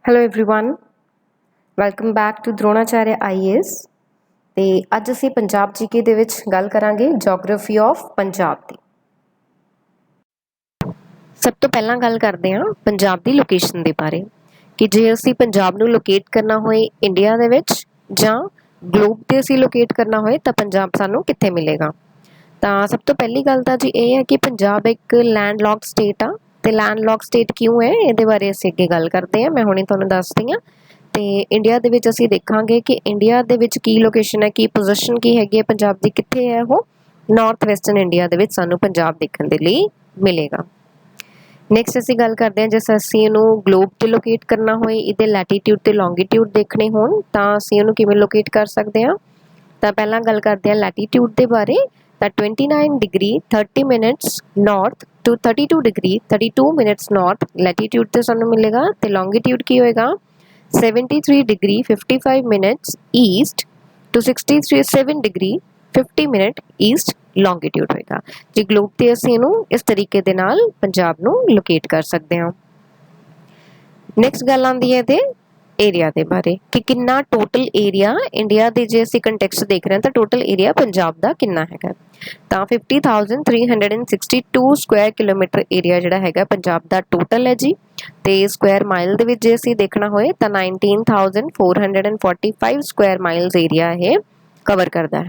Hello everyone welcome back to Dronacharya IAS ਤੇ ਅੱਜ ਅਸੀਂ ਪੰਜਾਬ ਜੀਕੇ ਦੇ ਵਿੱਚ ਗੱਲ ਕਰਾਂਗੇ ਜੀਓਗ੍ਰਾਫੀ ਆਫ ਪੰਜਾਬ ਦੀ। ਸਭ ਤੋਂ ਪਹਿਲਾਂ ਗੱਲ ਕਰਦੇ ਹਾਂ ਪੰਜਾਬ ਦੀ ਲੋਕੇਸ਼ਨ ਦੇ ਬਾਰੇ ਕਿ ਜੇ ਅਸੀਂ ਪੰਜਾਬ ਨੂੰ ਲੋਕੇਟ ਕਰਨਾ ਹੋਏ ਇੰਡੀਆ ਦੇ ਵਿੱਚ ਜਾਂ ਗਲੋਬ ਤੇ ਅਸੀਂ ਲੋਕੇਟ ਕਰਨਾ ਹੋਏ ਤਾਂ ਪੰਜਾਬ ਸਾਨੂੰ ਕਿੱਥੇ ਮਿਲੇਗਾ। ਤਾਂ ਸਭ ਤੋਂ ਪਹਿਲੀ ਗੱਲ ਤਾਂ ਜੀ ਇਹ ਹੈ ਕਿ ਪੰਜਾਬ ਇੱਕ ਲੈਂਡਲੌਕਡ ਸਟੇਟ ਆ ਤੇ ਲੈਂਡਲੌਕਡ ਸਟੇਟ ਕਿਉਂ ਹੈ ਇਹਦੇ ਬਾਰੇ ਅਸੀਂ ਅੱਗੇ ਗੱਲ ਕਰਦੇ ਹਾਂ। ਮੈਂ ਹੁਣੇ ਤੁਹਾਨੂੰ ਦੱਸਦੀ ਹਾਂ। ਤੇ ਇੰਡੀਆ ਦੇ ਵਿੱਚ ਅਸੀਂ ਦੇਖਾਂਗੇ ਕਿ ਇੰਡੀਆ ਦੇ ਵਿੱਚ ਕੀ ਲੋਕੇਸ਼ਨ ਹੈ, ਕੀ ਪੋਜੀਸ਼ਨ ਕੀ ਹੈਗੀ ਹੈ ਪੰਜਾਬ ਦੀ, ਕਿੱਥੇ ਹੈ ਉਹ। ਨਾਰਥ ਵੈਸਟਰਨ ਇੰਡੀਆ ਦੇ ਵਿੱਚ ਸਾਨੂੰ ਪੰਜਾਬ ਦੇਖਣ ਦੇ ਲਈ ਮਿਲੇਗਾ। ਨੈਕਸਟ ਅਸੀਂ ਗੱਲ ਕਰਦੇ ਹਾਂ ਜੇ ਅਸੀਂ ਇਹਨੂੰ ਗਲੋਬ ਤੇ ਲੋਕੇਟ ਕਰਨਾ ਹੋਏ, ਇਹਦੇ ਲੈਟੀਟਿਊਡ ਤੇ ਲੌਂਗੀਟਿਊਡ ਦੇਖਣੇ ਹੋਣ ਤਾਂ ਅਸੀਂ ਇਹਨੂੰ ਕਿਵੇਂ ਲੋਕੇਟ ਕਰ ਸਕਦੇ ਹਾਂ। ਤਾਂ ਪਹਿਲਾਂ ਗੱਲ ਕਰਦੇ ਹਾਂ ਲੈਟੀਟਿਊਡ ਦੇ ਬਾਰੇ। ਤਾਂ 29 degree 30 minutes north to 32 degree 32 minutes north latitude ਤੇ ਸਾਨੂੰ ਮਿਲੇਗਾ। ਤੇ ਲੌਂਗੀਟਿਊਡ ਕੀ ਹੋਏਗਾ 73 degree 55 minutes east to 67 degree 50 minute east longitude ਹੋਏਗਾ ਜੀ। ਗਲੋਬ ਤੇ ਅਸੀਂ ਇਹਨੂੰ ਇਸ ਤਰੀਕੇ ਦੇ ਨਾਲ ਪੰਜਾਬ ਨੂੰ ਲੋਕੇਟ ਕਰ ਸਕਦੇ ਹਾਂ। ਨੈਕਸਟ ਗੱਲ ਆਉਂਦੀ ਹੈ ਇਹਦੇ ਏਰੀਆ ਦੇ ਬਾਰੇ ਕਿ ਕਿੰਨਾ ਟੋਟਲ ਏਰੀਆ ਇੰਡੀਆ ਦੇ ਜੇ ਅਸੀਂ ਕੰਟੈਕਸਟ ਦੇਖ ਰਹੇ ਹਾਂ ਤਾਂ ਟੋਟਲ ਏਰੀਆ ਪੰਜਾਬ ਦਾ ਕਿੰਨਾ ਹੈਗਾ। ਤਾਂ 50,362 ਸਕੁਆਇਰ ਕਿਲੋਮੀਟਰ ਏਰੀਆ ਜਿਹੜਾ ਹੈਗਾ ਪੰਜਾਬ ਦਾ ਟੋਟਲ ਹੈ ਜੀ। ਤੇ ਸਕੁਆਇਰ ਮਾਈਲ ਦੇ ਵਿੱਚ ਜੇ ਅਸੀਂ ਦੇਖਣਾ ਹੋਏ ਤਾਂ 19,445 ਸਕੁਆਇਰ ਮਾਈਲਸ ਏਰੀਆ ਇਹ ਕਵਰ ਕਰਦਾ ਹੈ।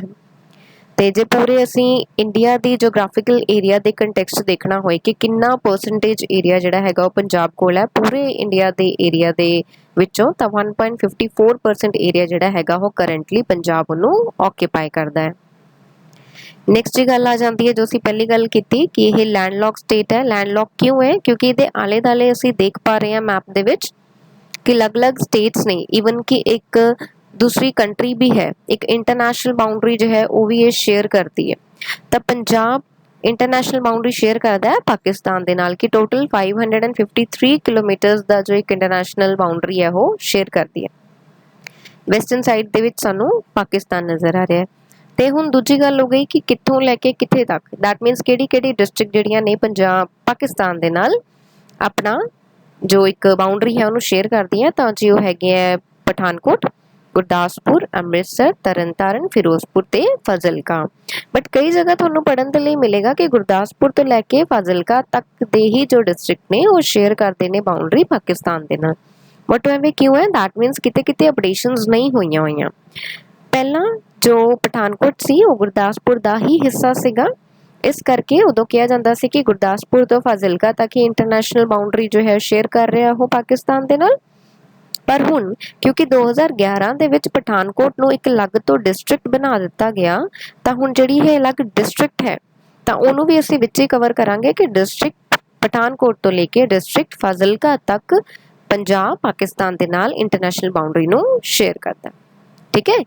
ਤੇ ਜੇ ਪੂਰੇ ਅਸੀਂ ਇੰਡੀਆ ਦੀ ਜੀਓਗ੍ਰਾਫੀਕਲ ਏਰੀਆ ਦੇ ਕੰਟੈਕਸਟ ਦੇਖਣਾ ਹੋਏ ਕਿ ਕਿੰਨਾ ਪਰਸੈਂਟੇਜ ਏਰੀਆ ਜਿਹੜਾ ਹੈਗਾ ਉਹ ਪੰਜਾਬ ਕੋਲ ਹੈ ਪੂਰੇ ਇੰਡੀਆ ਦੇ ਏਰੀਆ ਦੇ ਵਿੱਚੋਂ, ਤਾਂ 1.54% ਏਰੀਆ ਜਿਹੜਾ ਹੈਗਾ ਉਹ ਕਰੰਟਲੀ ਪੰਜਾਬ ਨੂੰ ਆਕਿਊਪਾਈ ਕਰਦਾ ਹੈ। ਨੈਕਸਟ ਜੀ ਗੱਲ ਆ ਜਾਂਦੀ ਹੈ ਜੋ ਅਸੀਂ ਪਹਿਲੀ ਗੱਲ ਕੀਤੀ ਕਿ ਇਹ ਲੈਂਡਲੌਕ ਸਟੇਟ ਹੈ। ਲੈਂਡਲੌਕ ਕਿਉਂ ਹੈ ਕਿਉਂਕਿ ਇਹਦੇ ਆਲੇ ਦੁਆਲੇ ਅਸੀਂ ਦੇਖ ਪਾ ਰਹੇ ਹਾਂ ਮੈਪ ਦੇ ਵਿੱਚ ਕਿ ਅਲੱਗ-ਅਲੱਗ ਸਟੇਟਸ ਨੇ, ਈਵਨ ਕਿ ਇੱਕ दूसरी कंट्री भी है, एक इंटरनेशनल बाउंड्री जो है वो भी ये शेयर करती है। तो पंजाब इंटरनेशनल बाउंड्री शेयर करता है पाकिस्तान दे नाल कि टोटल 553 किलोमीटर्स का जो एक इंटरनेशनल बाउंड्री है वो शेयर करती है। ਵੈਸਟਰਨ ਸਾਈਡ ਦੇ ਵਿੱਚ ਸਾਨੂੰ ਪਾਕਿਸਤਾਨ ਨਜ਼ਰ ਆ ਰਿਹਾ ਹੈ। ਤੇ ਹੁਣ ਦੂਜੀ ਗੱਲ ਹੋ ਗਈ ਕਿ ਕਿੱਥੋਂ ਲੈ ਕੇ ਕਿੱਥੇ ਤੱਕ, ਦੈਟ ਮੀਨਸ ਕਿਹੜੀ ਕਿਹੜੀ ਡਿਸਟ੍ਰਿਕਟ ਜਿਹੜੀਆਂ ਨੇ ਪੰਜਾਬ ਪਾਕਿਸਤਾਨ ਦੇ ਨਾਲ ਆਪਣਾ ਜੋ ਇੱਕ ਬਾਉਂਡਰੀ ਹੈ ਉਹਨੂੰ ਸ਼ੇਅਰ ਕਰਦੀਆਂ। ਤਾਂ ਜੀ ਉਹ ਹੈਗੇ ਹੈ ਪਠਾਨਕੋਟ, ਗੁਰਦਾਸਪੁਰ, ਅੰਮ੍ਰਿਤਸਰ, ਤਰਨਤਾਰਨ, ਫਿਰੋਜ਼ਪੁਰ ਤੇ ਫਾਜ਼ਿਲਕਾ। ਬਟ ਕਈ ਜਗ੍ਹਾ ਤੁਹਾਨੂੰ ਪੜ੍ਹਨ ਦੇ ਲਈ ਮਿਲੇਗਾ ਕਿ ਗੁਰਦਾਸਪੁਰ ਤੋਂ ਲੈ ਕੇ ਫਾਜ਼ਿਲਕਾ ਤੱਕ ਦੇ ਹੀ ਜੋ ਡਿਸਟ੍ਰਿਕਟ ਨੇ ਉਹ ਸ਼ੇਅਰ ਕਰਦੇ ਨੇ ਬਾਉਂਡਰੀ ਪਾਕਿਸਤਾਨ ਦੇ ਨਾਲ। ਬਟ ਐਵੇਂ ਕਿਉਂ ਹੈ, ਦੈਟ ਮੀਨਸ ਕਿਤੇ ਕਿਤੇ ਅਪਡੇਸ਼ਨਸ ਨਹੀਂ ਹੋਈਆਂ। ਪਹਿਲਾਂ ਜੋ ਪਠਾਨਕੋਟ ਸੀ ਉਹ ਗੁਰਦਾਸਪੁਰ ਦਾ ਹੀ ਹਿੱਸਾ ਸੀਗਾ, ਇਸ ਕਰਕੇ ਉਦੋਂ ਕਿਹਾ ਜਾਂਦਾ ਸੀ ਕਿ ਗੁਰਦਾਸਪੁਰ ਤੋਂ ਫਾਜ਼ਿਲਕਾ ਤੱਕ ਹੀ ਇੰਟਰਨੈਸ਼ਨਲ ਬਾਉਂਡਰੀ ਜੋ ਹੈ ਸ਼ੇਅਰ ਕਰ ਰਿਹਾ ਉਹ ਪਾਕਿਸਤਾਨ ਦੇ ਨਾਲ। ਪਰ ਹੁਣ ਕਿਉਂਕਿ 2011 ਦੇ ਵਿੱਚ ਪਠਾਨਕੋਟ ਨੂੰ ਇੱਕ ਅਲੱਗ ਤੋਂ ਡਿਸਟ੍ਰਿਕਟ ਬਣਾ ਦਿੱਤਾ ਗਿਆ ਤਾਂ ਹੁਣ ਜਿਹੜੀ ਇਹ ਅਲੱਗ ਡਿਸਟ੍ਰਿਕਟ ਹੈ ਤਾਂ ਉਹਨੂੰ ਵੀ ਅਸੀਂ ਵਿੱਚ ਹੀ ਕਵਰ ਕਰਾਂਗੇ ਕਿ ਡਿਸਟ੍ਰਿਕਟ ਪਠਾਨਕੋਟ ਤੋਂ ਲੈ ਕੇ ਡਿਸਟ੍ਰਿਕਟ ਫਾਜ਼ਿਲਕਾ ਤੱਕ ਪੰਜਾਬ ਪਾਕਿਸਤਾਨ ਦੇ ਨਾਲ ਇੰਟਰਨੈਸ਼ਨਲ ਬਾਉਂਡਰੀ ਨੂੰ ਸ਼ੇਅਰ ਕਰਦਾ। ਠੀਕ ਹੈ,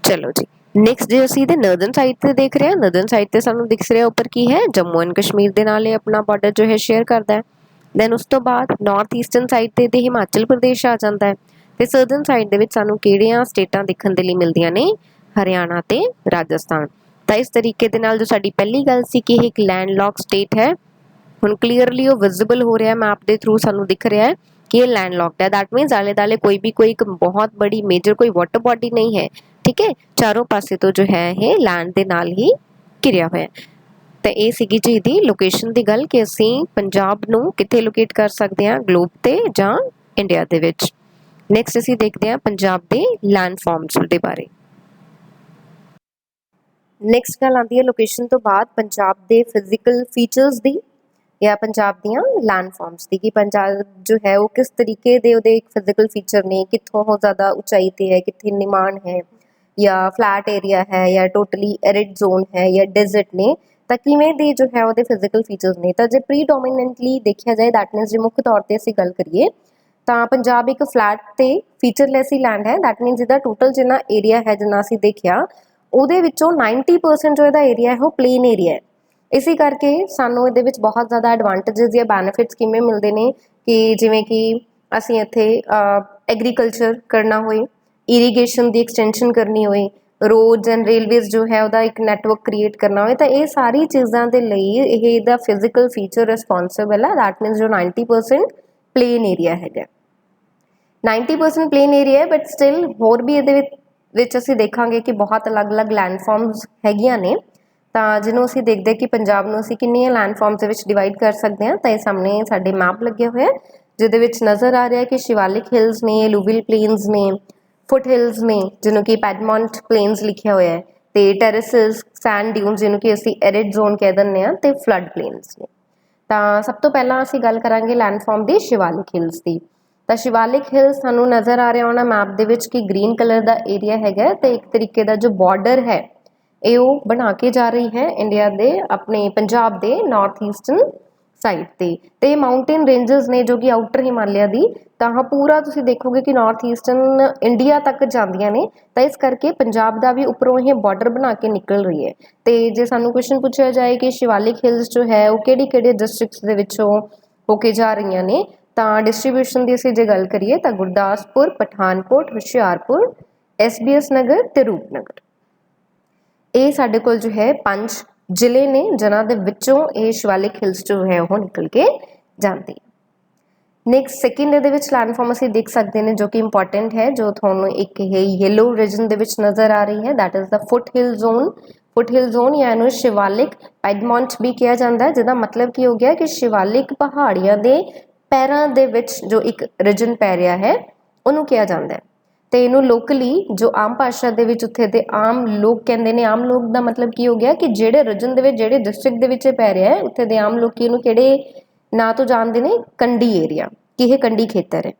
ਚਲੋ ਜੀ। ਨੈਕਸਟ ਜੇ ਅਸੀਂ ਇਹਦੇ ਨਰਦਰਨ ਸਾਈਡ ਤੇ ਦੇਖ ਰਹੇ ਹਾਂ, ਨਰਦਰਨ ਸਾਈਡ ਤੇ ਸਾਨੂੰ ਦਿਖ ਰਿਹਾ ਉੱਪਰ ਕੀ ਹੈ, ਜੰਮੂ ਐਂਡ ਕਸ਼ਮੀਰ ਦੇ ਨਾਲ ਇਹ ਆਪਣਾ ਬਾਰਡਰ ਜੋ ਹੈ ਸ਼ੇਅਰ ਕਰਦਾ ਹੈ। ਦੈਨ ਉਸ ਤੋਂ ਬਾਅਦ ਨਾਰਥ ਈਸਟਰਨ ਸਾਈਡ ਤੇ ਇਹਦੇ ਹਿਮਾਚਲ ਪ੍ਰਦੇਸ਼ ਆ ਜਾਂਦਾ ਹੈ। ਤੇ ਸਦਰਨ ਸਾਈਡ ਦੇ ਵਿੱਚ ਸਾਨੂੰ ਕਿਹੜੀਆਂ ਸਟੇਟਾਂ ਦੇਖਣ ਦੇ ਲਈ ਮਿਲਦੀਆਂ ਨੇ, ਹਰਿਆਣਾ ਤੇ ਰਾਜਸਥਾਨ। ਤਾਂ ਇਸ ਤਰੀਕੇ ਦੇ ਨਾਲ ਜੋ ਸਾਡੀ ਪਹਿਲੀ ਗੱਲ ਸੀ ਕਿ ਇਹ ਇੱਕ ਲੈਂਡਲੌਕ ਸਟੇਟ ਹੈ, ਹੁਣ ਕਲੀਅਰਲੀ ਉਹ ਵਿਜ਼ੀਬਲ ਹੋ ਰਿਹਾ ਮੈਪ ਦੇ ਥਰੂ ਸਾਨੂੰ ਦਿਖ ਰਿਹਾ ਹੈ कि ये लैंडलॉक्ड है। दैट मीन्स आले दाले कोई भी कोई एक बहुत बड़ी मेजर कोई वाटर बॉडी नहीं है। ठीक है, चारों पासे तो जो है ये लैंड दे नाल ही घिरिया हुआ है। तो ये सीगी जी दी लोकेशन दी गल कि असीं पंजाब नूं कित्थे लोकेट कर सकते हैं, ग्लोब ते जां इंडिया दे विच। नैक्सट असीं देखते हैं पंजाब दे लैंड फॉर्म्स दे बारे। नैक्सट गल आती है लोकेशन तो बाद पंजाब दे फिजिकल फीचर्स दी या पंजाब दियां लैंड फॉर्म्स दी कि पंजाब जो है वो किस तरीके दे उहदे एक फिजिकल फीचर ने, कित्थों वो ज़्यादा उचाई ते है, कित्थे निमाण है या फ्लैट एरिया है या टोटली एरिड जोन है या डेजर्ट ने, ਤਾਂ ਕਿਵੇਂ ਦੇ ਜੋ ਹੈ ਉਹਦੇ ਫਿਜ਼ੀਕਲ ਫੀਚਰਸ ਨੇ। ਤਾਂ ਜੇ ਪ੍ਰੀਡੋਮੀਨੈਂਟਲੀ ਦੇਖਿਆ ਜਾਏ ਦੈਟ ਮੀਨਸ ਜੇ ਮੁੱਖ ਤੌਰ ਤੇ ਅਸੀਂ ਗੱਲ ਕਰੀਏ ਤਾਂ ਪੰਜਾਬ ਇੱਕ ਫਲੈਟ ਤੇ ਫੀਚਰਲੈਸ ਹੀ ਲੈਂਡ ਹੈ। ਦੈਟ ਮੀਨਸ ਇਹਦਾ ਟੋਟਲ ਜਿੰਨਾ ਏਰੀਆ ਹੈ ਜਿੰਨਾ ਅਸੀਂ ਦੇਖਿਆ ਉਹਦੇ ਵਿੱਚੋਂ 90% ਜੋ ਇਹਦਾ ਏਰੀਆ ਹੈ ਉਹ ਪਲੇਨ ਏਰੀਆ ਹੈ। ਇਸੇ ਕਰਕੇ ਸਾਨੂੰ ਇਹਦੇ ਵਿੱਚ ਬਹੁਤ ਜ਼ਿਆਦਾ ਐਡਵਾਂਟੇजेस ਜਾਂ ਬੈਨੀਫਿਟਸ ਕਿਵੇਂ ਮਿਲਦੇ ਨੇ ਕਿ ਜਿਵੇਂ ਕਿ ਅਸੀਂ ਇੱਥੇ ਐਗਰੀਕਲਚਰ ਕਰਨਾ ਹੋਏ, ਇਰੀਗੇਸ਼ਨ ਦੀ ਐਕਸਟੈਂਸ਼ਨ ਕਰਨੀ ਹੋਏ, रोड्स एंड रेलवेज जो है ਉਹਦਾ ਇੱਕ ਨੈਟਵਰਕ ਕ੍ਰੀਏਟ ਕਰਨਾ ਹੋਏ ਤਾਂ ਇਹ ਸਾਰੀ ਚੀਜ਼ਾਂ ਦੇ ਲਈ ਇਹ ਇਹਦਾ ਫਿਜ਼ੀਕਲ ਫੀਚਰ ਰਿਸਪੌਂਸਿਬਲ ਹੈ। ਦੈਟ ਮੀਨਸ ਜੋ 90% ਪਲੇਨ ਏਰੀਆ ਹੈਗਾ। 90% प्लेन एरिया है, बट स्टिल होर भी ये ਅਸੀਂ ਦੇਖਾਂਗੇ ਕਿ ਬਹੁਤ ਅਲੱਗ-ਅਲੱਗ ਲੈਂਡ ਫਾਰਮਸ ਹੈਗੀਆਂ ਨੇ। ਤਾਂ ਜਿਹਨੂੰ ਅਸੀਂ ਦੇਖਦੇ ਕਿ ਪੰਜਾਬ ਨੂੰ ਅਸੀਂ ਕਿੰਨੀਆਂ ਲੈਂਡ ਫਾਰਮਸ ਦੇ ਵਿੱਚ ਡਿਵਾਈਡ ਕਰ ਸਕਦੇ ਹਾਂ। ਤਾਂ ਇਹ ਸਾਹਮਣੇ ਸਾਡੇ ਮੈਪ ਲੱਗੇ ਹੋਏ ਆ, ਜਿਹਦੇ ਵਿੱਚ ਨਜ਼ਰ ਆ ਰਿਹਾ ਕਿ ਸ਼ਿਵਾਲਿਕ ਹਿਲਸ ਨੇ, ਐਲੂਵੀਅਲ ਪਲੇਨਸ ਨੇ, ਫੁੱਟ ਹਿਲਸ ਨੇ ਜਿਹਨੂੰ ਕਿ ਪੈਡਮੌਂਟ ਪਲੇਨਸ ਲਿਖਿਆ ਹੋਇਆ ਹੈ, ਤੇ ਟੈਰੇਸਿਸ, ਸੈਂਡ ਡਿਊਨਸ ਜਿਹਨੂੰ ਕਿ ਅਸੀਂ ਐਰਿਡ ਜ਼ੋਨ ਕਹਿ ਦਿੰਦੇ ਹਾਂ, ਤੇ ਫਲੱਡ ਪਲੇਨਸ ਨੇ। ਤਾਂ ਸਭ ਤੋਂ ਪਹਿਲਾਂ ਅਸੀਂ ਗੱਲ ਕਰਾਂਗੇ ਲੈਂਡ ਫਾਰਮ ਦੀ ਸ਼ਿਵਾਲਿਕ ਹਿਲਸ ਦੀ। ਤਾਂ ਸ਼ਿਵਾਲਿਕ ਹਿਲਸ ਸਾਨੂੰ ਨਜ਼ਰ ਆ ਰਿਹਾ ਹੋਣਾ ਮੈਪ ਦੇ ਵਿੱਚ ਕਿ ਗ੍ਰੀਨ ਕਲਰ ਦਾ ਏਰੀਆ ਹੈਗਾ, ਤੇ ਇੱਕ ਤਰੀਕੇ ਦਾ ਜੋ ਬਾਰਡਰ ਹੈ ਇਹ ਉਹ ਬਣਾ ਕੇ ਜਾ ਰਹੀ ਹੈ ਇੰਡੀਆ ਦੇ ਆਪਣੇ ਪੰਜਾਬ ਦੇ ਨਾਰਥ ਈਸਟਰਨ ਸਾਈਡ ਤੇ ਮਾਊਂਟੇਨ ਰੇਂਜਸ ਨੇ ਜੋ ਕਿ ਆਊਟਰ ਹਿਮਾਲਿਆ ਦੀ। ਤਾਂ ਹਾਂ ਪੂਰਾ ਤੁਸੀਂ ਦੇਖੋਗੇ ਕਿ ਨਾਰਥ ਈਸਟਰਨ ਇੰਡੀਆ ਤੱਕ ਜਾਂਦੀਆਂ ਨੇ, ਤਾਂ ਇਸ ਕਰਕੇ ਪੰਜਾਬ ਦਾ ਵੀ ਉੱਪਰੋਂ ਇਹ ਬਾਰਡਰ ਬਣਾ ਕੇ ਨਿਕਲ ਰਹੀ ਹੈ। ਤੇ ਜੇ ਸਾਨੂੰ ਕੁਐਸਚਨ ਪੁੱਛਿਆ ਜਾਏ ਕਿ ਸ਼ਿਵਾਲਿਕ ਹਿਲਸ ਜੋ ਹੈ ਉਹ ਕਿਹੜੇ ਡਿਸਟ੍ਰਿਕਟਸ ਦੇ ਵਿੱਚੋਂ ਹੋ ਕੇ ਜਾ ਰਹੀਆਂ ਨੇ, ਤਾਂ ਡਿਸਟ੍ਰੀਬਿਊਸ਼ਨ ਦੀ ਅਸੀਂ ਜੇ ਗੱਲ ਕਰੀਏ ਤਾਂ ਗੁਰਦਾਸਪੁਰ, ਪਠਾਨਕੋਟ, ਹੁਸ਼ਿਆਰਪੁਰ, SBS ਨਗਰ ਤੇ ਰੂਪਨਗਰ, ਇਹ ਸਾਡੇ ਕੋਲ ਜੋ ਹੈ 5 ਜ਼ਿਲ੍ਹੇ ਨੇ ਜਿਨ੍ਹਾਂ ਦੇ ਵਿੱਚੋਂ ਇਹ ਸ਼ਿਵਾਲਿਕ ਹਿਲਸ ਜੋ ਹੈ ਉਹ ਨਿਕਲ ਕੇ ਜਾਂਦੀ ਹੈ। ਨੈਕਸਟ ਸੈਕਿੰਡ ਇਹਦੇ ਵਿੱਚ ਲੈਂਡਫਾਰਮ ਅਸੀਂ ਦੇਖ ਸਕਦੇ ਨੇ ਜੋ ਕਿ ਇੰਪੋਰਟੈਂਟ ਹੈ, ਜੋ ਤੁਹਾਨੂੰ ਇੱਕ ਇਹ ਯੈਲੋ ਰੀਜਨ ਦੇ ਵਿੱਚ ਨਜ਼ਰ ਆ ਰਹੀ ਹੈ, that is the foot hill zone. Foot hill zone ਜਾਂ ਇਹਨੂੰ ਸ਼ਿਵਾਲਿਕ ਪੈਡਮੌਂਟ ਵੀ ਕਿਹਾ ਜਾਂਦਾ ਹੈ, ਜਿਹਦਾ ਮਤਲਬ ਕੀ ਹੋ ਗਿਆ ਕਿ ਸ਼ਿਵਾਲਿਕ ਪਹਾੜੀਆਂ ਦੇ ਪੈਰਾਂ ਦੇ ਵਿੱਚ ਜੋ ਇੱਕ ਰੀਜਨ ਪੈ ਰਿਹਾ ਹੈ ਉਹਨੂੰ ਕਿਹਾ ਜਾਂਦਾ ਹੈ। ਤੇ ਇਹਨੂੰ ਲੋਕਲੀ ਜੋ ਆਮ ਭਾਸ਼ਾ ਦੇ ਵਿੱਚ ਉੱਥੇ ਦੇ ਆਮ ਲੋਕ ਕਹਿੰਦੇ ਨੇ, ਆਮ ਲੋਕ ਦਾ ਮਤਲਬ ਕੀ ਹੋ ਗਿਆ ਕਿ ਜਿਹੜੇ ਰੀਜਨ ਦੇ ਵਿੱਚ, ਜਿਹੜੇ ਡਿਸਟ੍ਰਿਕਟ ਦੇ ਵਿੱਚ ਪੈ ਰਿਹਾ ਹੈ ਉੱਥੇ ਦੇ ਆਮ ਲੋਕੀ ਇਹਨੂੰ ਕਿਹੜੇ ਨਾਂ ਤੋਂ ਜਾਣਦੇ ਨੇ, ਕੰਢੀ ਏਰੀਆ, ਕਿ ਇਹ ਕੰਢੀ ਖੇਤਰ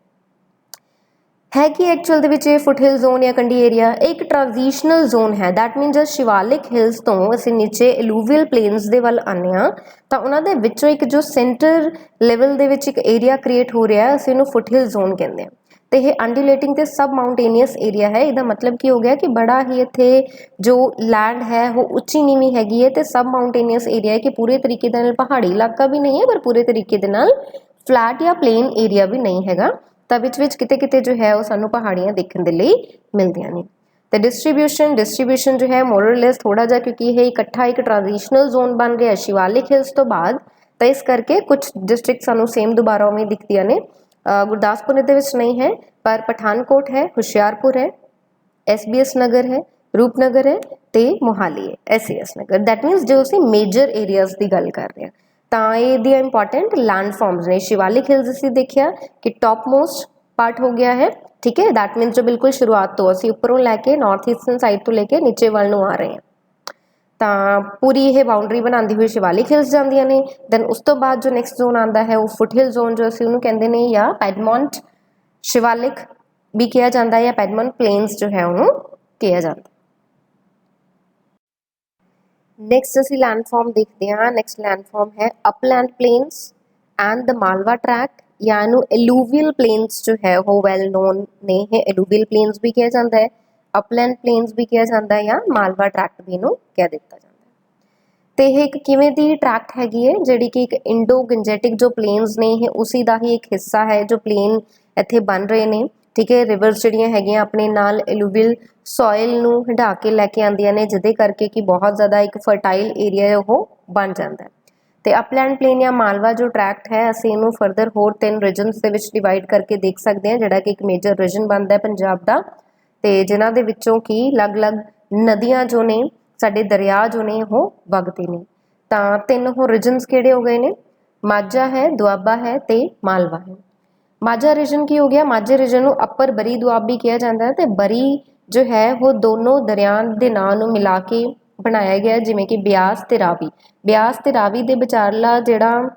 ਹੈ ਕਿ ਐਕਚੁਅਲ ਦੇ ਵਿੱਚ ਇਹ ਫੁੱਟ ਹਿਲ ਜ਼ੋਨ ਜਾਂ ਕੰਢੀ ਏਰੀਆ ਇੱਕ ਟ੍ਰਾਂਜ਼ੀਸ਼ਨਲ ਜ਼ੋਨ ਹੈ। ਦੈਟ ਮੀਨਸ ਜਦ ਸ਼ਿਵਾਲਿਕ ਹਿਲਸ ਤੋਂ ਅਸੀਂ ਨੀਚੇ ਐਲੂਵੀਅਲ ਪਲੇਨਸ ਦੇ ਵੱਲ ਆਉਂਦੇ ਹਾਂ ਤਾਂ ਉਹਨਾਂ ਦੇ ਵਿੱਚੋਂ ਇੱਕ ਜੋ ਸੈਂਟਰ ਲੈਵਲ ਦੇ ਵਿੱਚ ਇੱਕ ਏਰੀਆ ਕ੍ਰੀਏਟ ਹੋ ਰਿਹਾ, ਅਸੀਂ ਇਹਨੂੰ ਫੁੱਟ ਹਿਲ ਜ਼ੋਨ ਕਹਿੰਦੇ ਹਾਂ। ਤੇ ਇਹ ਅਨਡਿਲੇਟਿੰਗ ਤੇ ਸਬ ਮਾਊਂਟੇਨੀਅਸ ਏਰੀਆ ਹੈ। ਇਹਦਾ ਮਤਲਬ ਕੀ ਹੋ ਗਿਆ ਕਿ ਬੜਾ ਹੀ ਇੱਥੇ ਜੋ ਲੈਂਡ ਹੈ ਉਹ ਉੱਚੀ ਨੀਵੀਂ ਹੈਗੀ ਹੈ ਤੇ ਸਬ ਮਾਊਂਟੇਨੀਅਸ ਏਰੀਆ ਹੈ, ਕਿ ਪੂਰੇ ਤਰੀਕੇ ਦੇ ਨਾਲ ਪਹਾੜੀ ਇਲਾਕਾ ਵੀ ਨਹੀਂ ਹੈ ਪਰ ਪੂਰੇ ਤਰੀਕੇ ਦੇ ਨਾਲ ਫਲੈਟ ਜਾਂ ਪਲੇਨ ਏਰੀਆ ਵੀ ਨਹੀਂ ਹੈਗਾ। ਤਾਂ ਵਿੱਚ ਕਿਤੇ ਜੋ ਹੈ ਉਹ ਸਾਨੂੰ ਪਹਾੜੀਆਂ ਦੇਖਣ ਦੇ ਲਈ ਮਿਲਦੀਆਂ ਨੇ। ਤੇ ਡਿਸਟ੍ਰੀਬਿਊਸ਼ਨ ਜੋ ਹੈ ਮੋਰਲੈਸ ਥੋੜਾ ਜਿਹਾ, ਕਿਉਂਕਿ ਇਹ ਇਕੱਠਾ ਇੱਕ ਟ੍ਰਾਂਜ਼ੀਸ਼ਨਲ ਜ਼ੋਨ ਬਣ ਰਿਹਾ ਸ਼ਿਵਾਲਿਕ ਹਿਲਸ ਤੋਂ ਬਾਅਦ, ਤਾਂ ਇਸ ਕਰਕੇ ਕੁਝ ਡਿਸਟ੍ਰਿਕਟ ਸਾਨੂੰ ਸੇਮ ਦੁਬਾਰਾ ਉਵੇਂ ਦਿਖਦੀਆਂ ਨੇ। ਗੁਰਦਾਸਪੁਰ ਦੇ ਵਿੱਚ ਨਹੀਂ ਹੈ ਪਰ ਪਠਾਨਕੋਟ ਹੈ, ਹੁਸ਼ਿਆਰਪੁਰ ਹੈ, SBS ਨਗਰ ਹੈ, ਰੂਪਨਗਰ ਹੈ ਤੇ ਮੋਹਾਲੀ ਹੈ, SAS ਨਗਰ। ਦੈਟ ਮੀਨਸ ਜੋ ਅਸੀਂ ਮੇਜਰ ਏਰੀਆਜ਼ ਦੀ ਗੱਲ ਕਰ ਰਹੇ ਹਾਂ ਤਾਂ ਇਹ ਦੀਆਂ ਇੰਪੋਰਟੈਂਟ ਲੈਂਡ ਫਾਰਮਸ ਨੇ। ਸ਼ਿਵਾਲਿਕ ਹਿਲਸ ਅਸੀਂ ਦੇਖਿਆ ਕਿ ਟੌਪ ਮੋਸਟ ਪਾਰਟ ਹੋ ਗਿਆ ਹੈ, ਠੀਕ ਹੈ। ਦੈਟ ਮੀਨਸ ਜੋ ਬਿਲਕੁਲ ਸ਼ੁਰੂਆਤ ਤੋਂ ਅਸੀਂ ਉੱਪਰੋਂ ਲੈ ਕੇ ਨਾਰਥ ਈਸਟਰਨ ਸਾਈਡ ਤੋਂ ਲੈ ਕੇ ਨੀਚੇ ਵੱਲ ਨੂੰ ਆ ਰਹੇ ਹਾਂ, ਤਾਂ ਪੂਰੀ ਇਹ ਬਾਉਂਡਰੀ ਬਣਾਉਂਦੀ ਹੋਈ ਸ਼ਿਵਾਲਿਕ ਹਿਲਸ ਜਾਂਦੀਆਂ ਨੇ। ਦੈਨ ਉਸ ਤੋਂ ਬਾਅਦ ਜੋ ਨੈਕਸਟ ਜ਼ੋਨ ਆਉਂਦਾ ਹੈ ਉਹ ਫੁੱਟ ਹਿਲ ਜ਼ੋਨ, ਜੋ ਅਸੀਂ ਉਹਨੂੰ ਕਹਿੰਦੇ ਨੇ ਜਾਂ ਪੈਡਮੌਂਟ ਸ਼ਿਵਾਲਿਕ ਵੀ ਕਿਹਾ ਜਾਂਦਾ ਹੈ ਜਾਂ ਪੈਡਮੌਂਟ ਪਲੇਨਸ ਜੋ ਹੈ ਉਹਨੂੰ ਕਿਹਾ ਜਾਂਦਾ। ਨੈਕਸਟ ਅਸੀਂ ਲੈਂਡਫਾਰਮ ਦੇਖਦੇ ਹਾਂ। ਨੈਕਸਟ ਲੈਂਡਫਾਰਮ ਹੈ upland plains and the Malwa tract, ਜਾਂ ਇਹਨੂੰ ਐਲੂਵੀਅਲ ਪਲੇਨਸ ਜੋ ਹੈ ਉਹ ਵੈਲ ਨੋਨ ਨੇ। ਇਹ ਐਲੂਵੀਅਲ ਪਲੇਨਸ ਵੀ ਕਿਹਾ ਜਾਂਦਾ ਹੈ, ਅਪਲੈਂਡ ਪਲੇਨਸ ਵੀ ਕਿਹਾ ਜਾਂਦਾ ਹੈ, ਜਾਂ ਮਾਲਵਾ ਟਰੈਕਟ ਵੀ ਇਹਨੂੰ ਕਹਿ ਦਿੱਤਾ ਜਾਂਦਾ ਹੈ। ਤੇ ਇਹ ਇੱਕ ਕਿਵੇਂ ਦੀ ਟਰੈਕਟ ਹੈਗੀ ਹੈ, ਜਿਹੜੀ ਕਿ ਇੱਕ ਇੰਡੋ ਗੰਜੈਟਿਕ ਜੋ ਪਲੇਨਸ ਨੇ ਇਹ ਉਸੀ ਦਾ ਹੀ ਇੱਕ ਹਿੱਸਾ ਹੈ ਜੋ ਪਲੇਨ ਇੱਥੇ ਬਣ ਰਹੇ ਨੇ, ਠੀਕ ਹੈ। ਰਿਵਰਸ ਜਿਹੜੀਆਂ ਹੈਗੀਆਂ ਆਪਣੇ ਨਾਲ ਐਲੂਵੀਅਲ ਸੋਇਲ ਨੂੰ ਹਟਾ ਕੇ ਲੈ ਕੇ ਆਉਂਦੀਆਂ ਨੇ, ਜਿਹਦੇ ਕਰਕੇ ਕਿ ਬਹੁਤ ਜ਼ਿਆਦਾ ਇੱਕ ਫਰਟਾਈਲ ਏਰੀਆ ਉਹ ਬਣ ਜਾਂਦਾ ਹੈ। ਤੇ ਅਪਲੈਂਡ ਪਲੇਨ ਜਾਂ ਮਾਲਵਾ ਜੋ ਟਰੈਕਟ ਹੈ ਅਸੀਂ ਇਹਨੂੰ ਫਰਦਰ ਹੋਰ 3 ਰੀਜਨਸ ਦੇ ਵਿੱਚ ਡਿਵਾਈਡ ਕਰਕੇ ਦੇਖ ਸਕਦੇ ਹਾਂ, ਜਿਹੜਾ ਕਿ ਇੱਕ ਮੇਜਰ ਰੀਜਨ ਬਣਦਾ ਹੈ ਪੰਜਾਬ ਦਾ, ਤੇ ਜਿਨ੍ਹਾਂ ਦੇ ਵਿੱਚੋਂ ਕਿ ਅਲੱਗ-ਅਲੱਗ ਨਦੀਆਂ ਜੋ ਨੇ, ਸਾਡੇ ਦਰਿਆ ਜੋ ਨੇ ਉਹ ਵਗਦੇ ਨੇ। ਤਾਂ 3 ਉਹ ਰੀਜਨਸ ਕਿਹੜੇ ਹੋ ਗਏ ਨੇ, ਮਾਝਾ ਹੈ, ਦੁਆਬਾ ਹੈ ਤੇ ਮਾਲਵਾ ਹੈ। ਮਾਝਾ ਰੀਜਨ ਕੀ ਹੋ ਗਿਆ, ਮਾਝੇ ਰੀਜਨ ਨੂੰ ਅਪਰ ਬਰੀ ਦੁਆਬੀ ਕਿਹਾ ਜਾਂਦਾ ਹੈ, ਤੇ ਬਰੀ ਜੋ ਹੈ ਉਹ ਦੋਨੋਂ ਦਰਿਆ ਦੇ ਨਾਂ ਨੂੰ ਮਿਲਾ ਕੇ ਬਣਾਇਆ ਗਿਆ, ਜਿਵੇਂ ਕਿ ਬਿਆਸ ਤੇ ਰਾਵੀ। ਬਿਆਸ ਤੇ ਰਾਵੀ ਦੇ ਵਿਚਾਰਲਾ ਜਿਹੜਾ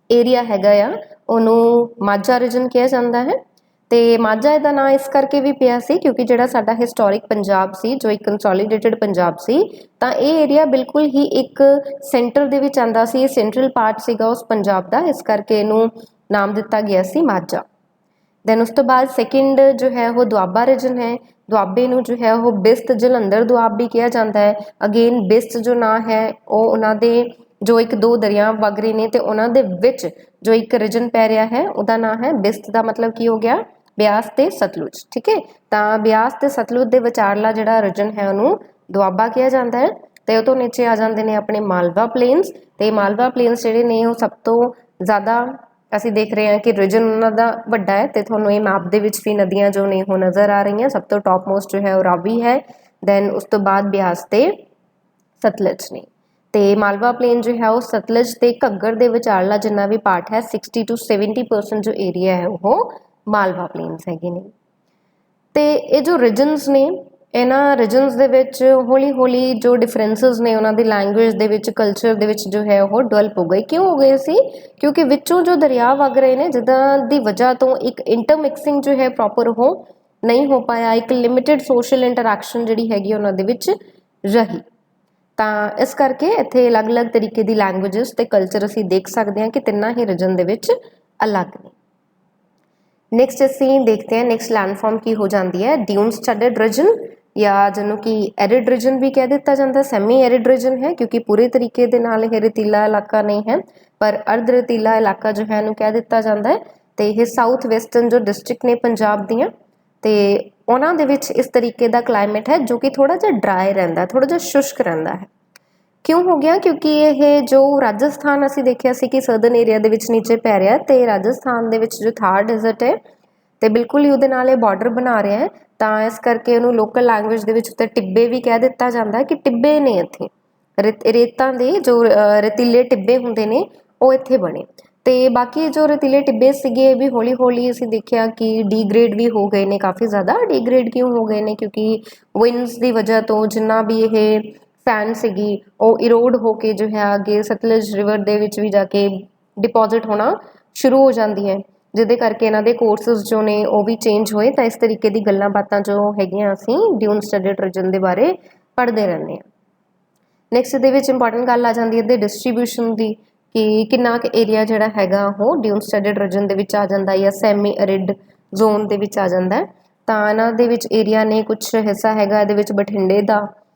ਏਰੀਆ ਹੈਗਾ ਆ ਉਹਨੂੰ ਮਾਝਾ ਰੀਜਨ ਕਿਹਾ ਜਾਂਦਾ ਹੈ। ਤੇ ਮਾਝਾ ਇਹਦਾ ਨਾਂ ਇਸ ਕਰਕੇ ਵੀ ਪਿਆ ਸੀ ਕਿਉਂਕਿ ਜਿਹੜਾ ਸਾਡਾ ਹਿਸਟੋਰਿਕ ਪੰਜਾਬ ਸੀ, ਜੋ ਇੱਕ ਕੰਸੋਲੀਡੇਟਡ ਪੰਜਾਬ ਸੀ, ਤਾਂ ਇਹ ਏਰੀਆ ਬਿਲਕੁਲ ਹੀ ਇੱਕ ਸੈਂਟਰ ਦੇ ਵਿੱਚ ਆਉਂਦਾ ਸੀ, ਇਹ ਸੈਂਟਰਲ ਪਾਰਟ ਸੀਗਾ ਉਸ ਪੰਜਾਬ ਦਾ, ਇਸ ਕਰਕੇ ਇਹਨੂੰ ਨਾਮ ਦਿੱਤਾ ਗਿਆ ਸੀ ਮਾਝਾ। ਦੈਨ ਉਸ ਤੋਂ ਬਾਅਦ ਸੈਕਿੰਡ ਜੋ ਹੈ ਉਹ ਦੁਆਬਾ ਰੀਜਨ ਹੈ। ਦੁਆਬੇ ਨੂੰ ਜੋ ਹੈ ਉਹ ਬਿਸਤ ਜਲੰਧਰ ਦੁਆਬੀ ਕਿਹਾ ਜਾਂਦਾ ਹੈ। ਅਗੇਨ ਬਿਸਤ ਜੋ ਨਾਂ ਹੈ ਉਹ ਉਹਨਾਂ ਦੇ ਜੋ 1-2 ਦਰਿਆ ਵਗ ਰਹੇ ਨੇ ਤੇ ਉਹਨਾਂ ਦੇ ਵਿੱਚ ਜੋ ਇੱਕ ਰੀਜਨ ਪੈ ਰਿਹਾ ਹੈ ਉਹਦਾ ਨਾਂ ਹੈ ਬਿਸਤ। ਦਾ ਮਤਲਬ ਕੀ ਹੋ ਗਿਆ, ਬਿਆਸ ਤੇ ਸਤਲੁਜ, ਠੀਕ ਹੈ। ਤਾਂ ਬਿਆਸ ਤੇ ਸਤਲੁਜ ਦੇ ਵਿਚਾਰਲਾ ਜਿਹੜਾ ਰੀਜਨ ਹੈ ਉਹਨੂੰ ਦੁਆਬਾ ਕਿਹਾ ਜਾਂਦਾ ਹੈ। ਤੇ ਉਹ ਤੋਂ ਨੀਚੇ ਆ ਜਾਂਦੇ ਨੇ ਆਪਣੇ ਮਾਲਵਾ ਪਲੇਨਸ, ਤੇ ਮਾਲਵਾ ਪਲੇਨਸ ਜਿਹੜੇ ਨੇ ਉਹ ਸਭ ਤੋਂ ਜ਼ਿਆਦਾ ਅਸੀਂ ਦੇਖ ਰਹੇ ਹਾਂ ਕਿ ਰੀਜਨ ਉਹਨਾਂ ਦਾ ਵੱਡਾ ਹੈ ਤੇ ਤੁਹਾਨੂੰ ਇਹ ਮੈਪ ਦੇ ਵਿੱਚ ਵੀ ਨਦੀਆਂ ਜੋ ਨੇ ਉਹ ਨਜ਼ਰ ਆ ਰਹੀਆਂ। ਸਭ ਤੋਂ ਟੌਪ ਮੋਸਟ ਜੋ ਹੈ ਉਹ ਰਾਵੀ ਹੈ, ਦੈਨ ਉਸ ਤੋਂ ਬਾਅਦ ਬਿਆਸ ਤੇ ਸਤਲੁਜ ਨੇ। ਤੇ ਮਾਲਵਾ ਪਲੇਨ ਜੋ ਹੈ ਉਹ ਸਤਲੁਜ ਤੇ ਘੱਗਰ ਦੇ ਵਿਚਾਰਲਾ ਜਿੰਨਾ ਵੀ ਪਾਰਟ ਹੈ 60 to 70% ਜੋ ਏਰੀਆ ਹੈ ਉਹ ਮਾਲਵਾ ਪਲੇਨਸ ਹੈਗੇ ਨੇ। ਤੇ ਇਹ ਜੋ ਰੀਜਨਸ ਨੇ ਇਹਨਾਂ ਰੀਜਨਸ ਦੇ ਵਿੱਚ ਹੌਲੀ ਹੌਲੀ ਜੋ ਡਿਫਰੈਂਸਿਸ ਨੇ ਉਹਨਾਂ ਦੀ ਲੈਂਗੁਏਜ ਦੇ ਵਿੱਚ, ਕਲਚਰ ਦੇ ਵਿੱਚ ਜੋ ਹੈ ਉਹ ਡਿਵੈਲਪ ਹੋ ਗਏ। ਕਿਉਂ ਹੋ ਗਏ ਸੀ? ਕਿਉਂਕਿ ਵਿੱਚੋਂ ਜੋ ਦਰਿਆ ਵਗ ਰਹੇ ਨੇ ਜਿੱਦਾਂ ਦੀ ਵਜ੍ਹਾ ਤੋਂ ਇੱਕ ਇੰਟਰਮਿਕਸਿੰਗ ਜੋ ਹੈ ਪ੍ਰੋਪਰ ਉਹ ਨਹੀਂ ਹੋ ਪਾਇਆ, ਇੱਕ ਲਿਮਿਟਿਡ ਸੋਸ਼ਲ ਇੰਟਰੈਕਸ਼ਨ ਜਿਹੜੀ ਹੈਗੀ ਉਹਨਾਂ ਦੇ ਵਿੱਚ ਰਹੀ। ਤਾਂ ਇਸ ਕਰਕੇ ਇੱਥੇ ਅਲੱਗ-ਅਲੱਗ ਤਰੀਕੇ ਦੀ ਲੈਂਗੁਏਜਸ ਤੇ ਕਲਚਰ ਅਸੀਂ ਦੇਖ ਸਕਦੇ ਹਾਂ ਕਿ ਤਿੰਨਾਂ ਹੀ ਰੀਜਨ ਦੇ ਵਿੱਚ ਅਲੱਗ ਨੇ। ਨੈਕਸਟ ਅਸੀਂ ਦੇਖਦੇ ਹਾਂ ਨੈਕਸਟ ਲੈਂਡਫਾਰਮ ਕੀ ਹੋ ਜਾਂਦੀ ਹੈ, ਡਿਊਨ ਸਟੱਡਡ ਰੀਜਨ ਜਾਂ ਜਿਹਨੂੰ ਕਿ ਐਰਿਡ ਰੀਜਨ ਵੀ ਕਹਿ ਦਿੱਤਾ ਜਾਂਦਾ। ਸੈਮੀ ਐਰਿਡ ਰੀਜਨ ਹੈ ਕਿਉਂਕਿ ਪੂਰੇ ਤਰੀਕੇ ਦੇ ਨਾਲ ਇਹ ਰੇਤੀਲਾ ਇਲਾਕਾ ਨਹੀਂ ਹੈ, ਪਰ ਅਰਧ ਰੇਤੀਲਾ ਇਲਾਕਾ ਜੋ ਹੈ ਇਹਨੂੰ ਕਹਿ ਦਿੱਤਾ ਜਾਂਦਾ ਹੈ। ਤੇ ਇਹ ਸਾਊਥ ਵੈਸਟਰਨ ਜੋ ਡਿਸਟ੍ਰਿਕਟ ਨੇ ਪੰਜਾਬ ਦੀਆਂ, ਤੇ ਉਹਨਾਂ ਦੇ ਵਿੱਚ ਇਸ ਤਰੀਕੇ ਦਾ ਕਲਾਈਮੇਟ ਹੈ ਜੋ ਕਿ ਥੋੜਾ ਜਿਹਾ ਡਰਾਈ ਰਹਿੰਦਾ, ਥੋੜਾ ਜਿਹਾ ਸ਼ੁਸ਼ਕ ਰਹਿੰਦਾ ਹੈ। ਕਿਉਂ ਹੋ ਗਿਆ? ਕਿਉਂਕਿ ਇਹ ਜੋ ਰਾਜਸਥਾਨ ਅਸੀਂ ਦੇਖਿਆ ਸੀ ਕਿ ਸਰਦਨ ਏਰੀਆ ਦੇ ਵਿੱਚ ਨੀਚੇ ਪੈ ਰਿਹਾ, ਤੇ ਰਾਜਸਥਾਨ ਦੇ ਵਿੱਚ ਜੋ ਥਾਰ ਡੈਜ਼ਰਟ ਹੈ ਤੇ ਬਿਲਕੁਲ ਹੀ ਉਹਦੇ ਨਾਲ ਇਹ ਬਾਰਡਰ ਬਣਾ ਰਿਹਾ ਹੈ, ਤਾਂ ਇਸ ਕਰਕੇ ਉਹਨੂੰ ਲੋਕਲ ਲੈਂਗੁਏਜ ਦੇ ਵਿੱਚ ਉੱਤੇ ਟਿੱਬੇ ਵੀ ਕਹਿ ਦਿੱਤਾ ਜਾਂਦਾ ਕਿ ਟਿੱਬੇ ਨੇ ਇੱਥੇ ਰੇਤਾਂ ਦੇ ਜੋ ਰੇਤੀਲੇ ਟਿੱਬੇ ਹੁੰਦੇ ਨੇ ਉਹ ਇੱਥੇ ਬਣੇ। ਤੇ ਬਾਕੀ ਜੋ ਰੇਤੀਲੇ ਟਿੱਬੇ ਸੀਗੇ ਵੀ ਹੌਲੀ ਹੌਲੀ ਅਸੀਂ ਦੇਖਿਆ ਕਿ ਡੀਗ੍ਰੇਡ ਵੀ ਹੋ ਗਏ ਨੇ ਕਾਫੀ ਜ਼ਿਆਦਾ। ਡੀਗ੍ਰੇਡ ਕਿਉਂ ਹੋ ਗਏ ਨੇ? ਕਿਉਂਕਿ ਵਿੰਡਸ ਦੀ ਵਜ੍ਹਾ ਤੋਂ ਜਿੰਨਾ ਵੀ ਇਹ ਸੈਂਡ ਸੀਗੀ ਉਹ ਇਰੋਡ ਹੋ ਕੇ ਜੋ ਹੈ ਅੱਗੇ ਸਤਲੁਜ ਰਿਵਰ ਦੇ ਵਿੱਚ ਵੀ ਜਾ ਕੇ ਡਿਪੋਜ਼ਿਟ ਹੋਣਾ ਸ਼ੁਰੂ ਹੋ ਜਾਂਦੀ ਹੈ, ਜਿਹਦੇ ਕਰਕੇ ਇਹਨਾਂ ਦੇ ਕੋਰਸਸ ਜੋ ਨੇ ਉਹ ਵੀ ਚੇਂਜ ਹੋਏ। ਤਾਂ ਇਸ ਤਰੀਕੇ ਦੀ ਗੱਲਾਂ ਬਾਤਾਂ ਜੋ ਹੈਗੀਆਂ ਅਸੀਂ ਡਿਊਨ ਸਟੱਡਡ ਰੀਜਨ ਦੇ ਬਾਰੇ ਪੜ੍ਹਦੇ ਰਹਿੰਦੇ ਹਾਂ। ਨੈਕਸਟ ਇਹਦੇ ਵਿੱਚ ਇੰਪੋਰਟੈਂਟ ਗੱਲ ਆ ਜਾਂਦੀ ਹੈ ਇਹਦੇ ਡਿਸਟਰੀਬਿਊਸ਼ਨ ਦੀ, ਕਿ ਕਿੰਨਾ ਕੁ ਏਰੀਆ ਜਿਹੜਾ ਹੈਗਾ ਉਹ ਡਿਊਨ ਸਟੱਡਡ ਰੀਜਨ ਦੇ ਵਿੱਚ ਆ ਜਾਂਦਾ ਜਾਂ ਸੈਮੀ ਅਰਿਡ ਜ਼ੋਨ ਦੇ ਵਿੱਚ ਆ ਜਾਂਦਾ। ਤਾਂ ਇਹਨਾਂ ਦੇ ਵਿੱਚ ਏਰੀਆ ਨੇ ਕੁਛ ਹਿੱਸਾ ਹੈਗਾ ਇਹਦੇ ਵਿੱਚ ਬਠਿੰਡੇ ਦਾ,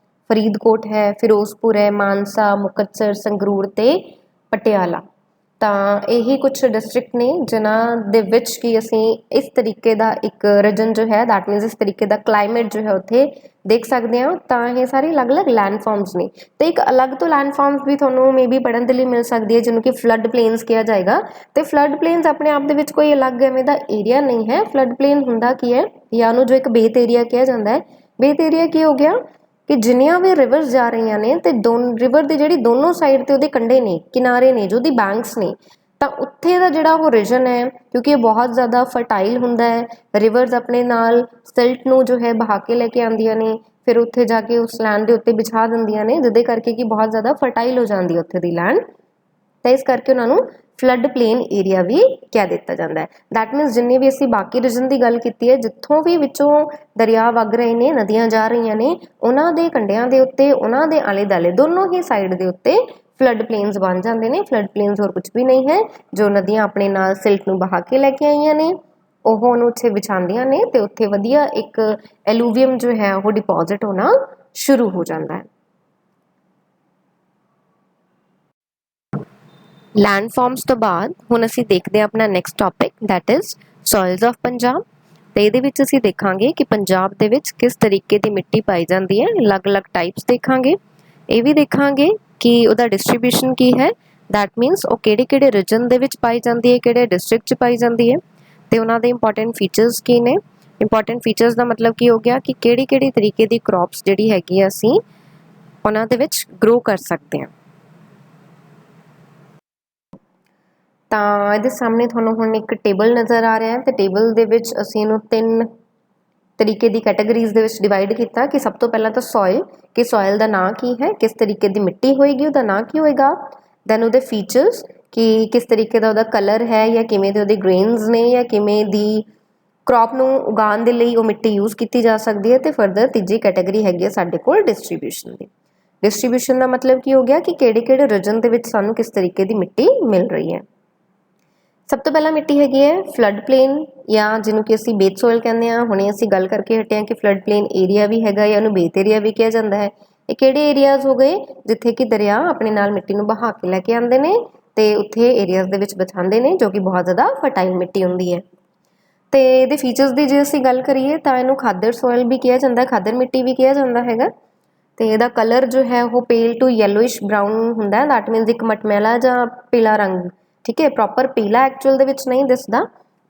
ਫਰੀਦਕੋਟ ਹੈ, ਫਿਰੋਜ਼ਪੁਰ ਹੈ, ਮਾਨਸਾ, ਮੁਕਤਸਰ, ਸੰਗਰੂਰ ਤੇ ਪਟਿਆਲਾ। ਤਾਂ ਇਹੀ ਕੁਛ ਡਿਸਟ੍ਰਿਕਟ ਨੇ ਜਿਨ੍ਹਾਂ ਦੇ ਵਿੱਚ ਕਿ ਅਸੀਂ ਇਸ ਤਰੀਕੇ ਦਾ ਇੱਕ ਰੀਜਨ ਜੋ ਹੈ ਦੈਟ ਮੀਨਸ ਇਸ ਤਰੀਕੇ ਦਾ ਕਲਾਈਮੇਟ ਜੋ ਹੈ ਉੱਥੇ ਦੇਖ ਸਕਦੇ ਹਾਂ। ਤਾਂ ਇਹ ਸਾਰੇ ਅਲੱਗ-ਅਲੱਗ ਲੈਂਡਫਾਰਮਸ ਨੇ। ਤੇ ਇੱਕ ਅਲੱਗ ਤੋਂ ਲੈਂਡਫਾਰਮਸ ਵੀ ਤੁਹਾਨੂੰ ਮੇ ਬੀ ਪੜ੍ਹਨ ਦੇ ਲਈ ਮਿਲ ਸਕਦੀ ਹੈ ਜਿਹਨੂੰ ਕਿ ਫਲੱਡ ਪਲੇਨਸ ਕਿਹਾ ਜਾਏਗਾ। ਤੇ ਫਲੱਡ ਪਲੇਨਸ ਆਪਣੇ ਆਪ ਦੇ ਵਿੱਚ ਕੋਈ ਅਲੱਗ ਐਵੇਂ ਦਾ ਏਰੀਆ ਨਹੀਂ ਹੈ। ਫਲੱਡ ਪਲੇਨ ਹੁੰਦਾ ਕੀ ਹੈ, ਜਾਂ ਉਹਨੂੰ ਜੋ ਇੱਕ ਬੇਤ ਏਰੀਆ ਕਿਹਾ ਜਾਂਦਾ ਹੈ। ਬੇਤ ਏਰੀਆ ਕੀ ਹੋ ਗਿਆ ਕਿ ਜਿੰਨੀਆਂ ਵੀ ਰਿਵਰਸ ਜਾ ਰਹੀਆਂ ਨੇ ਤੇ ਰਿਵਰ ਦੀ ਜਿਹੜੀ ਦੋਨੋਂ ਸਾਈਡ ਤੇ ਉਹਦੇ ਕੰਢੇ ਨੇ, ਕਿਨਾਰੇ ਨੇ, ਜੋ ਉਹਦੀ ਬੈਂਕਸ ਨੇ, ਤਾਂ ਉੱਥੇ ਦਾ ਜਿਹੜਾ ਉਹ ਰੀਜਨ ਹੈ ਕਿਉਂਕਿ ਇਹ ਬਹੁਤ ਜ਼ਿਆਦਾ ਫਰਟਾਈਲ ਹੁੰਦਾ ਹੈ। ਰਿਵਰਸ ਆਪਣੇ ਨਾਲ ਸਿਲਟ ਨੂੰ ਜੋ ਹੈ ਬਹਾ ਕੇ ਲੈ ਕੇ ਆਉਂਦੀਆਂ ਨੇ, ਫਿਰ ਉੱਥੇ ਜਾ ਕੇ ਉਸ ਲੈਂਡ ਦੇ ਉੱਤੇ ਵਿਛਾ ਦਿੰਦੀਆਂ ਨੇ, ਜਿਹਦੇ ਕਰਕੇ ਕਿ ਬਹੁਤ ਜ਼ਿਆਦਾ ਫਰਟਾਈਲ ਹੋ ਜਾਂਦੀ ਹੈ ਉੱਥੇ ਦੀ ਲੈਂਡ। ਤਾਂ ਇਸ ਕਰਕੇ ਉਹਨਾਂ ਨੂੰ ਫਲੱਡ ਪਲੇਨ ਏਰੀਆ ਵੀ ਕਹਿ ਦਿੱਤਾ ਜਾਂਦਾ ਹੈ। ਦੈਟ ਮੀਨਸ ਜਿੰਨੇ ਵੀ ਅਸੀਂ ਬਾਕੀ ਰੀਜਨ ਦੀ ਗੱਲ ਕੀਤੀ ਹੈ, ਜਿੱਥੋਂ ਵੀ ਵਿੱਚੋਂ ਦਰਿਆ ਵਗ ਰਹੇ ਨੇ, ਨਦੀਆਂ ਜਾ ਰਹੀਆਂ ਨੇ, ਉਹਨਾਂ ਦੇ ਕੰਢਿਆਂ ਦੇ ਉੱਤੇ, ਉਹਨਾਂ ਦੇ ਆਲੇ ਦੁਆਲੇ ਦੋਨੋਂ ਹੀ ਸਾਈਡ ਦੇ ਉੱਤੇ ਫਲੱਡ ਪਲੇਨਸ ਬਣ ਜਾਂਦੇ ਨੇ। ਫਲੱਡ ਪਲੇਨਸ ਹੋਰ ਕੁਝ ਵੀ ਨਹੀਂ ਹੈ, ਜੋ ਨਦੀਆਂ ਆਪਣੇ ਨਾਲ ਸਿਲਟ ਨੂੰ ਬਹਾ ਕੇ ਲੈ ਕੇ ਆਈਆਂ ਨੇ ਉਹ ਉਹਨੂੰ ਉੱਥੇ ਵਿਛਾਉਂਦੀਆਂ ਨੇ ਤੇ ਉੱਥੇ ਵਧੀਆ ਇੱਕ ਐਲੂਵੀਅਮ ਜੋ ਹੈ ਉਹ ਡਿਪੋਜ਼ਿਟ ਹੋਣਾ ਸ਼ੁਰੂ ਹੋ ਜਾਂਦਾ ਹੈ। ਲੈਂਡਫਾਰਮਸ ਤੋਂ ਬਾਅਦ ਹੁਣ ਅਸੀਂ ਦੇਖਦੇ ਹਾਂ ਆਪਣਾ next topic that is soils of Punjab. ਤੇ ਇਹਦੇ ਵਿੱਚ ਅਸੀਂ ਦੇਖਾਂਗੇ ਕਿ ਪੰਜਾਬ ਦੇ ਵਿੱਚ ਕਿਸ ਤਰੀਕੇ ਦੀ ਮਿੱਟੀ ਪਾਈ ਜਾਂਦੀ ਹੈ, ਅਲੱਗ-ਅਲੱਗ ਟਾਈਪਸ ਦੇਖਾਂਗੇ। ਇਹ ਵੀ ਦੇਖਾਂਗੇ ਕਿ ਉਹਦਾ ਡਿਸਟ੍ਰੀਬਿਊਸ਼ਨ ਕੀ ਹੈ, ਦੈਟ ਮੀਨਸ ਉਹ ਕਿਹੜੇ-ਕਿਹੜੇ ਰੀਜਨ ਦੇ ਵਿੱਚ ਪਾਈ ਜਾਂਦੀ ਹੈ, ਕਿਹੜੇ ਡਿਸਟ੍ਰਿਕਟ 'ਚ ਪਾਈ ਜਾਂਦੀ ਹੈ, ਤੇ ਉਹਨਾਂ ਦੇ ਇੰਪੋਰਟੈਂਟ ਫੀਚਰਸ ਕੀ ਨੇ। ਇੰਪੋਰਟੈਂਟ ਫੀਚਰਸ ਦਾ ਮਤਲਬ ਕੀ ਹੋ ਗਿਆ ਕਿ ਕਿਹੜੀ-ਕਿਹੜੀ ਤਰੀਕੇ ਦੀ ਕ੍ਰੌਪਸ ਜਿਹੜੀ ਹੈਗੀ ਆ ਅਸੀਂ ਉਹਨਾਂ ਦੇ ਵਿੱਚ ਗਰੋ ਕਰ ਸਕਦੇ ਹਾਂ। ਤਾਂ ਇਹਦੇ ਸਾਹਮਣੇ ਤੁਹਾਨੂੰ ਹੁਣ ਇੱਕ ਟੇਬਲ ਨਜ਼ਰ ਆ ਰਿਹਾ ਹੈ ਤੇ ਟੇਬਲ ਦੇ ਵਿੱਚ ਅਸੀਂ ਇਹਨੂੰ 3 ਤਰੀਕੇ ਦੀ ਕੈਟਾਗਰੀਜ਼ ਦੇ ਵਿੱਚ ਡਿਵਾਈਡ ਕੀਤਾ ਕਿ ਸਭ ਤੋਂ ਪਹਿਲਾਂ ਤਾਂ ਸੋਇਲ, ਕਿ ਸੋਇਲ ਦਾ ਨਾਂ ਕੀ ਹੈ, ਕਿਸ ਤਰੀਕੇ ਦੀ ਮਿੱਟੀ ਹੋਏਗੀ, ਉਹਦਾ ਨਾਂ ਕੀ ਹੋਏਗਾ। ਦੈਨ ਉਹਦੇ ਫੀਚਰਸ, ਕਿ ਕਿਸ ਤਰੀਕੇ ਦਾ ਉਹਦਾ ਕਲਰ ਹੈ ਜਾਂ ਕਿਵੇਂ ਦੇ ਉਹਦੇ ਗ੍ਰੇਨਸ ਨੇ ਜਾਂ ਕਿਵੇਂ ਦੀ ਕ੍ਰੌਪ ਨੂੰ ਉਗਾਉਣ ਦੇ ਲਈ ਉਹ ਮਿੱਟੀ ਯੂਜ਼ ਕੀਤੀ ਜਾ ਸਕਦੀ ਹੈ। ਤੇ ਫਰਦਰ ਤੀਜੀ ਕੈਟਾਗਰੀ ਹੈਗੀ ਹੈ ਸਾਡੇ ਕੋਲ ਡਿਸਟ੍ਰੀਬਿਊਸ਼ਨ ਦੀ। ਡਿਸਟ੍ਰੀਬਿਊਸ਼ਨ ਦਾ ਮਤਲਬ ਕੀ ਹੋ ਗਿਆ ਕਿ ਕਿਹੜੇ-ਕਿਹੜੇ ਰੀਜਨ ਦੇ ਵਿੱਚ ਸਾਨੂੰ ਕਿਸ ਤਰੀਕੇ ਦੀ ਮਿੱਟੀ ਮਿਲ ਰਹੀ ਹੈ। ਸਭ ਤੋਂ ਪਹਿਲਾਂ ਮਿੱਟੀ ਹੈਗੀ ਹੈ ਫਲੱਡ ਪਲੇਨ ਜਾਂ ਜਿਹਨੂੰ ਕਿ ਅਸੀਂ ਬੇਤ ਸੋਇਲ ਕਹਿੰਦੇ ਹਾਂ। ਹੁਣੇ ਅਸੀਂ ਗੱਲ ਕਰਕੇ ਹਟੇ ਹਾਂ ਕਿ ਫਲੱਡ ਪਲੇਨ ਏਰੀਆ ਵੀ ਹੈਗਾ ਜਾਂ ਉਹਨੂੰ ਬੇਤ ਏਰੀਆ ਵੀ ਕਿਹਾ ਜਾਂਦਾ ਹੈ। ਇਹ ਕਿਹੜੇ ਏਰੀਆਜ਼ ਹੋ ਗਏ ਜਿੱਥੇ ਕਿ ਦਰਿਆ ਆਪਣੇ ਨਾਲ ਮਿੱਟੀ ਨੂੰ ਬਹਾ ਕੇ ਲੈ ਕੇ ਆਉਂਦੇ ਨੇ ਤੇ ਉੱਥੇ ਏਰੀਆਜ਼ ਦੇ ਵਿੱਚ ਵਿਛਾਉਂਦੇ ਨੇ, ਜੋ ਕਿ ਬਹੁਤ ਜ਼ਿਆਦਾ ਫਰਟਾਈਲ ਮਿੱਟੀ ਹੁੰਦੀ ਹੈ। ਤੇ ਇਹਦੇ ਫੀਚਰਸ ਦੀ ਜੇ ਅਸੀਂ ਗੱਲ ਕਰੀਏ ਤਾਂ ਇਹਨੂੰ ਖਾਦਰ ਸੋਇਲ ਵੀ ਕਿਹਾ ਜਾਂਦਾ, ਖਾਦਰ ਮਿੱਟੀ ਵੀ ਕਿਹਾ ਜਾਂਦਾ ਹੈਗਾ। ਤੇ ਇਹਦਾ ਕਲਰ ਜੋ ਹੈ ਉਹ ਪੇਲ ਟੂ ਯੈਲੋਇਸ਼ ਬਰਾਊਨ ਹੁੰਦਾ, ਦੈਟ ਮੀਨਸ ਇੱਕ ਮਟਮੈਲਾ ਜਾਂ ਪੀਲਾ ਰੰਗ ठीक है। प्रॉपर पीला एक्चुअल ਦੇ ਵਿੱਚ नहीं दिसदा,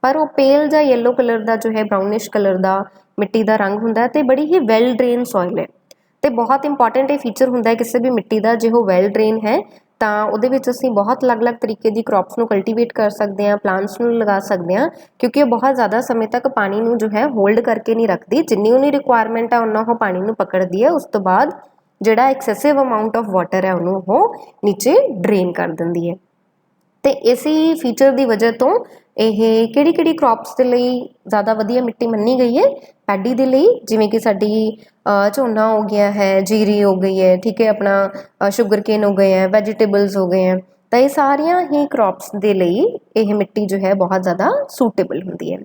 पर वो पेल ਜਾਂ येलो कलर ਦਾ जो है ब्राउनिश कलर ਦਾ मिट्टी ਦਾ रंग ਹੁੰਦਾ ਤੇ बड़ी ही वैल ड्रेन सॉइल है। ਤੇ बहुत इंपॉर्टेंट ये फीचर ਹੁੰਦਾ है किसी भी मिट्टी ਦਾ, ਜੇ ਉਹ वैल ड्रेन है ਤਾਂ ਉਹਦੇ ਵਿੱਚ ਅਸੀਂ ਬਹੁਤ ਅਲੱਗ-ਅਲੱਗ ਤਰੀਕੇ ਦੀ ਕ੍ਰੌਪਸ ਨੂੰ ਕਲਟੀਵੇਟ ਕਰ ਸਕਦੇ ਹਾਂ, ਪਲਾਂਟਸ ਨੂੰ ਲਗਾ ਸਕਦੇ ਹਾਂ, ਕਿਉਂਕਿ ਉਹ ਬਹੁਤ ਜ਼ਿਆਦਾ ਸਮੇਂ ਤੱਕ ਪਾਣੀ ਨੂੰ ਜੋ ਹੈ ਹੋਲਡ ਕਰਕੇ ਨਹੀਂ ਰੱਖਦੀ। ਜਿੰਨੀ ਉਹਦੀ ਰਿਕੁਆਇਰਮੈਂਟ ਹੈ ਉਨਾ ਉਹ ਪਾਣੀ ਨੂੰ ਪਕੜਦੀ ਹੈ, ਉਸ ਤੋਂ ਬਾਅਦ ਜਿਹੜਾ ਐਕਸੈਸਿਵ ਅਮਾਊਂਟ ਆਫ ਵਾਟਰ ਹੈ ਉਹਨੂੰ ਉਹ ਨੀਚੇ ਡਰੇਨ ਕਰ ਦਿੰਦੀ ਹੈ। ਤੇ ਇਸੇ ਫੀਚਰ ਦੀ ਵਜ੍ਹਾ ਤੋਂ ਇਹ ਕਿਹੜੀ ਕ੍ਰੌਪਸ ਦੇ ਲਈ ਜ਼ਿਆਦਾ ਵਧੀਆ ਮਿੱਟੀ ਮੰਨੀ ਗਈ ਹੈ? ਪੈਡੀ ਦੇ ਲਈ, ਜਿਵੇਂ ਕਿ ਸਾਡੀ ਝੋਨਾ ਹੋ ਗਿਆ ਹੈ, ਜੀਰੀ ਹੋ ਗਈ ਹੈ, ਠੀਕ ਹੈ, ਆਪਣਾ ਸ਼ੂਗਰ ਕੇਨ ਹੋ ਗਏ ਹੈ, ਵੈਜੀਟੇਬਲਸ ਹੋ ਗਏ ਹੈ, ਤਾਂ ਇਹ ਸਾਰੀਆਂ ਹੀ ਕ੍ਰੌਪਸ ਦੇ ਲਈ ਇਹ ਮਿੱਟੀ ਜੋ ਹੈ ਬਹੁਤ ਜ਼ਿਆਦਾ ਸੂਟੇਬਲ ਹੁੰਦੀ ਹੈ।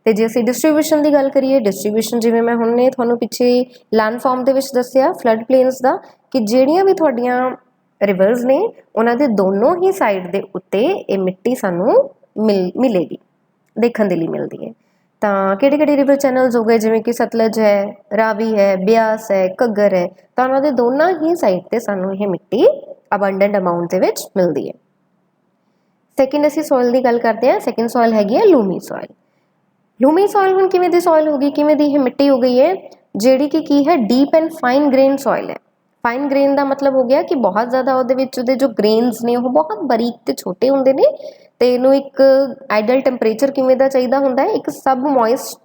ਤੇ ਜੇ ਅਸੀਂ ਡਿਸਟ੍ਰੀਬਿਊਸ਼ਨ ਦੀ ਗੱਲ ਕਰੀਏ, ਡਿਸਟ੍ਰੀਬਿਊਸ਼ਨ ਜਿਵੇਂ ਮੈਂ ਹੁਣੇ ਤੁਹਾਨੂੰ ਪਿੱਛੇ ਲੈਂਡ ਫਾਰਮ ਦੇ ਵਿੱਚ ਦੱਸਿਆ ਫਲੱਡ ਪਲੇਨਸ ਦਾ, ਕਿ ਜਿਹੜੀਆਂ ਵੀ ਤੁਹਾਡੀਆਂ ਰਿਵਰਸ ਨੇ ਉਹਨਾਂ ਦੇ ਦੋਨੋਂ ਹੀ ਸਾਈਡ ਦੇ ਉੱਤੇ ਇਹ ਮਿੱਟੀ ਸਾਨੂੰ ਮਿਲੇਗੀ, ਦੇਖਣ ਦੇ ਲਈ ਮਿਲਦੀ ਹੈ। ਤਾਂ ਕਿਹੜੇ ਰਿਵਰ ਚੈਨਲਸ ਹੋ ਗਏ, ਜਿਵੇਂ ਕਿ ਸਤਲੁਜ ਹੈ, ਰਾਵੀ ਹੈ, ਬਿਆਸ ਹੈ, ਘੱਗਰ ਹੈ, ਤਾਂ ਉਹਨਾਂ ਦੇ ਦੋਨਾਂ ਹੀ ਸਾਈਡ ਤੇ ਸਾਨੂੰ ਇਹ ਮਿੱਟੀ ਅਬੰਡੈਂਟ ਅਮਾਊਂਟ ਦੇ ਵਿੱਚ ਮਿਲਦੀ ਹੈ। ਸੈਕਿੰਡ ਅਸੀਂ ਸੋਇਲ ਦੀ ਗੱਲ ਕਰਦੇ ਹਾਂ। ਸੈਕਿੰਡ ਸੋਇਲ ਹੈਗੀ ਹੈ ਲੂਮੀ ਸੋਇਲ। ਲੂਮੀ ਸੋਇਲ ਹੁਣ ਕਿਵੇਂ ਦੀ ਸੋਇਲ ਹੋ ਗਈ, ਕਿਵੇਂ ਦੀ ਇਹ ਮਿੱਟੀ ਹੋ ਗਈ ਹੈ, ਜਿਹੜੀ ਕਿ ਕੀ ਹੈ, deep and fine grain soil ਹੈ। ਫਾਈਨ ਗ੍ਰੇਨ ਦਾ ਮਤਲਬ ਹੋ ਗਿਆ ਕਿ ਬਹੁਤ ਜ਼ਿਆਦਾ ਉਹਦੇ ਵਿੱਚ ਉਹਦੇ ਜੋ ਗ੍ਰੇਨਸ ਨੇ ਉਹ ਬਹੁਤ ਬਰੀਕ ਤੇ ਛੋਟੇ ਹੁੰਦੇ ਨੇ, ਤੇ ਇਹਨੂੰ ਇੱਕ ਆਈਡਲ ਟੈਂਪਰੇਚਰ ਕਿਵੇਂ ਦਾ ਚਾਹੀਦਾ ਹੁੰਦਾ ਹੈ, ਇੱਕ ਸਬ ਮੋਇਸਟ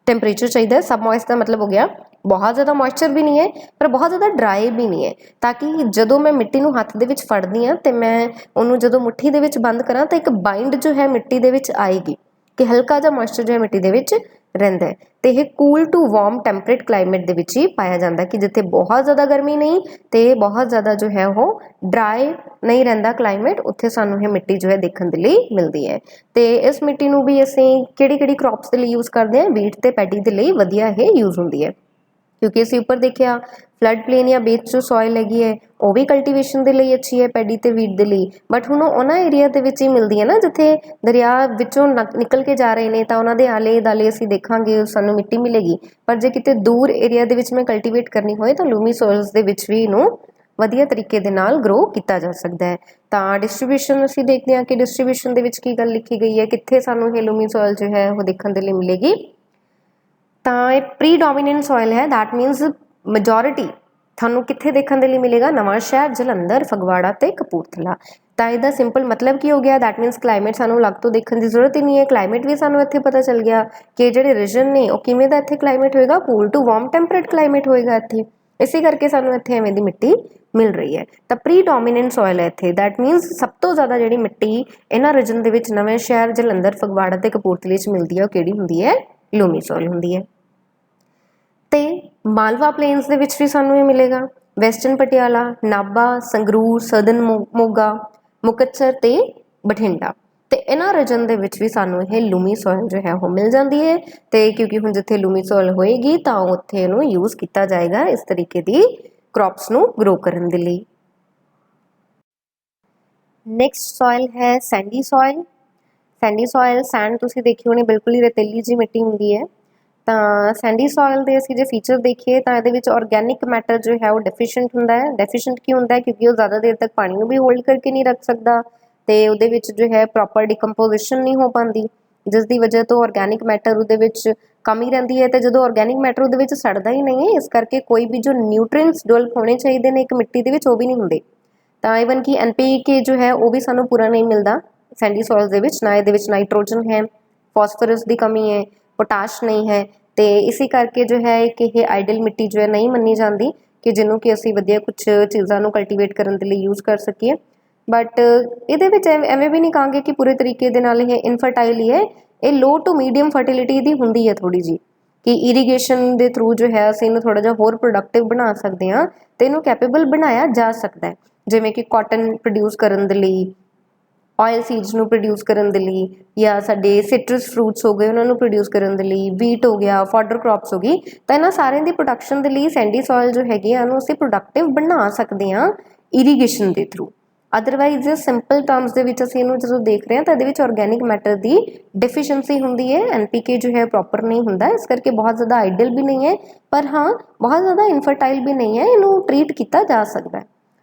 ਟੈਂਪਰੇਚਰ ਚਾਹੀਦਾ ਹੈ। ਸਬ ਮੋਇਸਟ ਦਾ ਮਤਲਬ ਹੋ ਗਿਆ ਬਹੁਤ ਜ਼ਿਆਦਾ ਮੋਇਸਚਰ ਵੀ ਨਹੀਂ ਹੈ ਪਰ ਬਹੁਤ ਜ਼ਿਆਦਾ ਡਰਾਈ ਵੀ ਨਹੀਂ ਹੈ, ਤਾਂ ਕਿ ਜਦੋਂ ਮੈਂ ਮਿੱਟੀ ਨੂੰ ਹੱਥ ਦੇ ਵਿੱਚ ਫੜਦੀ ਹਾਂ ਤੇ ਮੈਂ ਉਹਨੂੰ ਜਦੋਂ ਮੁੱਠੀ ਦੇ ਵਿੱਚ ਬੰਦ ਕਰਾਂ ਤਾਂ ਇੱਕ ਬਾਈਂਡ ਜੋ ਹੈ ਮਿੱਟੀ ਦੇ ਵਿੱਚ ਆਏਗੀ, ਕਿ ਹਲਕਾ ਜਿਹਾ ਮੋਇਸਚਰ ਜੋ ਹੈ ਮਿੱਟੀ ਦੇ ਵਿੱਚ ਰਹਿੰਦਾ ਹੈ। ਤੇ ਇਹ cool to warm temperate climate ਦੇ ਵਿੱਚ ਹੀ ਪਾਇਆ ਜਾਂਦਾ, ਕਿ ਜਿੱਥੇ ਬਹੁਤ ਜ਼ਿਆਦਾ ਗਰਮੀ ਨਹੀਂ ਤੇ ਬਹੁਤ ਜ਼ਿਆਦਾ ਜੋ ਹੈ ਉਹ ਡਰਾਈ ਨਹੀਂ ਰਹਿੰਦਾ ਕਲਾਈਮੇਟ, ਉੱਥੇ ਸਾਨੂੰ ਇਹ ਮਿੱਟੀ ਜੋ ਹੈ ਦੇਖਣ ਦੇ ਲਈ ਮਿਲਦੀ ਹੈ। ਤੇ ਇਸ ਮਿੱਟੀ ਨੂੰ ਵੀ ਅਸੀਂ ਕਿਹੜੀ ਕ੍ਰੌਪਸ ਦੇ ਲਈ ਯੂਜ਼ ਕਰਦੇ ਹਾਂ? ਵੀਟ ਤੇ ਪੈਡੀ ਦੇ ਲਈ ਵਧੀਆ ਇਹ ਯੂਜ਼ ਹੁੰਦੀ ਹੈ, ਕਿਉਂਕਿ ਅਸੀਂ ਉੱਪਰ ਦੇਖਿਆ ਫਲੱਡ ਪਲੇਨ ਜਾਂ ਬੇਸ ਜੋ ਸੋਇਲ ਹੈਗੀ ਹੈ ਉਹ ਵੀ ਕਲਟੀਵੇਸ਼ਨ ਦੇ ਲਈ ਅੱਛੀ ਹੈ, ਪੈਡੀ ਤੇ ਵੀਟ ਦੇ ਲਈ। ਬਟ ਹੁਣ ਉਹਨਾਂ ਏਰੀਆ ਦੇ ਵਿੱਚ ਹੀ ਮਿਲਦੀ ਹੈ ਨਾ ਜਿੱਥੇ ਦਰਿਆ ਵਿੱਚੋਂ ਨਿਕਲ ਕੇ ਜਾ ਰਹੇ ਨੇ, ਤਾਂ ਉਹਨਾਂ ਦੇ ਆਲੇ ਦੁਆਲੇ ਅਸੀਂ ਦੇਖਾਂਗੇ ਸਾਨੂੰ ਮਿੱਟੀ ਮਿਲੇਗੀ। ਪਰ ਜੇ ਕਿਤੇ ਦੂਰ ਏਰੀਆ ਦੇ ਵਿੱਚ ਮੈਂ ਕਲਟੀਵੇਟ ਕਰਨੀ ਹੋਏ ਤਾਂ ਲੂਮੀ ਸੋਇਲਸ ਦੇ ਵਿੱਚ ਵੀ ਇਹਨੂੰ ਵਧੀਆ ਤਰੀਕੇ ਦੇ ਨਾਲ ਗਰੋ ਕੀਤਾ ਜਾ ਸਕਦਾ ਹੈ। ਤਾਂ ਡਿਸਟ੍ਰੀਬਿਊਸ਼ਨ ਅਸੀਂ ਦੇਖਦੇ ਹਾਂ ਕਿ ਡਿਸਟ੍ਰੀਬਿਊਸ਼ਨ ਦੇ ਵਿੱਚ ਕੀ ਗੱਲ ਲਿਖੀ ਗਈ ਹੈ, ਕਿੱਥੇ ਸਾਨੂੰ ਇਹ ਲੂਮੀ ਸੋਇਲ ਜੋ ਹੈ ਉਹ ਦੇਖਣ ਦੇ ਲਈ ਮਿਲੇਗੀ। ਤਾਂ ਇਹ ਪ੍ਰੀਡੋਮੀਨੈਂਟ ਸੋਇਲ ਹੈ, ਦੈਟ ਮੀਨਸ ਮੈਜੋਰਿਟੀ ਤੁਹਾਨੂੰ ਕਿੱਥੇ ਦੇਖਣ ਦੇ ਲਈ ਮਿਲੇਗਾ? ਨਵਾਂ ਸ਼ਹਿਰ, ਜਲੰਧਰ, ਫਗਵਾੜਾ ਤੇ ਕਪੂਰਥਲਾ। ਤਾਂ ਇਹਦਾ ਸਿੰਪਲ ਮਤਲਬ ਕੀ ਹੋ ਗਿਆ? ਦੈਟ ਮੀਨਸ ਕਲਾਈਮੇਟ ਸਾਨੂੰ ਅਲੱਗ ਤੋਂ ਦੇਖਣ ਦੀ ਜ਼ਰੂਰਤ ਹੀ ਨਹੀਂ ਹੈ, ਕਲਾਈਮੇਟ ਵੀ ਸਾਨੂੰ ਇੱਥੇ ਪਤਾ ਚੱਲ ਗਿਆ ਕਿ ਜਿਹੜੇ ਰੀਜਨ ਨੇ ਉਹ ਕਿਵੇਂ ਦਾ ਇੱਥੇ ਕਲਾਈਮੇਟ ਹੋਏਗਾ, cool to warm temperate climate ਹੋਏਗਾ ਇੱਥੇ, ਇਸੇ ਕਰਕੇ ਸਾਨੂੰ ਇੱਥੇ ਐਵੇਂ ਦੀ ਮਿੱਟੀ ਮਿਲ ਰਹੀ ਹੈ। ਤਾਂ ਪ੍ਰੀਡੋਮੀਨੈਂਟ ਸੋਇਲ ਹੈ ਇੱਥੇ, ਦੈਟ ਮੀਨਸ ਸਭ ਤੋਂ ਜ਼ਿਆਦਾ ਜਿਹੜੀ ਮਿੱਟੀ ਇਹਨਾਂ ਰੀਜਨ ਦੇ ਵਿੱਚ ਨਵੇਂ ਸ਼ਹਿਰ, ਜਲੰਧਰ, ਫਗਵਾੜਾ ਤੇ ਕਪੂਰਥਲੇ 'ਚ ਮਿਲਦੀ ਹੈ ਉਹ ਕਿਹੜੀ ਹੁੰਦੀ ਹੈ? ਲੂਮੀ ਸੋਇਲ ਹੁੰਦੀ ਹੈ। ਤੇ ਮਾਲਵਾ ਪਲੇਨਸ ਦੇ ਵਿੱਚ ਵੀ ਸਾਨੂੰ ਇਹ ਮਿਲੇਗਾ, ਵੈਸਟਰਨ ਪਟਿਆਲਾ, ਨਾਭਾ, ਸੰਗਰੂਰ, ਸਦਰਨ ਮੋਗਾ, ਮੁਕਤਸਰ ਤੇ ਬਠਿੰਡਾ, ਤੇ ਇਹਨਾਂ ਰੀਜਨ ਦੇ ਵਿੱਚ ਵੀ ਸਾਨੂੰ ਇਹ ਲੂਮੀ ਸੋਇਲ ਜੋ ਹੈ ਉਹ ਮਿਲ ਜਾਂਦੀ ਹੈ। ਤੇ ਕਿਉਂਕਿ ਹੁਣ ਜਿੱਥੇ ਲੂਮੀ ਸੋਇਲ ਹੋਏਗੀ ਤਾਂ ਉੱਥੇ ਇਹਨੂੰ ਯੂਜ਼ ਕੀਤਾ ਜਾਏਗਾ ਇਸ ਤਰੀਕੇ ਦੀ ਕ੍ਰੌਪਸ ਨੂੰ ਗਰੋ ਕਰਨ ਦੇ ਲਈ। ਨੈਕਸਟ ਸੋਇਲ ਹੈ Sandy soil. Sandy soil, send ਤੁਸੀਂ ਦੇਖੀ ਹੋਣੀ ਬਿਲਕੁਲ ਹੀ ਰਤੀਲੀ ਜਿਹੀ ਮਿੱਟੀ ਹੁੰਦੀ ਹੈ। ਤਾਂ ਸੈਂਡੀ ਸੋਇਲ ਦੇ ਅਸੀਂ ਜੇ ਫੀਚਰ ਦੇਖੀਏ ਤਾਂ ਇਹਦੇ ਵਿੱਚ ਆਰਗੈਨਿਕ ਮੈਟਰ ਜੋ ਹੈ ਉਹ ਡੈਫੀਸ਼ੀਐਂਟ ਹੁੰਦਾ ਹੈ। ਡੈਫੀਸ਼ੀਐਂਟ ਕੀ ਹੁੰਦਾ ਹੈ? ਕਿਉਂਕਿ ਉਹ ਜ਼ਿਆਦਾ ਦੇਰ ਤੱਕ ਪਾਣੀ ਨੂੰ ਵੀ ਹੋਲਡ ਕਰਕੇ ਨਹੀਂ ਰੱਖ ਸਕਦਾ ਤੇ ਉਹਦੇ ਵਿੱਚ ਜੋ ਹੈ ਪ੍ਰੋਪਰ ਡਿਕੰਪੋਜੀਸ਼ਨ ਨਹੀਂ ਹੋ ਪਾਉਂਦੀ, ਜਿਸ ਦੀ ਵਜ੍ਹਾ ਤੋਂ ਆਰਗੈਨਿਕ ਮੈਟਰ ਉਹਦੇ ਵਿੱਚ ਕਮੀ ਰਹਿੰਦੀ ਹੈ। ਤੇ ਜਦੋਂ ਆਰਗੈਨਿਕ ਮੈਟਰ ਉਹਦੇ ਵਿੱਚ ਸੜਦਾ ਹੀ ਨਹੀਂ ਹੈ, ਇਸ ਕਰਕੇ ਕੋਈ ਵੀ ਜੋ ਨਿਊਟ੍ਰੀਐਂਟਸ ਡਿਵੈਲਪ ਹੋਣੇ ਚਾਹੀਦੇ ਨੇ ਇੱਕ ਮਿੱਟੀ ਦੇ ਵਿੱਚ ਉਹ ਵੀ ਨਹੀਂ ਹੁੰਦੇ। ਤਾਂ ਈਵਨ ਕਿ NPK ਜੋ ਹੈ ਉਹ ਵੀ ਸਾਨੂੰ ਪੂਰਾ ਨਹੀਂ ਮਿਲਦਾ ਸੈਂਡੀ ਸੋਇਲ ਦੇ ਵਿੱਚ, ਨਾ ਇਹਦੇ ਵਿੱਚ ਨਾਈਟ੍ਰੋਜਨ ਹੈ, ਫਾਸਫੋਰਸ ਦੀ ਕਮੀ ਹੈ, ਪੋਟਾਸ਼ ਨਹੀਂ ਹੈ। ਤੇ ਇਸੇ ਕਰਕੇ ਜੋ ਹੈ ਕਿ ਇਹ ਆਈਡਲ ਮਿੱਟੀ ਜੋ ਹੈ ਨਹੀਂ ਮੰਨੀ ਜਾਂਦੀ ਕਿ ਜਿਹਨੂੰ ਕਿ ਅਸੀਂ ਵਧੀਆ ਕੁਛ ਚੀਜ਼ਾਂ ਨੂੰ ਕਲਟੀਵੇਟ ਕਰਨ ਦੇ ਲਈ ਯੂਜ਼ ਕਰ ਸਕੀਏ। ਬਟ ਇਹਦੇ ਵਿੱਚ ਐਵੇਂ ਵੀ ਨਹੀਂ ਕਹਾਂਗੇ ਕਿ ਪੂਰੇ ਤਰੀਕੇ ਦੇ ਨਾਲ ਇਹ ਇਨਫਰਟਾਈਲ ਹੀ ਹੈ, ਇਹ ਲੋ ਟੂ ਮੀਡੀਅਮ ਫਰਟੀਲਿਟੀ ਦੀ ਹੁੰਦੀ ਹੈ ਥੋੜ੍ਹੀ ਜਿਹੀ, ਕਿ ਇਰੀਗੇਸ਼ਨ ਦੇ ਥਰੂ ਜੋ ਹੈ ਅਸੀਂ ਇਹਨੂੰ ਥੋੜ੍ਹਾ ਜਿਹਾ ਹੋਰ ਪ੍ਰੋਡਕਟਿਵ ਬਣਾ ਸਕਦੇ ਹਾਂ ਤੇ ਇਹਨੂੰ ਕੈਪੇਬਲ ਬਣਾਇਆ ਜਾ ਸਕਦਾ ਹੈ। ਜਿਵੇਂ ਕਿ ਕਾਟਨ ਪ੍ਰੋਡਿਊਸ ਕਰਨ ਦੇ ਲਈ, ਆਇਲ ਸੀਡਸ ਨੂੰ ਪ੍ਰੋਡਿਊਸ ਕਰਨ ਦੇ ਲਈ, ਜਾਂ ਸਾਡੇ ਸਿਟਰਸ ਫਰੂਟਸ ਹੋ ਗਏ ਉਹਨਾਂ ਨੂੰ ਪ੍ਰੋਡਿਊਸ ਕਰਨ ਦੇ ਲਈ, ਵੀਟ ਹੋ ਗਿਆ, ਫੋਡਰ ਕ੍ਰੌਪਸ ਹੋ ਗਈ। ਤਾਂ ਇਹਨਾਂ ਸਾਰਿਆਂ ਦੀ ਪ੍ਰੋਡਕਸ਼ਨ ਦੇ ਲਈ ਸੈਂਡੀ ਸੋਇਲ ਜੋ ਹੈਗੀ ਆ ਉਹਨੂੰ ਅਸੀਂ ਪ੍ਰੋਡਕਟਿਵ ਬਣਾ ਸਕਦੇ ਹਾਂ ਇਰੀਗੇਸ਼ਨ ਦੇ ਥਰੂ। ਅਦਰਵਾਈਜ਼ ਸਿੰਪਲ ਟਰਮਸ ਦੇ ਵਿੱਚ ਅਸੀਂ ਇਹਨੂੰ ਜਦੋਂ ਦੇਖ ਰਹੇ ਹਾਂ ਤਾਂ ਇਹਦੇ ਵਿੱਚ ਆਰਗੈਨਿਕ ਮੈਟਰ ਦੀ ਡੈਫੀਸ਼ੀਐਂਸੀ ਹੁੰਦੀ ਹੈ, NPK ਜੋ ਹੈ ਪ੍ਰੋਪਰ ਨਹੀਂ ਹੁੰਦਾ, ਇਸ ਕਰਕੇ ਬਹੁਤ ਜ਼ਿਆਦਾ ਆਈਡਲ ਵੀ ਨਹੀਂ ਹੈ, ਪਰ ਹਾਂ ਬਹੁਤ ਜ਼ਿਆਦਾ ਇਨਫਰਟਾਈਲ ਵੀ ਨਹੀਂ ਹੈ, ਇਹਨੂੰ ਟਰੀਟ ਕੀਤਾ ਜਾ ਸਕਦਾ ਹੈ।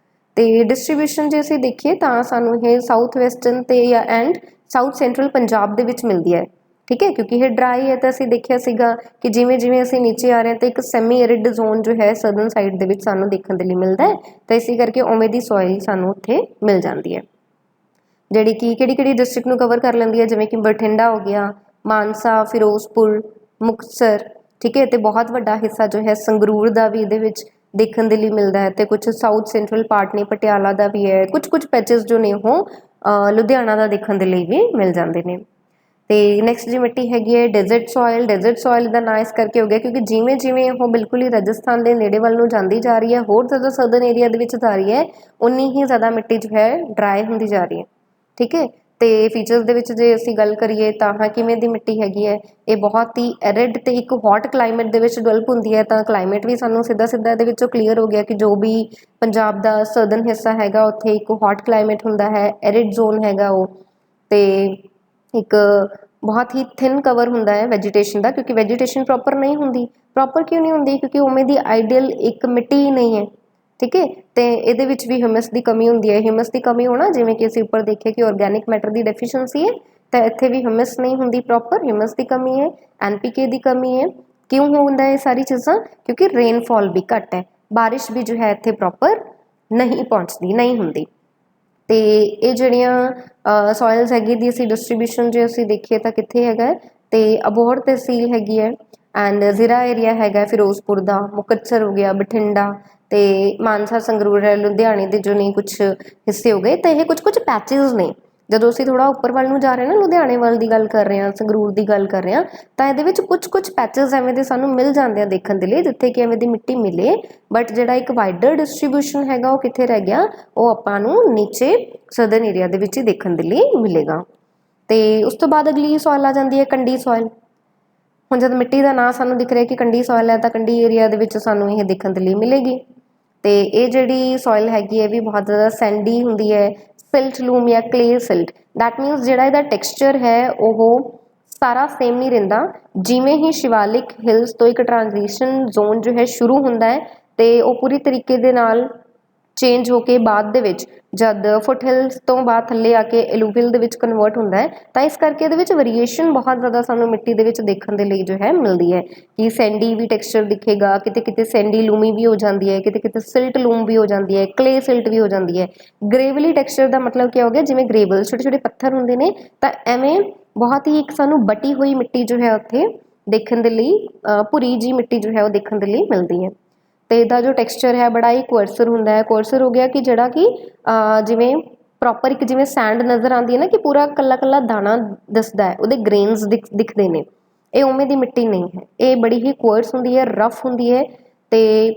ਤੇ ਡਿਸਟ੍ਰੀਬਿਊਸ਼ਨ ਜੇ ਅਸੀਂ ਦੇਖੀਏ ਤਾਂ ਸਾਨੂੰ ਇਹ ਸਾਊਥ ਵੈਸਟਰਨ ਤੇ ਜਾਂ ਐਂਡ ਸਾਊਥ ਸੈਂਟਰਲ ਪੰਜਾਬ ਦੇ ਵਿੱਚ ਮਿਲਦੀ ਹੈ। ਠੀਕ ਹੈ, ਕਿਉਂਕਿ ਇਹ ਡਰਾਈ ਹੈ ਤਾਂ ਅਸੀਂ ਦੇਖਿਆ ਸੀਗਾ ਕਿ ਜਿਵੇਂ ਜਿਵੇਂ ਅਸੀਂ ਨੀਚੇ ਆ ਰਹੇ ਹਾਂ ਤਾਂ ਇੱਕ ਸੈਮੀ ਐਰਿਡ ਜ਼ੋਨ ਜੋ ਹੈ ਸਦਰਨ ਸਾਈਡ ਦੇ ਵਿੱਚ ਸਾਨੂੰ ਦੇਖਣ ਦੇ ਲਈ ਮਿਲਦਾ ਹੈ, ਤਾਂ ਇਸੇ ਕਰਕੇ ਉਵੇਂ ਦੀ ਸੋਇਲ ਸਾਨੂੰ ਉੱਥੇ ਮਿਲ ਜਾਂਦੀ ਹੈ, ਜਿਹੜੀ ਕਿ ਕਿਹੜੀ ਡਿਸਟ੍ਰਿਕਟ ਨੂੰ ਕਵਰ ਕਰ ਲੈਂਦੀ ਹੈ, ਜਿਵੇਂ ਕਿ ਬਠਿੰਡਾ ਹੋ ਗਿਆ, ਮਾਨਸਾ, ਫਿਰੋਜ਼ਪੁਰ, ਮੁਕਤਸਰ। ਠੀਕ ਹੈ, ਤੇ ਬਹੁਤ ਵੱਡਾ ਹਿੱਸਾ ਜੋ ਹੈ ਸੰਗਰੂਰ ਦਾ ਵੀ ਇਹਦੇ ਵਿੱਚ ਦੇਖਣ ਦੇ ਲਈ ਮਿਲਦਾ ਹੈ, ਤੇ ਕੁਝ ਸਾਊਥ ਸੈਂਟਰਲ ਪਾਰਟ ਨੇ, ਪਟਿਆਲਾ ਦਾ ਵੀ ਹੈ, ਕੁਝ ਪੈਚਸ ਜੋ ਨੇ ਉਹ ਲੁਧਿਆਣਾ ਦਾ ਦੇਖਣ ਦੇ ਲਈ ਵੀ ਮਿਲ ਜਾਂਦੇ ਨੇ। ਤੇ ਨੈਕਸਟ ਜੀ ਮਿੱਟੀ ਹੈਗੀ ਹੈ ਡੈਜ਼ਰਟ ਸੋਇਲ। ਡੈਜ਼ਰਟ ਸੋਇਲ ਦਾ ਨਾਂ ਇਸ ਕਰਕੇ ਹੋ ਗਿਆ ਕਿਉਂਕਿ ਜਿਵੇਂ ਜਿਵੇਂ ਉਹ ਬਿਲਕੁਲ ਹੀ ਰਾਜਸਥਾਨ ਦੇ ਨੇੜੇ ਵੱਲ ਨੂੰ ਜਾਂਦੀ ਜਾ ਰਹੀ ਹੈ, ਹੋਰ ਜ਼ਿਆਦਾ ਸਦਰਨ ਏਰੀਆ ਦੇ ਵਿੱਚ ਜਾ ਰਹੀ ਹੈ, ਉਨੀ ਹੀ ਜ਼ਿਆਦਾ ਮਿੱਟੀ ਜੋ ਹੈ ਡਰਾਈ ਹੁੰਦੀ ਜਾ ਰਹੀ ਹੈ। ਠੀਕ ਹੈ, ਤੇ ਫੀਚਰਸ ਦੇ ਵਿੱਚ ਜੇ ਅਸੀਂ ਗੱਲ ਕਰੀਏ ਤਾਂ ਹਾਂ ਕਿਵੇਂ ਦੀ ਮਿੱਟੀ ਹੈਗੀ ਹੈ, ਇਹ ਬਹੁਤ ਹੀ ਐਰਿਡ ਤੇ ਇੱਕ ਹੌਟ ਕਲਾਈਮੇਟ ਦੇ ਵਿੱਚ ਡਿਵੈਲਪ ਹੁੰਦੀ ਹੈ। ਤਾਂ ਕਲਾਈਮੇਟ ਵੀ ਸਾਨੂੰ ਸਿੱਧਾ ਇਹਦੇ ਵਿੱਚੋਂ ਕਲੀਅਰ ਹੋ ਗਿਆ ਕਿ ਜੋ ਵੀ ਪੰਜਾਬ ਦਾ ਸਦਰਨ ਹਿੱਸਾ ਹੈਗਾ ਉੱਥੇ ਇੱਕ ਹੌਟ ਕਲਾਈਮੇਟ ਹੁੰਦਾ ਹੈ, ਐਰਿਡ ਜ਼ੋਨ ਹੈਗਾ ਉਹ, ਤੇ ਇੱਕ ਬਹੁਤ ਹੀ ਥਿਨ ਕਵਰ ਹੁੰਦਾ ਹੈ ਵੈਜੀਟੇਸ਼ਨ ਦਾ, ਕਿਉਂਕਿ ਵੈਜੀਟੇਸ਼ਨ ਪ੍ਰੋਪਰ ਨਹੀਂ ਹੁੰਦੀ। ਪ੍ਰੋਪਰ ਕਿਉਂ ਨਹੀਂ ਹੁੰਦੀ? ਕਿਉਂਕਿ ਉਵੇਂ ਦੀ ਆਈਡੀਅਲ ਇੱਕ ਮਿੱਟੀ ਹੀ ਨਹੀਂ ਹੈ। ਠੀਕ ਹੈ, ਤੇ ਇਹਦੇ ਵਿੱਚ ਵੀ ਹਿਊਮਸ ਦੀ ਕਮੀ ਹੁੰਦੀ ਹੈ। ਹਿਊਮਸ ਦੀ ਕਮੀ ਹੋਣਾ, ਜਿਵੇਂ ਕਿ ਅਸੀਂ ਉੱਪਰ ਦੇਖਿਆ ਕਿ ਆਰਗੈਨਿਕ ਮੈਟਰ ਦੀ ਡੈਫੀਸ਼ੀਐਂਸੀ ਹੈ, ਤਾਂ ਇੱਥੇ ਵੀ ਹਿਊਮਸ ਨਹੀਂ ਹੁੰਦੀ ਪ੍ਰੋਪਰ, ਹਿਊਮਸ ਦੀ ਕਮੀ ਹੈ, NPK ਦੀ ਕਮੀ ਹੈ। ਕਿਉਂ ਹੁੰਦਾ ਇਹ ਸਾਰੀ ਚੀਜ਼ਾਂ? ਕਿਉਂਕਿ ਰੇਨਫਾਲ ਵੀ ਘੱਟ ਹੈ, ਬਾਰਿਸ਼ ਵੀ ਜੋ ਹੈ ਇੱਥੇ ਪ੍ਰੋਪਰ ਨਹੀਂ ਪਹੁੰਚਦੀ, ਨਹੀਂ ਹੁੰਦੀ। ਤੇ ਇਹ ਜਿਹੜੀਆਂ ਸੋਇਲਸ ਹੈਗੀ ਦੀ ਅਸੀਂ ਡਿਸਟ੍ਰੀਬਿਊਸ਼ਨ ਜੇ ਅਸੀਂ ਦੇਖੀਏ ਤਾਂ ਕਿੱਥੇ ਹੈਗਾ, ਤੇ ਅਬੋਹਰ ਤਹਿਸੀਲ ਹੈਗੀ ਹੈ, ਐਂਡ ਜ਼ੀਰਾ ਏਰੀਆ ਹੈਗਾ ਫਿਰੋਜ਼ਪੁਰ ਦਾ, ਮੁਕਤਸਰ ਹੋ ਗਿਆ, ਬਠਿੰਡਾ, ਤੇ ਮਾਨਸਾ, ਸੰਗਰੂਰ ਹੈ, ਲੁਧਿਆਣੇ ਦੇ ਜੋ ਨੇ ਕੁਛ ਹਿੱਸੇ ਹੋ ਗਏ। ਤਾਂ ਇਹ ਕੁਝ ਪੈਚਿਸ ਨੇ। ਜਦੋਂ ਅਸੀਂ ਥੋੜ੍ਹਾ ਉੱਪਰ ਵੱਲ ਨੂੰ ਜਾ ਰਹੇ ਹਾਂ ਨਾ, ਲੁਧਿਆਣੇ ਵੱਲ ਦੀ ਗੱਲ ਕਰ ਰਹੇ ਹਾਂ, ਸੰਗਰੂਰ ਦੀ ਗੱਲ ਕਰ ਰਹੇ ਹਾਂ, ਤਾਂ ਇਹਦੇ ਵਿੱਚ ਕੁਝ ਪੈਚਿਸ ਐਵੇਂ ਦੇ ਸਾਨੂੰ ਮਿਲ ਜਾਂਦੇ ਆ ਦੇਖਣ ਦੇ ਲਈ, ਜਿੱਥੇ ਕਿ ਐਵੇਂ ਦੀ ਮਿੱਟੀ ਮਿਲੇ। ਬਟ ਜਿਹੜਾ ਇੱਕ ਵਾਈਡਰ ਡਿਸਟ੍ਰੀਬਿਊਸ਼ਨ ਹੈਗਾ ਉਹ ਕਿੱਥੇ ਰਹਿ ਗਿਆ? ਉਹ ਆਪਾਂ ਨੂੰ ਨੀਚੇ ਸਦਰਨ ਏਰੀਆ ਦੇ ਵਿੱਚ ਹੀ ਦੇਖਣ ਦੇ ਲਈ ਮਿਲੇਗਾ। ਤੇ ਉਸ ਤੋਂ ਬਾਅਦ ਅਗਲੀ ਸੋਇਲ ਆ ਜਾਂਦੀ ਹੈ ਕੰਡੀ ਸੋਇਲ। ਹੁਣ ਜਦ ਮਿੱਟੀ ਦਾ ਨਾਂ ਸਾਨੂੰ ਦਿਖ ਰਿਹਾ ਕਿ ਕੰਡੀ ਸੋਇਲ ਹੈ, ਤਾਂ ਕੰਡੀ ਏਰੀਆ ਦੇ ਵਿੱਚ ਸਾਨੂੰ ਇਹ ਦੇਖਣ ਦੇ ਲਈ ਮਿਲੇਗੀ। ਤੇ ਇਹ ਜਿਹੜੀ ਸੋਇਲ ਹੈਗੀ ਹੈ ਵੀ ਬਹੁਤ ਜ਼ਿਆਦਾ ਸੈਂਡੀ ਹੁੰਦੀ ਹੈ, ਸਿਲਟ ਲੂਮ ਜਾਂ ਕਲੇ ਸਿਲਟ। ਦੈਟ ਮੀਨਸ ਜਿਹੜਾ ਇਹਦਾ ਟੈਕਸਚਰ ਹੈ ਉਹ ਸਾਰਾ ਸੇਮ ਨਹੀਂ ਰਹਿੰਦਾ। ਜਿਵੇਂ ਹੀ ਸ਼ਿਵਾਲਿਕ ਹਿਲਸ ਤੋਂ ਇੱਕ ਟ੍ਰਾਂਜੀਸ਼ਨ ਜ਼ੋਨ ਜੋ ਹੈ ਸ਼ੁਰੂ ਹੁੰਦਾ ਹੈ, ਤੇ ਉਹ ਪੂਰੀ ਤਰੀਕੇ ਦੇ ਨਾਲ ਚੇਂਜ ਹੋ ਕੇ ਬਾਅਦ ਦੇ ਵਿੱਚ ਜਦ ਫੁੱਟ ਹਿਲਸ ਤੋਂ ਬਾਅਦ ਥੱਲੇ ਆ ਕੇ ਐਲੂਵੀਅਲ ਦੇ ਵਿੱਚ ਕਨਵਰਟ ਹੁੰਦਾ ਹੈ, ਤਾਂ ਇਸ ਕਰਕੇ ਇਹਦੇ ਵਿੱਚ ਵੇਰੀਏਸ਼ਨ ਬਹੁਤ ਜ਼ਿਆਦਾ ਸਾਨੂੰ ਮਿੱਟੀ ਦੇ ਵਿੱਚ ਦੇਖਣ ਦੇ ਲਈ ਜੋ ਹੈ ਮਿਲਦੀ ਹੈ, ਕਿ ਸੈਂਡੀ ਵੀ ਟੈਕਸਚਰ ਦਿਖੇਗਾ, ਕਿਤੇ ਕਿਤੇ ਸੈਂਡੀ ਲੂਮੀ ਵੀ ਹੋ ਜਾਂਦੀ ਹੈ, ਕਿਤੇ ਕਿਤੇ ਸਿਲਟ ਲੂਮ ਵੀ ਹੋ ਜਾਂਦੀ ਹੈ, ਕਲੇ ਸਿਲਟ ਵੀ ਹੋ ਜਾਂਦੀ ਹੈ। ਗ੍ਰੇਵਲੀ ਟੈਕਸਚਰ ਦਾ ਮਤਲਬ ਕੀ ਹੋ ਗਿਆ? ਜਿਵੇਂ ਗ੍ਰੇਵਲ ਛੋਟੇ ਛੋਟੇ ਪੱਥਰ ਹੁੰਦੇ ਨੇ, ਤਾਂ ਐਵੇਂ ਬਹੁਤ ਹੀ ਇੱਕ ਸਾਨੂੰ ਬਟੀ ਹੋਈ ਮਿੱਟੀ ਜੋ ਹੈ ਉੱਥੇ ਦੇਖਣ ਦੇ ਲਈ, ਭੁਰੀ ਜੀ ਮਿੱਟੀ ਜੋ ਹੈ ਉਹ ਦੇਖਣ ਦੇ ਲਈ ਮਿਲਦੀ ਹੈ। ਤੇ ਇਹਦਾ ਜੋ ਟੈਕਸਚਰ ਹੈ ਬੜਾ ਹੀ ਕੋਰਸਰ ਹੁੰਦਾ ਹੈ। ਕੋਰਸਰ ਹੋ ਗਿਆ ਕਿ ਜਿਹੜਾ ਕਿ ਜਿਵੇਂ ਪ੍ਰੋਪਰ ਇੱਕ ਜਿਵੇਂ ਸੈਂਡ ਨਜ਼ਰ ਆਉਂਦੀ ਹੈ ਨਾ, ਕਿ ਪੂਰਾ ਕੱਲਾ ਕੱਲਾ ਦਾਣਾ ਦਿਸਦਾ ਹੈ, ਉਹਦੇ ਗ੍ਰੇਨਸ ਦਿਖਦੇ ਨੇ, ਇਹ ਉਵੇਂ ਦੀ ਮਿੱਟੀ ਨਹੀਂ ਹੈ। ਇਹ ਬੜੀ ਹੀ ਕੋਰਸ ਹੁੰਦੀ ਹੈ, ਰਫ ਹੁੰਦੀ ਹੈ, ਤੇ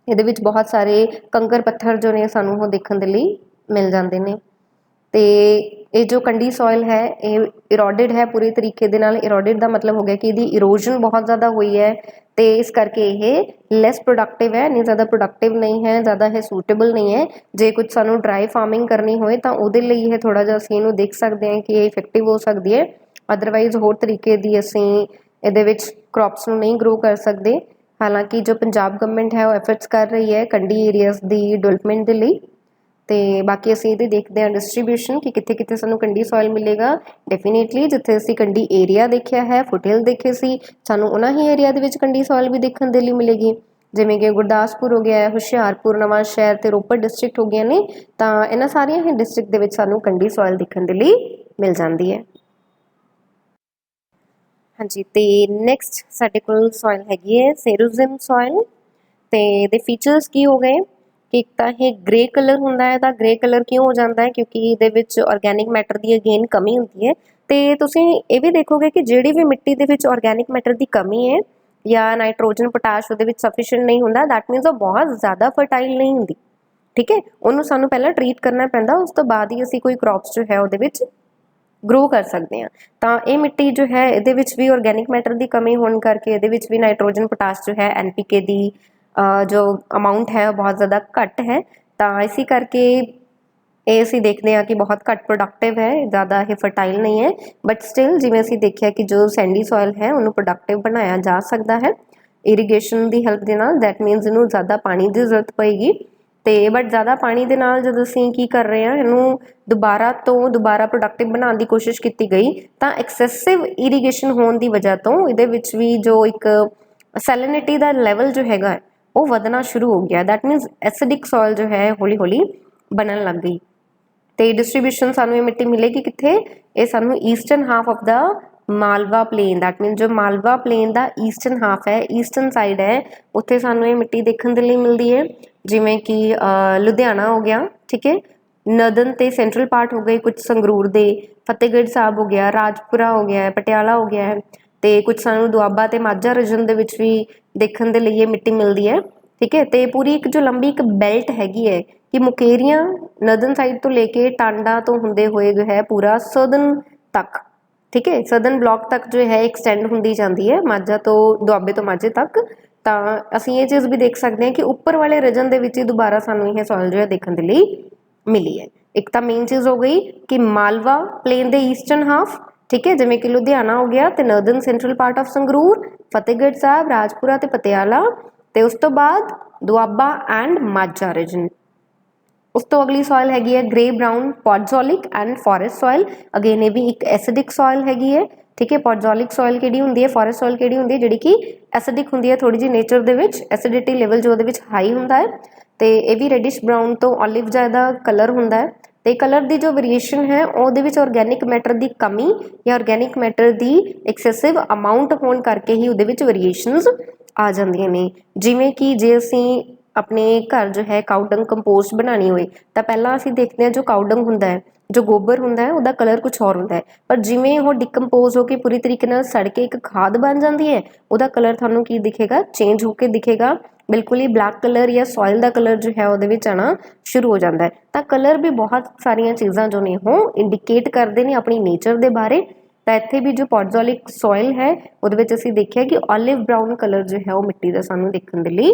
ਇਹਦੇ ਵਿੱਚ ਬਹੁਤ ਸਾਰੇ ਕੰਕਰ ਪੱਥਰ ਜੋ ਨੇ ਸਾਨੂੰ ਉਹ ਦੇਖਣ ਦੇ ਲਈ ਮਿਲ ਜਾਂਦੇ ਨੇ। ਤੇ ਇਹ ਜੋ ਕੰਡੀ ਸੋਇਲ ਹੈ ਇਹ ਇਰੋਡਿਡ ਹੈ ਪੂਰੇ ਤਰੀਕੇ ਦੇ ਨਾਲ। ਇਰੋਡਿਡ ਦਾ ਮਤਲਬ ਹੋ ਗਿਆ ਕਿ ਇਹਦੀ ਇਰੋਜਨ ਬਹੁਤ ਜ਼ਿਆਦਾ ਹੋਈ ਹੈ, ਤੇ ਇਸ ਕਰਕੇ ਇਹ ਲੈਸ ਪ੍ਰੋਡਕਟਿਵ ਹੈ, ਨਹੀਂ ਜ਼ਿਆਦਾ ਪ੍ਰੋਡਕਟਿਵ ਨਹੀਂ ਹੈ, ਜ਼ਿਆਦਾ ਇਹ ਸੂਟੇਬਲ ਨਹੀਂ ਹੈ। ਜੇ ਕੁਝ ਸਾਨੂੰ ਡਰਾਈ ਫਾਰਮਿੰਗ ਕਰਨੀ ਹੋਏ ਤਾਂ ਉਹਦੇ ਲਈ ਇਹ ਥੋੜ੍ਹਾ ਜਿਹਾ ਅਸੀਂ ਇਹਨੂੰ ਦੇਖ ਸਕਦੇ ਹਾਂ ਕਿ ਇਹ ਇਫੈਕਟਿਵ ਹੋ ਸਕਦੀ ਹੈ। ਅਦਰਵਾਈਜ਼ ਹੋਰ ਤਰੀਕੇ ਦੀ ਅਸੀਂ ਇਹਦੇ ਵਿੱਚ ਕ੍ਰੌਪਸ ਨੂੰ ਨਹੀਂ ਗਰੋ ਕਰ ਸਕਦੇ। ਹਾਲਾਂਕਿ ਜੋ ਪੰਜਾਬ ਗਵਰਨਮੈਂਟ ਹੈ ਉਹ ਐਫਰਟਸ ਕਰ ਰਹੀ ਹੈ ਕੰਡੀ ਏਰੀਆਜ਼ ਦੀ ਡਿਵੈਲਪਮੈਂਟ ਦੇ ਲਈ। ਤੇ ਬਾਕੀ ਅਸੀਂ ਇਹਦੇ ਦੇਖਦੇ ਹਾਂ ਡਿਸਟ੍ਰੀਬਿਊਸ਼ਨ ਕਿ ਕਿੱਥੇ ਕਿੱਥੇ ਸਾਨੂੰ ਕੰਡੀ ਸੋਇਲ ਮਿਲੇਗਾ। ਡੈਫੀਨੇਟਲੀ ਜਿੱਥੇ ਅਸੀਂ ਕੰਡੀ ਏਰੀਆ ਦੇਖਿਆ ਹੈ, ਫੁੱਟਹਿਲ ਦੇਖੇ ਸੀ, ਸਾਨੂੰ ਉਹਨਾਂ ਹੀ ਏਰੀਆ ਦੇ ਵਿੱਚ ਕੰਡੀ ਸੋਇਲ ਵੀ ਦੇਖਣ ਦੇ ਲਈ ਮਿਲੇਗੀ। ਜਿਵੇਂ ਕਿ ਗੁਰਦਾਸਪੁਰ ਹੋ ਗਿਆ, ਹੁਸ਼ਿਆਰਪੁਰ, ਨਵਾਂ ਸ਼ਹਿਰ ਤੇ ਰੋਪੜ ਡਿਸਟ੍ਰਿਕਟ ਹੋ ਗਈਆਂ ਨੇ, ਤਾਂ ਇਹਨਾਂ ਸਾਰੀਆਂ ਹੀ ਡਿਸਟ੍ਰਿਕਟ ਦੇ ਵਿੱਚ ਸਾਨੂੰ ਕੰਡੀ ਸੋਇਲ ਦੇਖਣ ਦੇ ਲਈ ਮਿਲ ਜਾਂਦੀ ਹੈ। ਹਾਂਜੀ, ਤੇ ਨੈਕਸਟ ਸਾਡੇ ਕੋਲ ਸੋਇਲ ਹੈਗੀ ਹੈ ਸੇਰੂਜ਼ਮ ਸੋਇਲ। ਤੇ ਇਹਦੇ ਫੀਚਰਸ ਕੀ ਹੋ ਗਏ ਕਿ ਇੱਕ ਤਾਂ ਇਹ ਗ੍ਰੇ ਕਲਰ ਹੁੰਦਾ ਹੈ। ਤਾਂ ਗ੍ਰੇ ਕਲਰ ਕਿਉਂ ਹੋ ਜਾਂਦਾ ਹੈ? ਕਿਉਂਕਿ ਇਹਦੇ ਵਿੱਚ ਆਰਗੈਨਿਕ ਮੈਟਰ ਦੀ ਅਗੇਨ ਕਮੀ ਹੁੰਦੀ ਹੈ। ਤੇ ਤੁਸੀਂ ਇਹ ਵੀ ਦੇਖੋਗੇ ਕਿ ਜਿਹੜੀ ਵੀ ਮਿੱਟੀ ਦੇ ਵਿੱਚ ਆਰਗੈਨਿਕ ਮੈਟਰ ਦੀ ਕਮੀ ਹੈ ਜਾਂ ਨਾਈਟ੍ਰੋਜਨ ਪੋਟਾਸ਼ ਉਹਦੇ ਵਿੱਚ ਸਫੀਸ਼ੀਐਂਟ ਨਹੀਂ ਹੁੰਦਾ, ਦੈਟ ਮੀਨਸ ਉਹ ਬਹੁਤ ਜ਼ਿਆਦਾ ਫਰਟਾਈਲ ਨਹੀਂ ਹੁੰਦੀ। ਠੀਕ ਹੈ, ਉਹਨੂੰ ਸਾਨੂੰ ਪਹਿਲਾਂ ਟਰੀਟ ਕਰਨਾ ਪੈਂਦਾ, ਉਸ ਤੋਂ ਬਾਅਦ ਹੀ ਅਸੀਂ ਕੋਈ ਕ੍ਰੌਪਸ ਜੋ ਹੈ ਉਹਦੇ ਵਿੱਚ ਗਰੋ ਕਰ ਸਕਦੇ ਹਾਂ। ਤਾਂ ਇਹ ਮਿੱਟੀ ਜੋ ਹੈ ਇਹਦੇ ਵਿੱਚ ਵੀ ਆਰਗੈਨਿਕ ਮੈਟਰ ਦੀ ਕਮੀ ਹੋਣ ਕਰਕੇ ਇਹਦੇ ਵਿੱਚ ਵੀ ਨਾਈਟ੍ਰੋਜਨ ਪੋਟਾਸ਼ ਜੋ ਹੈ NPK ਦੀ ਜੋ ਅਮਾਊਂਟ ਹੈ ਉਹ ਬਹੁਤ ਜ਼ਿਆਦਾ ਘੱਟ ਹੈ। ਤਾਂ ਇਸੇ ਕਰਕੇ ਇਹ ਅਸੀਂ ਦੇਖਦੇ ਹਾਂ ਕਿ ਬਹੁਤ ਘੱਟ ਪ੍ਰੋਡਕਟਿਵ ਹੈ, ਜ਼ਿਆਦਾ ਇਹ ਫਰਟਾਈਲ ਨਹੀਂ ਹੈ। ਬਟ ਸਟਿਲ ਜਿਵੇਂ ਅਸੀਂ ਦੇਖਿਆ ਕਿ ਜੋ ਸੈਂਡੀ ਸੋਇਲ ਹੈ ਉਹਨੂੰ ਪ੍ਰੋਡਕਟਿਵ ਬਣਾਇਆ ਜਾ ਸਕਦਾ ਹੈ ਇਰੀਗੇਸ਼ਨ ਦੀ ਹੈਲਪ ਦੇ ਨਾਲ। ਦੈਟ ਮੀਨਸ ਇਹਨੂੰ ਜ਼ਿਆਦਾ ਪਾਣੀ ਦੀ ਜ਼ਰੂਰਤ ਪਏਗੀ ਤੇ ਬਟ ਜ਼ਿਆਦਾ ਪਾਣੀ ਦੇ ਨਾਲ ਜਦੋਂ ਅਸੀਂ ਕੀ ਕਰ ਰਹੇ ਹਾਂ, ਇਹਨੂੰ ਦੁਬਾਰਾ ਪ੍ਰੋਡਕਟਿਵ ਬਣਾਉਣ ਦੀ ਕੋਸ਼ਿਸ਼ ਕੀਤੀ ਗਈ ਤਾਂ ਐਕਸੈਸਿਵ ਇਰੀਗੇਸ਼ਨ ਹੋਣ ਦੀ ਵਜ੍ਹਾ ਤੋਂ ਇਹਦੇ ਵਿੱਚ ਵੀ ਜੋ ਇੱਕ ਸੈਲਿਨਿਟੀ ਦਾ ਲੈਵਲ ਜੋ ਹੈਗਾ ਉਹ ਵਧਣਾ ਸ਼ੁਰੂ ਹੋ ਗਿਆ। ਦੈਟ ਮੀਨਸ ਐਸਿਡਿਕ ਸੋਇਲ ਜੋ ਹੈ ਹੌਲੀ ਹੌਲੀ ਬਣਨ ਲੱਗ ਗਈ। ਤੇ ਡਿਸਟ੍ਰੀਬਿਊਸ਼ਨ ਸਾਨੂੰ ਇਹ ਮਿੱਟੀ ਮਿਲੇਗੀ ਕਿੱਥੇ, ਇਹ ਸਾਨੂੰ ਈਸਟਰਨ ਹਾਫ ਆਫ ਦਾ ਮਾਲਵਾ ਪਲੇਨ, ਦੈਟ ਮੀਨ ਜੋ ਮਾਲਵਾ ਪਲੇਨ ਦਾ ਈਸਟਰਨ ਹਾਫ ਹੈ, ਈਸਟਰਨ ਸਾਈਡ ਹੈ, ਉੱਥੇ ਸਾਨੂੰ ਇਹ ਮਿੱਟੀ ਦੇਖਣ ਦੇ ਲਈ ਮਿਲਦੀ ਹੈ। ਜਿਵੇਂ ਕਿ ਲੁਧਿਆਣਾ ਹੋ ਗਿਆ, ਠੀਕ ਹੈ, ਨਰਦਰਨ ਤੇ ਸੈਂਟਰਲ ਪਾਰਟ ਹੋ ਗਏ, ਕੁਝ ਸੰਗਰੂਰ ਦੇ, ਫਤਿਹਗੜ੍ਹ ਸਾਹਿਬ ਹੋ ਗਿਆ, ਰਾਜਪੁਰਾ ਹੋ ਗਿਆ, ਪਟਿਆਲਾ ਹੋ ਗਿਆ, ਤੇ ਕੁਝ ਸਾਨੂੰ ਦੁਆਬਾ ਤੇ ਮਾਝਾ ਰੀਜਨ ਦੇ ਵਿੱਚ ਵੀ ਦੇਖਣ ਦੇ ਲਈ ਇਹ ਮਿੱਟੀ ਮਿਲਦੀ ਹੈ। ਠੀਕ ਹੈ, ਤੇ ਪੂਰੀ ਇੱਕ ਜੋ ਲੰਬੀ ਇੱਕ ਬੈਲਟ ਹੈਗੀ ਹੈ ਕਿ ਮੁਕੇਰੀਆਂ ਨਰਦਰਨ ਸਾਈਡ ਤੋਂ ਲੈ ਕੇ ਟਾਂਡਾ ਤੋਂ ਹੁੰਦੇ ਹੋਏ ਜੋ ਹੈ ਪੂਰਾ ਸਦਰਨ ਤੱਕ, ਠੀਕ ਹੈ, ਸਦਰਨ ਬਲੌਕ ਤੱਕ ਜੋ ਹੈ ਐਕਸਟੈਂਡ ਹੁੰਦੀ ਜਾਂਦੀ ਹੈ, ਮਾਝਾ ਤੋਂ ਦੁਆਬੇ ਤੋਂ ਮਾਝੇ ਤੱਕ। ਤਾਂ ਅਸੀਂ ਇਹ ਚੀਜ਼ ਵੀ ਦੇਖ ਸਕਦੇ ਹਾਂ ਕਿ ਉੱਪਰ ਵਾਲੇ ਰੀਜਨ ਦੇ ਵਿੱਚ ਹੀ ਦੁਬਾਰਾ ਸਾਨੂੰ ਇਹ ਸੋਇਲ ਜੋ ਹੈ ਦੇਖਣ ਦੇ ਲਈ ਮਿਲੀ ਹੈ। ਇੱਕ ਤਾਂ ਮੇਨ ਚੀਜ਼ ਹੋ ਗਈ ਕਿ ਮਾਲਵਾ ਪਲੇਨ ਦੇ ਈਸਟਰਨ ਹਾਫ, ਠੀਕ ਹੈ, ਜਿਵੇਂ ਕਿ ਲੁਧਿਆਣਾ ਹੋ ਗਿਆ, ਤੇ northern central part of Sangrur, Fatehgarh Sahib, Rajpura ਤੇ ਪਟਿਆਲਾ, ਤੇ ਉਸ ਤੋਂ ਬਾਅਦ ਦੁਆਬਾ ਐਂਡ ਮਾਝਾ ਰੀਜਨ। ਉਸ ਤੋਂ ਅਗਲੀ ਸੋਇਲ ਹੈਗੀ ਹੈ grey brown podzolic and forest soil. Again ਇਹ ਵੀ ਇੱਕ ਐਸਿਡਿਕ ਸੋਇਲ ਹੈਗੀ ਹੈ, ਠੀਕ ਹੈ। ਪੋਡਜ਼ੋਲਿਕ ਸੋਇਲ ਕਿਹੜੀ ਹੁੰਦੀ ਹੈ, ਫੋਰੈਸਟ ਸੋਇਲ ਕਿਹੜੀ ਹੁੰਦੀ ਹੈ, ਜਿਹੜੀ ਕਿ ਐਸਿਡਿਕ ਹੁੰਦੀ ਹੈ ਥੋੜੀ ਜਿਹੀ ਨੇਚਰ ਦੇ ਵਿੱਚ, ਐਸਿਡਿਟੀ ਲੈਵਲ ਜੋ ਉਹਦੇ ਵਿੱਚ ਹਾਈ ਹੁੰਦਾ ਹੈ। ਤੇ ਇਹ ਵੀ ਰੈਡਿਸ਼ ਬਰਾਊਨ ਤੋਂ ਔਲਿਵ ਜਿਹਾ ਕਲਰ ਹੁੰਦਾ ਹੈ। ਤੇ ਕਲਰ ਦੀ ਜੋ ਵੇਰੀਏਸ਼ਨ ਹੈ ਉਹਦੇ ਵਿੱਚ ਆਰਗੈਨਿਕ ਮੈਟਰ ਦੀ ਕਮੀ ਜਾਂ ਆਰਗੈਨਿਕ ਮੈਟਰ ਦੀ ਐਕਸੈਸਿਵ ਅਮਾਊਂਟ ਹੋਣ ਕਰਕੇ ਹੀ ਉਹਦੇ ਵਿੱਚ ਵੇਰੀਏਸ਼ਨਸ ਆ ਜਾਂਦੀਆਂ ਨੇ। ਜਿਵੇਂ ਕਿ ਜੇ ਅਸੀਂ ਆਪਣੇ ਘਰ ਜੋ ਹੈ ਕਾਊਡੰਗ ਕੰਪੋਸਟ ਬਣਾਉਣੀ ਹੋਏ ਤਾਂ ਪਹਿਲਾਂ ਅਸੀਂ ਦੇਖਦੇ ਹਾਂ ਜੋ ਕਾਊਡੰਗ ਹੁੰਦਾ ਹੈ, ਜੋ ਗੋਬਰ ਹੁੰਦਾ ਹੈ, ਉਹਦਾ ਕਲਰ ਕੁਛ ਹੋਰ ਹੁੰਦਾ ਹੈ, ਪਰ ਜਿਵੇਂ ਉਹ ਡਿਕੰਪੋਜ਼ ਹੋ ਕੇ ਪੂਰੀ ਤਰੀਕੇ ਨਾਲ ਸੜ ਕੇ ਇੱਕ ਖਾਦ ਬਣ ਜਾਂਦੀ ਹੈ, ਉਹਦਾ ਕਲਰ ਤੁਹਾਨੂੰ ਕੀ ਦਿਖੇਗਾ, ਚੇਂਜ ਹੋ ਕੇ ਦਿਖੇਗਾ, ਬਿਲਕੁਲ ਹੀ ਬਲੈਕ ਕਲਰ ਜਾਂ ਸੋਇਲ ਦਾ ਕਲਰ ਜੋ ਹੈ ਉਹਦੇ ਵਿੱਚ ਆਉਣਾ ਸ਼ੁਰੂ ਹੋ ਜਾਂਦਾ ਹੈ। ਤਾਂ ਕਲਰ ਵੀ ਬਹੁਤ ਸਾਰੀਆਂ ਚੀਜ਼ਾਂ ਜੋ ਨੇ ਉਹ ਇੰਡੀਕੇਟ ਕਰਦੇ ਨੇ ਆਪਣੀ ਨੇਚਰ ਦੇ ਬਾਰੇ। ਤਾਂ ਇੱਥੇ ਵੀ ਜੋ ਪੋਡਜ਼ੋਲਿਕ ਸੋਇਲ ਹੈ ਉਹਦੇ ਵਿੱਚ ਅਸੀਂ ਦੇਖਿਆ ਕਿ ਔਲਿਵ ਬਰਾਊਨ ਕਲਰ ਜੋ ਹੈ ਉਹ ਮਿੱਟੀ ਦਾ ਸਾਨੂੰ ਦੇਖਣ ਦੇ ਲਈ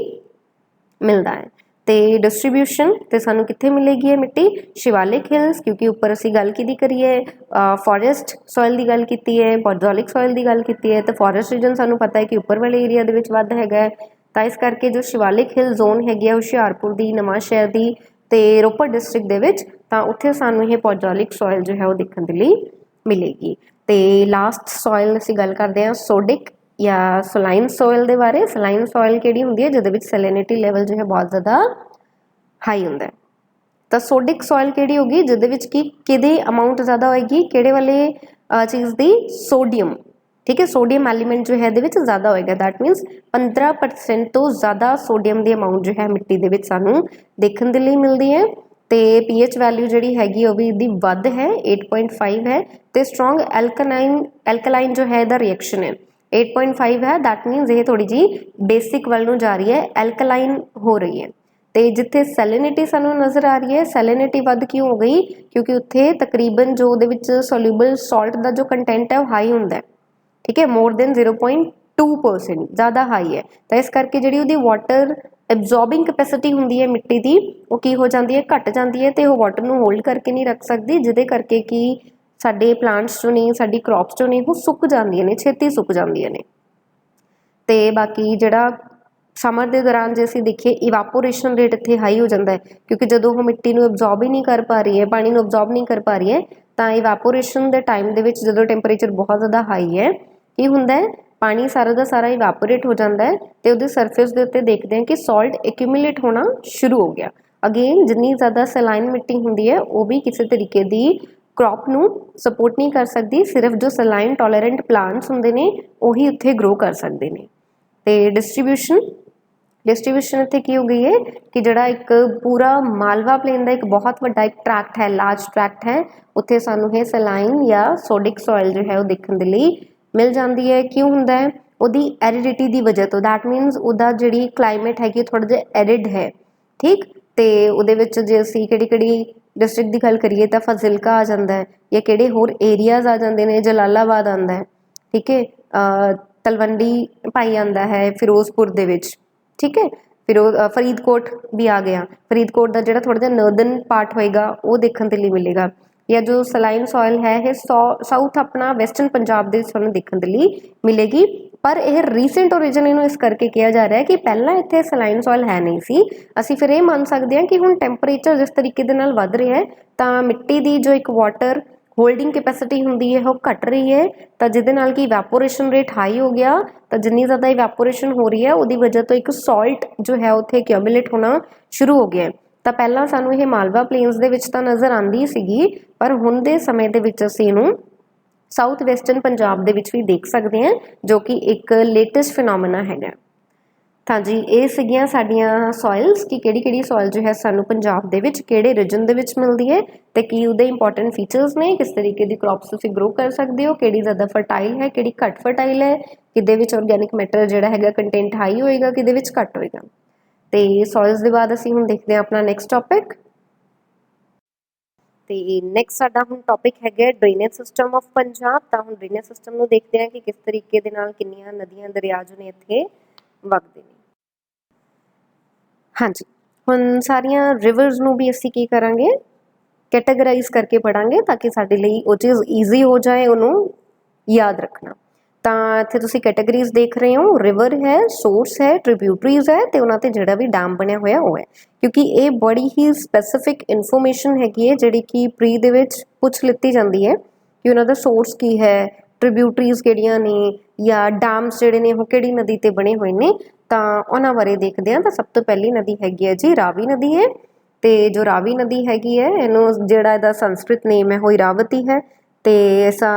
ਮਿਲਦਾ ਹੈ। ਤੇ ਡਿਸਟ੍ਰੀਬਿਊਸ਼ਨ ਤੇ ਸਾਨੂੰ ਕਿੱਥੇ ਮਿਲੇਗੀ ਇਹ ਮਿੱਟੀ, ਸ਼ਿਵਾਲਿਕ ਹਿਲਸ, ਕਿਉਂਕਿ ਉੱਪਰ ਅਸੀਂ ਗੱਲ ਕਿਹਦੀ ਕਰੀਏ, ਫੋਰੈਸਟ ਸੋਇਲ ਦੀ ਗੱਲ ਕੀਤੀ ਹੈ, ਪੋਡਜ਼ੋਲਿਕ ਸੋਇਲ ਦੀ ਗੱਲ ਕੀਤੀ ਹੈ। ਤੇ ਫੋਰੈਸਟ ਰੀਜਨ ਸਾਨੂੰ ਪਤਾ ਹੈ ਕਿ ਉੱਪਰ ਵਾਲੇ ਏਰੀਆ ਦੇ ਵਿੱਚ ਵੱਧ ਹੈਗਾ ਹੈ, ਤਾਂ ਇਸ ਕਰਕੇ ਜੋ ਸ਼ਿਵਾਲਿਕ ਹਿਲ ਜ਼ੋਨ ਹੈਗੀ ਆ ਹੁਸ਼ਿਆਰਪੁਰ ਦੀ, ਨਵਾਂਸ਼ਹਿਰ ਦੀ ਤੇ ਰੋਪੜ ਡਿਸਟ੍ਰਿਕਟ ਦੇ ਵਿੱਚ, ਤਾਂ ਉੱਥੇ ਸਾਨੂੰ ਇਹ ਪੋਡਜ਼ੋਲਿਕ ਸੋਇਲ ਜੋ ਹੈ ਉਹ ਦੇਖਣ ਦੇ ਲਈ ਮਿਲੇਗੀ। ਤੇ ਲਾਸਟ ਸੋਇਲ ਅਸੀਂ ਗੱਲ ਕਰਦੇ ਹਾਂ ਸੋਡਿਕ ਜਾਂ ਸਲਾਈਨ ਸੋਇਲ ਦੇ ਬਾਰੇ। ਸਲਾਈਨ ਸੋਇਲ ਕਿਹੜੀ ਹੁੰਦੀ ਹੈ, ਜਿਹਦੇ ਵਿੱਚ ਸੈਲਿਨਿਟੀ ਲੈਵਲ ਜੋ ਹੈ ਬਹੁਤ ਜ਼ਿਆਦਾ ਹਾਈ ਹੁੰਦਾ ਹੈ। ਤਾਂ ਸੋਡਿਕ ਸੋਇਲ ਕਿਹੜੀ ਹੋਗੀ, ਜਿਹਦੇ ਵਿੱਚ ਕੀ ਕਿਹਦੇ ਅਮਾਊਂਟ ਜ਼ਿਆਦਾ ਹੋਏਗੀ, ਕਿਹੜੇ ਵਾਲੇ ਚੀਜ਼ ਦੀ, ਸੋਡੀਅਮ, ਠੀਕ ਹੈ, ਸੋਡੀਅਮ ਐਲੀਮੈਂਟ ਜੋ ਹੈ ਇਹਦੇ ਵਿੱਚ ਜ਼ਿਆਦਾ ਹੋਏਗਾ। ਦੈਟ ਮੀਨਸ 15% ਤੋਂ ਜ਼ਿਆਦਾ ਸੋਡੀਅਮ ਦੀ ਅਮਾਊਂਟ ਜੋ ਹੈ ਮਿੱਟੀ ਦੇ ਵਿੱਚ ਸਾਨੂੰ ਦੇਖਣ ਦੇ ਲਈ ਮਿਲਦੀ ਹੈ। ਤੇ ਪੀਐਚ ਵੈਲਿਊ ਜਿਹੜੀ ਹੈਗੀ ਉਹ ਵੀ ਇਹਦੀ ਵੱਧ ਹੈ, 8.5 ਹੈ। ਤੇ ਸਟਰੋਂਗ ਐਲਕਲਾਈਨ ਜੋ ਹੈ ਇਹਦਾ ਰਿਐਕਸ਼ਨ ਹੈ 8.5 ਹੈ। ਦੈਟ ਮੀਨਸ ਇਹ ਥੋੜੀ ਜੀ ਬੇਸਿਕ ਵੱਲ ਨੂੰ ਜਾ ਰਹੀ ਹੈ, ਐਲਕਲਾਈਨ ਹੋ ਰਹੀ ਹੈ। ਤੇ ਜਿੱਥੇ ਸੈਲਿਨਿਟੀ ਸਾਨੂੰ ਨਜ਼ਰ ਆ ਰਹੀ ਹੈ, ਸੈਲਿਨਿਟੀ ਵੱਧ ਕਿਉਂ ਹੋ ਗਈ, ਕਿਉਂਕਿ ਉੱਥੇ ਤਕਰੀਬਨ ਜੋ ਉਹਦੇ ਵਿੱਚ ਸੋਲਿਊਬਲ ਸਾਲਟ ਦਾ ਜੋ ਕੰਟੈਂਟ ਹੈ ਉਹ ਹਾਈ ਹੁੰਦਾ ਹੈ, ਠੀਕ ਹੈ, ਮੋਰ ਦੈਨ 0.2% ਜ਼ਿਆਦਾ ਹਾਈ ਹੈ। ਤਾਂ ਇਸ ਕਰਕੇ ਜਿਹੜੀ ਉਹਦੀ ਵਾਟਰ ਐਬਜ਼ੋਰਬਿੰਗ ਕੈਪੈਸਿਟੀ ਹੁੰਦੀ ਹੈ ਮਿੱਟੀ ਦੀ, ਉਹ ਕੀ ਹੋ ਜਾਂਦੀ ਹੈ, ਘਟ ਜਾਂਦੀ ਹੈ, ਤੇ ਉਹ ਵਾਟਰ ਨੂੰ ਹੋਲਡ ਕਰਕੇ ਨਹੀਂ ਰੱਖ ਸਕਦੀ, ਜਿਹਦੇ ਕਰਕੇ ਕਿ ਸਾਡੇ ਪਲਾਂਟਸ ਜੋ ਨੇ, ਸਾਡੀ ਕ੍ਰੌਪਸ ਜੋ ਨੇ ਉਹ ਸੁੱਕ ਜਾਂਦੀਆਂ ਨੇ, ਛੇਤੀ ਸੁੱਕ ਜਾਂਦੀਆਂ ਨੇ। ਤੇ ਬਾਕੀ ਜਿਹੜਾ ਸਮਰ ਦੇ ਦੌਰਾਨ ਜੇ ਅਸੀਂ ਦੇਖੀਏ ਇਵਾਪੋਰੇਸ਼ਨ ਰੇਟ ਇੱਥੇ ਹਾਈ ਹੋ ਜਾਂਦਾ ਹੈ, ਕਿਉਂਕਿ ਜਦੋਂ ਉਹ ਮਿੱਟੀ ਨੂੰ ਅਬਜ਼ੋਰਬ ਹੀ ਨਹੀਂ ਕਰ ਪਾ ਰਹੀ ਹੈ, ਪਾਣੀ ਨੂੰ ਅਬਜ਼ੋਰਬ ਨਹੀਂ ਕਰ ਪਾ ਰਹੀ ਹੈ, ਤਾਂ ਇਵਾਪੋਰੇਸ਼ਨ ਦੇ ਟਾਈਮ ਦੇ ਵਿੱਚ ਜਦੋਂ ਟੈਂਪਰੇਚਰ ਬਹੁਤ ਜ਼ਿਆਦਾ ਹਾਈ ਹੈ, ਕੀ ਹੁੰਦਾ ਹੈ, ਪਾਣੀ ਸਾਰਾ ਦਾ ਸਾਰਾ ਇਵਾਪੋਰੇਟ ਹੋ ਜਾਂਦਾ ਹੈ, ਤੇ ਉਹਦੇ ਸਰਫੇਸ ਦੇ ਉੱਤੇ ਦੇਖਦੇ ਹਾਂ ਕਿ ਸਾਲਟ ਐਕਿਊਮੂਲੇਟ ਹੋਣਾ ਸ਼ੁਰੂ ਹੋ ਗਿਆ। ਅਗੇਨ ਜਿੰਨੀ ਜ਼ਿਆਦਾ ਸਲਾਈਨ ਮਿੱਟੀ ਹੁੰਦੀ ਹੈ ਉਹ ਵੀ ਕਿਸੇ ਤਰੀਕੇ ਦੀ ਕ੍ਰੌਪ ਨੂੰ ਸਪੋਰਟ ਨਹੀਂ ਕਰ ਸਕਦੀ, ਸਿਰਫ ਜੋ ਸਲਾਈਨ ਟੋਲਰੈਂਟ ਪਲਾਂਟਸ ਹੁੰਦੇ ਨੇ ਉਹੀ ਉੱਥੇ ਗਰੋ ਕਰ ਸਕਦੇ ਨੇ। ਤੇ ਡਿਸਟ੍ਰੀਬਿਊਸ਼ਨ ਇੱਥੇ ਕੀ ਹੋ ਗਈ ਹੈ ਕਿ ਜਿਹੜਾ ਇੱਕ ਪੂਰਾ ਮਾਲਵਾ ਪਲੇਨ ਦਾ ਇੱਕ ਬਹੁਤ ਵੱਡਾ ਇੱਕ ਟਰੈਕਟ ਹੈ, ਲਾਰਜ ਟਰੈਕਟ ਹੈ, ਉੱਥੇ ਸਾਨੂੰ ਇਹ ਸਲਾਈਨ ਜਾਂ ਸੋਡਿਕ ਸੋਇਲ ਜੋ ਹੈ ਉਹ ਦੇਖਣ ਦੇ ਲਈ ਮਿਲ ਜਾਂਦੀ ਹੈ। ਕਿਉਂ ਹੁੰਦਾ ਹੈ, ਉਹਦੀ ਐਰਿਡਿਟੀ ਦੀ ਵਜ੍ਹਾ ਤੋਂ। ਦੈਟ ਮੀਨਸ ਉਹਦਾ ਜਿਹੜੀ ਕਲਾਈਮੇਟ ਹੈਗੀ ਥੋੜਾ ਜਿਹਾ ਐਰਿਡ ਹੈ, ਠੀਕ। ਤੇ ਉਹਦੇ ਵਿੱਚ ਜੇ ਅਸੀਂ ਕਿਹੜੀ ਡਿਸਟ੍ਰਿਕਟ ਦੀ ਗੱਲ ਕਰੀਏ ਤਾਂ ਫਾਜ਼ਿਲਕਾ ਆ ਜਾਂਦਾ ਹੈ, ਜਾਂ ਕਿਹੜੇ ਹੋਰ ਏਰੀਆਜ਼ ਆ ਜਾਂਦੇ ਨੇ, ਜਲਾਲਾਬਾਦ ਆਉਂਦਾ ਹੈ, ਠੀਕ ਹੈ, ਤਲਵੰਡੀ ਭਾਈ ਆਉਂਦਾ ਹੈ ਫਿਰੋਜ਼ਪੁਰ ਦੇ ਵਿੱਚ, ਠੀਕ ਹੈ, ਫਰੀਦਕੋਟ ਵੀ ਆ ਗਿਆ, ਫਰੀਦਕੋਟ ਦਾ ਜਿਹੜਾ ਥੋੜਾ ਜਿਹਾ ਨਰਦਰਨ ਪਾਰਟ ਹੋਏਗਾ ਉਹ ਦੇਖਣ ਦੇ ਲਈ ਮਿਲੇਗਾ। ਜਾਂ ਜੋ ਸਲਾਈਨ ਸੋਇਲ ਹੈ ਇਹ ਸਾਊਥ ਆਪਣਾ ਵੈਸਟਰਨ ਪੰਜਾਬ ਦੇ ਵਿੱਚ ਸਾਨੂੰ ਦੇਖਣ ਦੇ ਲਈ ਮਿਲੇਗੀ। पर यह रीसेंट ओरिजिन इनू इस करके किया जा रहा है कि पहला इत्थे सलाइन सॉइल है नहीं सी। असीं फिर ये मान सकते हैं कि हुण टैंपरेचर जिस तरीके दे नाल वध रहा है तो मिट्टी की जो एक वाटर होल्डिंग कैपेसिटी होंदी है वो घट रही है, तो जिहदे नाल कि इवैपोरेशन रेट हाई हो गया, तो जिन्नी ज़्यादा इवैपोरेशन हो रही है उसकी वजह तो एक सॉल्ट जो है उत्थे एक्यूमुलेट होना शुरू हो गया। तो पहला सानू ये मालवा प्लेन्स दे विच तां नज़र आंदी सीगी, पर हुण दे समय दे विच असीं इहनूं साउथ वैसटर्न पंजाब दे विच भी देख सकते हैं, जो कि एक लेटेस्ट फिनोमिना हैगा। हाँ जी, ये सीगियां साडियां सॉइल्स कि किहड़ी सॉइल जो है सानू पंजाब दे विच किहड़े रीजन दे विच मिलदी है, ते की उहदे इंपॉर्टेंट फीचर्स ने, किस तरीके दी क्रॉप्स तुसीं ग्रो कर सकते हो, किहड़ी ज़्यादा फर्टाइल है, किहड़ी घट फर्टाइल है, किहदे विच ऑर्गेनिक मैटर जिहड़ा हैगा कंटेंट हाई होएगा, किहदे विच घट होएगा। ते सॉइल्स दे बाद असीं हुण देखदे हां अपना नैक्सट टॉपिक। ਤੇ ਨੈਕਸਟ ਸਾਡਾ ਹੁਣ ਟੌਪਿਕ ਹੈਗਾ ਡਰੇਨੇਜ ਸਿਸਟਮ ਆਫ ਪੰਜਾਬ। ਤਾਂ ਹੁਣ ਡਰੇਨੇਜ ਸਿਸਟਮ ਨੂੰ ਦੇਖਦੇ ਹਾਂ ਕਿ ਕਿਸ ਤਰੀਕੇ ਦੇ ਨਾਲ ਕਿੰਨੀਆਂ ਨਦੀਆਂ ਦਰਿਆ ਜੋ ਨੇ ਇੱਥੇ ਵਗਦੇ ਨੇ। ਹਾਂਜੀ, ਹੁਣ ਸਾਰੀਆਂ ਰਿਵਰਸ ਨੂੰ ਵੀ ਅਸੀਂ ਕੀ ਕਰਾਂਗੇ, ਕੈਟਾਗਰਾਈਜ਼ ਕਰਕੇ ਪੜਾਂਗੇ ਤਾਂ ਕਿ ਸਾਡੇ ਲਈ ਉਹ ਚੀਜ਼ ਈਜ਼ੀ ਹੋ ਜਾਏ ਉਹਨੂੰ ਯਾਦ ਰੱਖਣਾ। ਤਾਂ ਇੱਥੇ ਤੁਸੀਂ ਕੈਟਾਗਰੀਜ਼ ਦੇਖ ਰਹੇ ਹੋ, ਰਿਵਰ ਹੈ, ਸੋਰਸ ਹੈ, ਟ੍ਰਿਬਿਊਟਰੀਜ਼ ਹੈ, ਤੇ ਉਹਨਾਂ ਤੇ ਜਿਹੜਾ ਵੀ ਡੈਮ ਬਣਿਆ ਹੋਇਆ ਉਹ ਹੈ, ਕਿਉਂਕਿ ਇਹ ਬੜੀ ਹੀ ਸਪੈਸੀਫਿਕ ਇਨਫੋਰਮੇਸ਼ਨ ਹੈਗੀ ਹੈ ਜਿਹੜੀ ਕਿ ਪ੍ਰੀ ਦੇ ਵਿੱਚ ਪੁੱਛ ਲਿੱਤੀ ਜਾਂਦੀ ਹੈ ਕਿ ਉਹਨਾਂ ਦਾ ਸੋਰਸ ਕੀ ਹੈ, ਟ੍ਰਿਬਿਊਟਰੀਜ਼ ਕਿਹੜੀਆਂ ਨੇ, ਜਾਂ ਡੈਮਸ ਜਿਹੜੇ ਨੇ ਉਹ ਕਿਹੜੀ ਨਦੀ ਤੇ ਬਣੇ ਹੋਏ ਨੇ। ਤਾਂ ਉਹਨਾਂ ਬਾਰੇ ਦੇਖਦੇ ਹਾਂ। ਤਾਂ ਸਭ ਤੋਂ ਪਹਿਲੀ ਨਦੀ ਹੈਗੀ ਹੈ ਜੀ ਰਾਵੀ ਨਦੀ ਹੈ, ਤੇ ਜੋ ਰਾਵੀ ਨਦੀ ਹੈਗੀ ਹੈ ਇਹਨੂੰ ਜਿਹੜਾ ਇਹਦਾ ਸੰਸਕ੍ਰਿਤ ਨੇਮ ਹੈ ਉਹ ਇਰਾਵਤੀ ਹੈ। ਤੇ ਐਸਾ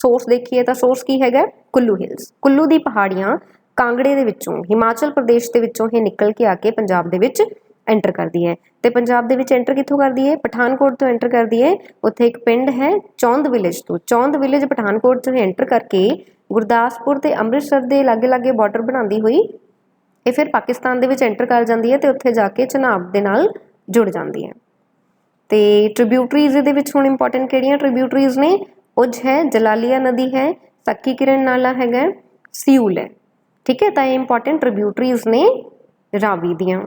सोर्स देखिए तो सोर्स की हैगा कुल्लू हिल्स, कुल्लू दी पहाड़ियाँ कांगड़े दे विचों हिमाचल प्रदेश के विचों ही निकल के आके पंजाब दे विच एंटर करती है। तो पंजाब दे विच एंटर कित्थों करती है, पठानकोट तो एंटर करती है। उत्थे एक पिंड है चौंद विलेज तो, चौंद विलेज पठानकोट तो एंटर करके गुरदासपुर ते अमृतसर के लागे लागे बॉर्डर बनाती हुई ये फिर पाकिस्तान दे विच एंटर कर जाती है, तो उत्थे जाके चनाब दे नाल जुड़ जाती है। तो ट्रिब्यूटरीज दे विच हुण इंपॉर्टेंट किहड़ियां ट्रिब्यूटरीज ने, उज है, जलालिया नदी है, सक्की किरण नाला हैगा, सियूल है। ठीक है, तो ये इंपॉर्टेंट ट्रिब्यूटरीज ने रावी दियां।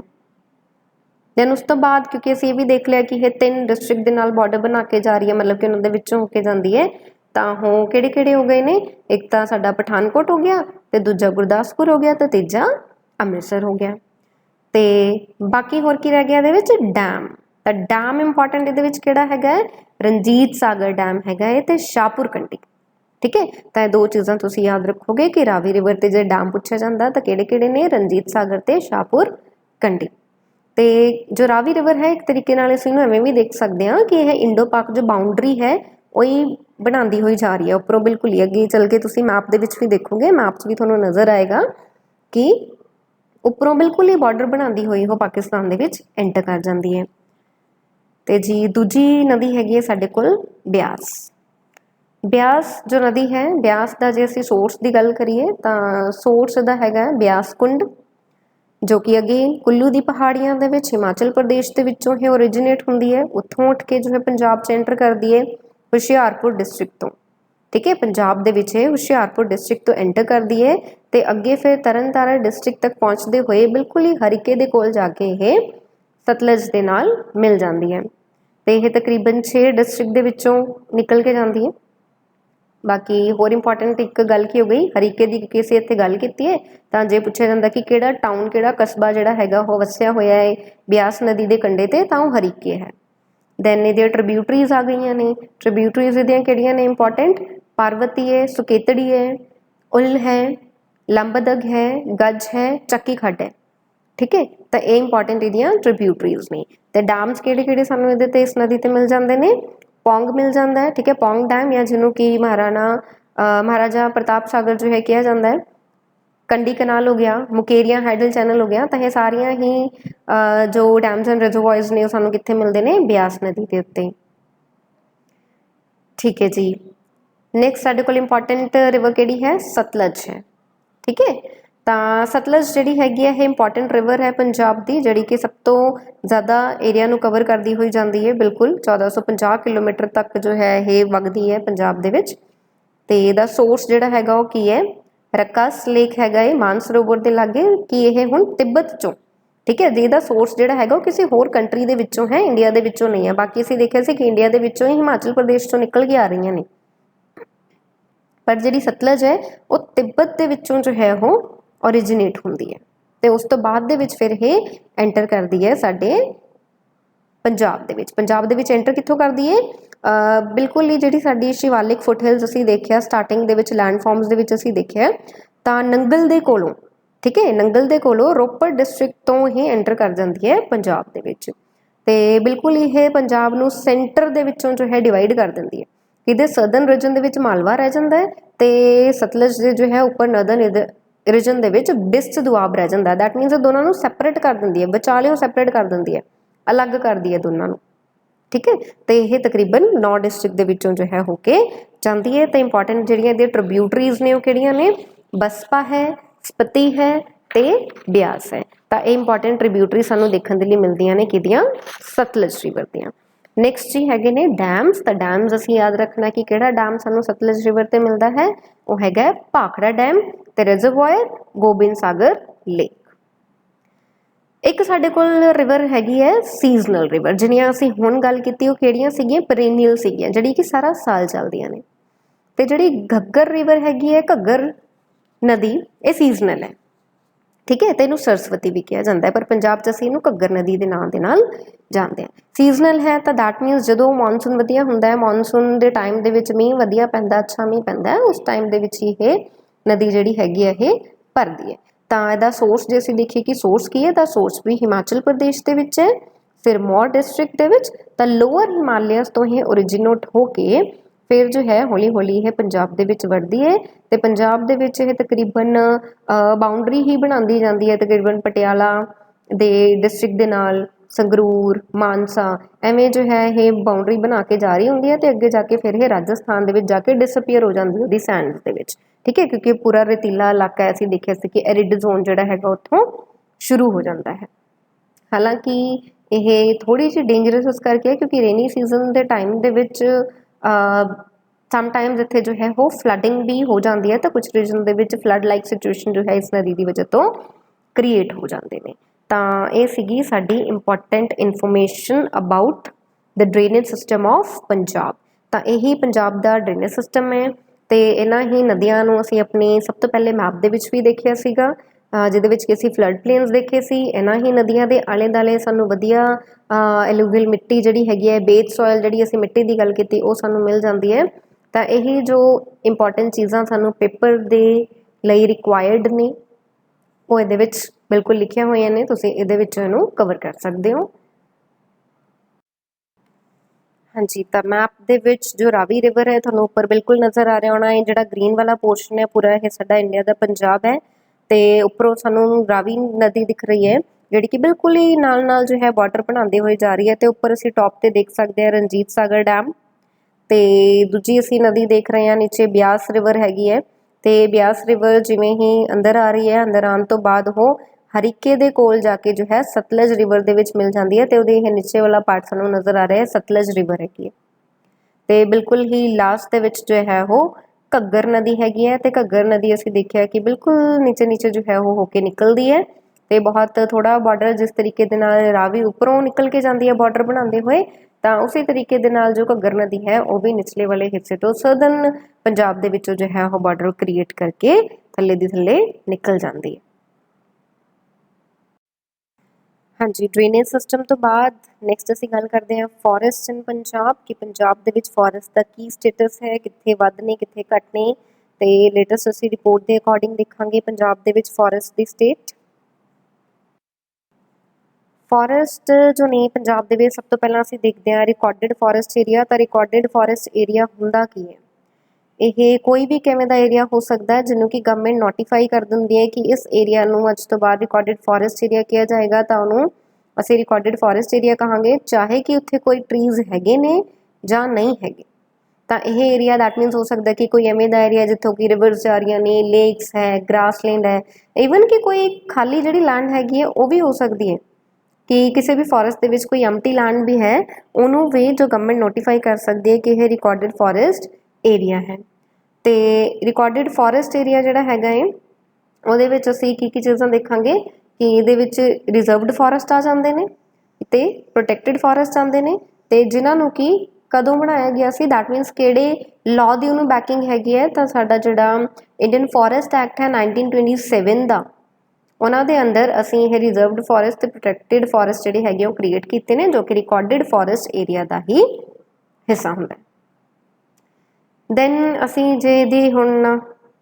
दैन उस तो बाद क्योंकि असीं भी देख लिया कि ये 3 डिस्ट्रिक्ट के नाल बॉर्डर बना के जा रही है, मतलब कि उन्होंने विचों होके जाती है। तो वो किहड़े हो गए ने, एक तो साडा पठानकोट हो गया, तो दूजा गुरदासपुर हो गया, तो तीजा अमृतसर हो गया। तो बाकी होर की रह गया इहदे विच डैम। तो डैम इंपॉर्टेंट इहदे विच किहड़ा हैगा, रंजीत सागर डैम हैगा है, तो शाहपुर कंडी। ठीक है, तो ये 2 चीज़ां तुसीं याद रखोगे कि रावी रिवर ते जे डैम पूछा जाता तो किहड़े ने, रंजीत सागर ते शाहपुर कंडी। तो जो रावी रिवर है एक तरीके नाल असीं इहनूं एवें भी देख सकते हैं कि यह इंडो पाक जो बाउंड्री है वही बनाती हुई जा रही है उपरों बिल्कुल ही। अगे चल के तुसीं मैप दे विच भी देखोगे, मैप च भी तुहानूं नज़र आएगा कि उपरों बिल्कुल ही बॉर्डर बनाती हुई वो पाकिस्तान दे विच एंटर कर जाती है। तो जी दूजी नदी हैगी है साडे कोल ब्यास। ब्यास जो नदी है, ब्यास का जे असीं सोर्स की गल करिए तो सोर्स दा हैगा ब्यास कुंड, जो कि अगेन कुल्लू की पहाड़ियां दे विच हिमाचल प्रदेश के विचों ही ओरिजिनेट हुंदी है। उत्थों उठ के जो है पंजाब च एंटर करती है हुशियारपुर डिस्ट्रिक्ट तो। ठीक है, पंजाब दे विच हुशियारपुर डिस्ट्रिक्ट तो एंटर करती है, तो अगे फिर तरन तारण डिस्ट्रिक्ट तक पहुँचते हुए बिल्कुल ही हरीके दे कोल जाके ये सतलज दे नाल मिल जाती है। तो यह तकरीबन 6 डिस्ट्रिक्ट दे विचों निकल के जाती है। बाकी होर इंपॉर्टेंट एक गल की हो गई हरीके की, क्योंकि असीं इत्थे गल कीती है तो जे पूछा जाता कि किहड़ा टाउन किहड़ा कस्बा जिहड़ा हैगा वो वसिया होया है ब्यास नदी के कंढे ते, तां ओह हरीके है। दैन इहदियां ट्रिब्यूटरीज आ गई ने, ट्रिब्यूटरीज इहदियां किहड़ियां ने इंपॉर्टेंट, पार्वती है, सुकेतड़ी है, उल है, लंबदग है, गज है, चक्की खड्ड है। ठीक है, तो ये इंपॉर्टेंट इहदियां ट्रिब्यूटरीज ने। तो डैम्स किहड़े सानूं इहदे ते इस नदी ते मिल जाते हैं, पौंग मिल जाता है। ठीक है, पौंग डैम या जिन्हों कि महाराजा प्रताप सागर जो है कहा जाता है, कंडी कनाल हो गया, मुकेरिया हाइडल चैनल हो गया। तो ये सारिया ही जो डैम्स एंड रिजर्वॉयर्स ने सानूं कित्थे मिलते हैं, ब्यास नदी के उत्ते। ठीक है जी, नैक्सट साडे कोल इंपॉर्टेंट रिवर किहड़ी है, सतलज है। ठीक है, तो सतलज जिहड़ी हैगी है इंपॉर्टेंट रिवर है पंजाब की, जिहड़ी कि सब तो ज़्यादा एरिया नूं कवर करती हुई जाती है, बिल्कुल 1450 किलोमीटर तक जो है ये वगदी है पंजाब दे विच। ते इहदा सोर्स जिहड़ा हैगा वो की है, रकास लेक हैगा है मानसरोवर के लागे, कि यह हुण तिब्बत चों। ठीक है, जिहदा सोर्स जिहड़ा हैगा वो किसी होर कंट्री दे विचों है, इंडिया दे विचों नहीं है। बाकी असीं देखिया सी कि इंडिया दे विचों ही हिमाचल प्रदेश चों निकल के आ रही ने। पर जिहड़ी सतलज है वो तिब्बत दे विचों जो है वो ओरिजिनेट हुंदी है ते उस तो बाद दे विच फिर ये एंटर करदी है साडे पंजाब दे विच। पंजाब दे विच एंटर कित्थों करदी है? बिल्कुल ही जिहड़ी साडी शिवालिक फुटहिल्स असीं देखिआ स्टार्टिंग दे विच लैंडफॉर्म्स दे विच असीं देखिआ तां नंगल दे कोलों, ठीक है, नंगल दे कोलों रोपड़ डिस्ट्रिक्ट तो ही एंटर कर जाती है पंजाब दे विच ते बिल्कुल ये पंजाब नूं सेंटर दे विचों जो है डिवाइड कर दिंदी है। इहदे सदर्न रीजन दे विच मालवा रह जांदा है ते सतलज दे जो है उपर नर्दन रीजन दे विच बिस्ट दुआब रह जांदा है। दैट मीनस दोनों नूं सैपरेट कर दिंदी है, विचालियों सैपरेट कर दिंदी है, अलग कर दी है दोनों नूं, ठीक है। तो यह तकरीबन 9 डिस्ट्रिक्ट दे विचों जो है होके जाती है। तो इंपॉर्टेंट जिहड़ियां इहदियां ट्रिब्यूटरीज ने वो किहड़ियां ने? बसपा है, स्पति है ते ब्यास है। तो ये इंपॉर्टेंट ट्रिब्यूटरी सानूं देखने के लिए मिलदियां ने किहदियां? सतलज रिवर दियां। नैक्सट जी हैगे ने डैम्स। तो डैम्स असीं याद रखना कि किहड़ा डैम सानूं सतलज रिवर ते मिलदा है, वो हैगा भाखड़ा डैम ते रिजर्वॉयर गोबिंद सागर लेक। एक साडे कोल रिवर हैगी है सीजनल रिवर, जिहड़ियां असीं हुण गल कीती वो किहड़ियां सीगीआं? पेरेनियल सीगीआं, जिहड़ी कि सारा साल चलदियां ने। ते जिहड़ी घग्गर रिवर हैगी है, घग्गर नदी, ये सीजनल है, ठीक है। तो इनू सरस्वती भी कहा जाता है, पर पंजाब च असीं इनू घग्गर नदी के नाम के नाल जानते हैं। सीजनल है तो दैट मीनस जो मॉनसून वधिया हुंदा है, मॉनसून के टाइम दे विच मींह वधिया पैंदा, अच्छा मींह पैंदा है, उस टाइम दे विच ये नदी जिहड़ी हैगी है ये भरदी है। तो इहदा सोर्स जे असीं देखीए कि सोर्स की है, तो सोर्स भी हिमाचल प्रदेश के विच है, सिरमौर डिस्ट्रिक्ट के विच। तो लोअर हिमालयस तो ये ओरिजिनेट होके फिर जो है हौली हौली ये पंजाब दे विच वड़दी है। तो पंजाब दे विच ये तकरीबन बाउंड्री ही बनाती जाती है, तकरीबन पटियाला दे डिस्ट्रिक्ट दे नाल, संगरूर, मानसा, एवें जो है ये बाउंड्री बना के जा रही होंगी है। तो अगे जाके फिर ये राजस्थान दे विच जाके डिसअपीयर हो जाती है सैंड्स दे विच, ठीक है, क्योंकि पूरा रेतीला इलाका है। असीं देखिआ सी कि एरिड जोन जिहड़ा हैगा उत्थों शुरू हो जाता है। हालांकि यह थोड़ी जी डेंजरस इस करके है क्योंकि रेनी सीजन के टाइम दे विच समटाइम्स इत्थे जो है वो फ्लडिंग भी हो जाती है। तो कुछ रीजन दे विच फ्लड लाइक सिचुएशन जो है इस नदी की वजह तो क्रिएट हो जाते हैं। तो ये सीगी साडी important information about the drainage system of Punjab. तो यही पंजाब का ड्रेनेज सिस्टम है। तो इन्हां ही नदियां नूं असीं अपने सब तो पहले मैप दे विच भी देखिआ सीगा, जिहदे विच कि असीं फ्लड प्लेन्स देखे सी। इन्हां ही नदियां दे आले दुआले सानूं वधिया एलूवियल मिट्टी जिहड़ी हैगी है, बेस सॉयल जिहड़ी असीं मिट्टी की गल कीती वो सानूं मिल जाती है। तो यही जो इंपॉर्टेंट चीज़ां सानूं पेपर दे लई रिक्वायर्ड ने वो इहदे विच बिल्कुल लिखिया होईयां ने, तुसीं इहदे विच इहनूं कवर कर सकदे हो। हाँ जी, तो मैप दे विच जो रावी रिवर है तुहानूं उपर बिल्कुल नज़र आ रहा होना है, जिहड़ा ग्रीन वाला पोर्शन है पूरा ये साडा इंडिया का पंजाब है। तो उपरों सानूं रावी नदी दिख रही है जिहड़ी कि बिल्कुल ही नाल नाल जो है बॉर्डर बनाते हुए जा रही है। तो उपर असीं टॉप ते देख सकते हैं रणजीत सागर डैम। तो दूजी असीं नदी देख रहे हैं नीचे ब्यास रिवर हैगी है। तो ब्यास रिवर जिवें ही अंदर आ रही है, अंदर आने तो बाद वो हरीके दे कोल जाके जो है सतलज रिवर दे विच मिल जाती है। तो उहदे ये नीचे वाला पार्ट सानूं नज़र आ रहा है सतलज रिवर हैगी है। तो बिल्कुल ही लास्ट दे विच जो है वो घग्गर नदी हैगी है। तो घग्गर नदी असीं देखिआ कि बिल्कुल नीचे नीचे जो है वो होके निकलती है। तो बहुत थोड़ा बॉर्डर जिस तरीके दे नाल रावी उपरों निकल के जाती है बॉर्डर बनाते हुए, तो उसी तरीके दे नाल जो घग्गर नदी है वो भी निचले वाले हिस्से तो सदर्न पंजाब दे विचों जो है वो बॉर्डर क्रिएट करके थल्ले दी थल्ले निकल जाती है। हाँ जी, ड्रेनेज सिस्टम तो बाद नैक्सट असीं गल करते हैं फॉरेस्ट इन पंजाब कि पंजाब दे विच फॉरेस्ट का की स्टेटस है, कित्थे वध ने कित्थे घट ने। तो लेटेस्ट असीं रिपोर्ट के अकॉर्डिंग देखांगे पंजाब दे विच फॉरेस्ट की स्टेट। फॉरेस्ट जो ने पंजाब दे विच सब तो पहलां असीं देखते हैं रिकॉर्डिड फॉरेस्ट एरिया। तो रिकॉर्डिड फॉरेस्ट एरिया हुंदा की है? ये कोई भी किवें दा एरिया हो सकता है जिन्हों कि गवर्नमेंट नोटिफाई कर दिंदी है कि इस एरिया नूं अज तो बाद रिकॉर्डिड फॉरेस्ट एरिया किया जाएगा। तो उन्होंने असीं रिकॉर्डिड फॉरेस्ट एरिया कहांगे, चाहे कि उत्थे कोई ट्रीज़ हैगे ने जां नहीं हैगे। तो यह एरिया दैट मीनस हो सकता है कि कोई एवें दा एरिया जिथों कि रिवर्स जा रही ने, लेक्स है, ग्रासलैंड है, ईवन कि कोई खाली जिहड़ी लैंड हैगी है वो भी हो सकती है कि किसी भी फॉरेस्ट के कोई एम्प्टी लैंड भी है, उन्होंने भी जो गवर्नमेंट नोटिफाई कर सकती है कि यह रिकॉर्डिड फॉरेस्ट एरिया है। तो रिकॉर्डिड फॉरेस्ट एरिया जिहड़ा हैगा है ਉਹਦੇ ਵਿੱਚ ਅਸੀਂ ਕੀ चीज़ां देखांगे कि ਇਹਦੇ ਵਿੱਚ रिजर्वड फॉरेस्ट आ जाते हैं, तो प्रोटैक्टिड फॉरेस्ट आते हैं, तो जिन्हों की कदों बनाया गया सी, दैट मीनस किहड़े लॉ दी उहनूं बैकिंग हैगी है, तो साडा जिहड़ा इंडियन फॉरेस्ट एक्ट है 1927 दा, उन्हां दे अंदर असीं ये रिजर्वड फॉरेस्ट ते प्रोटैक्टेड फॉरेस्ट जिहड़े हैगे वो क्रिएट कीते ने, जो कि रिकॉर्डिड फॉरेस्ट एरिया का ही हिस्सा हुंदा है। दैन असीं जे दी हुण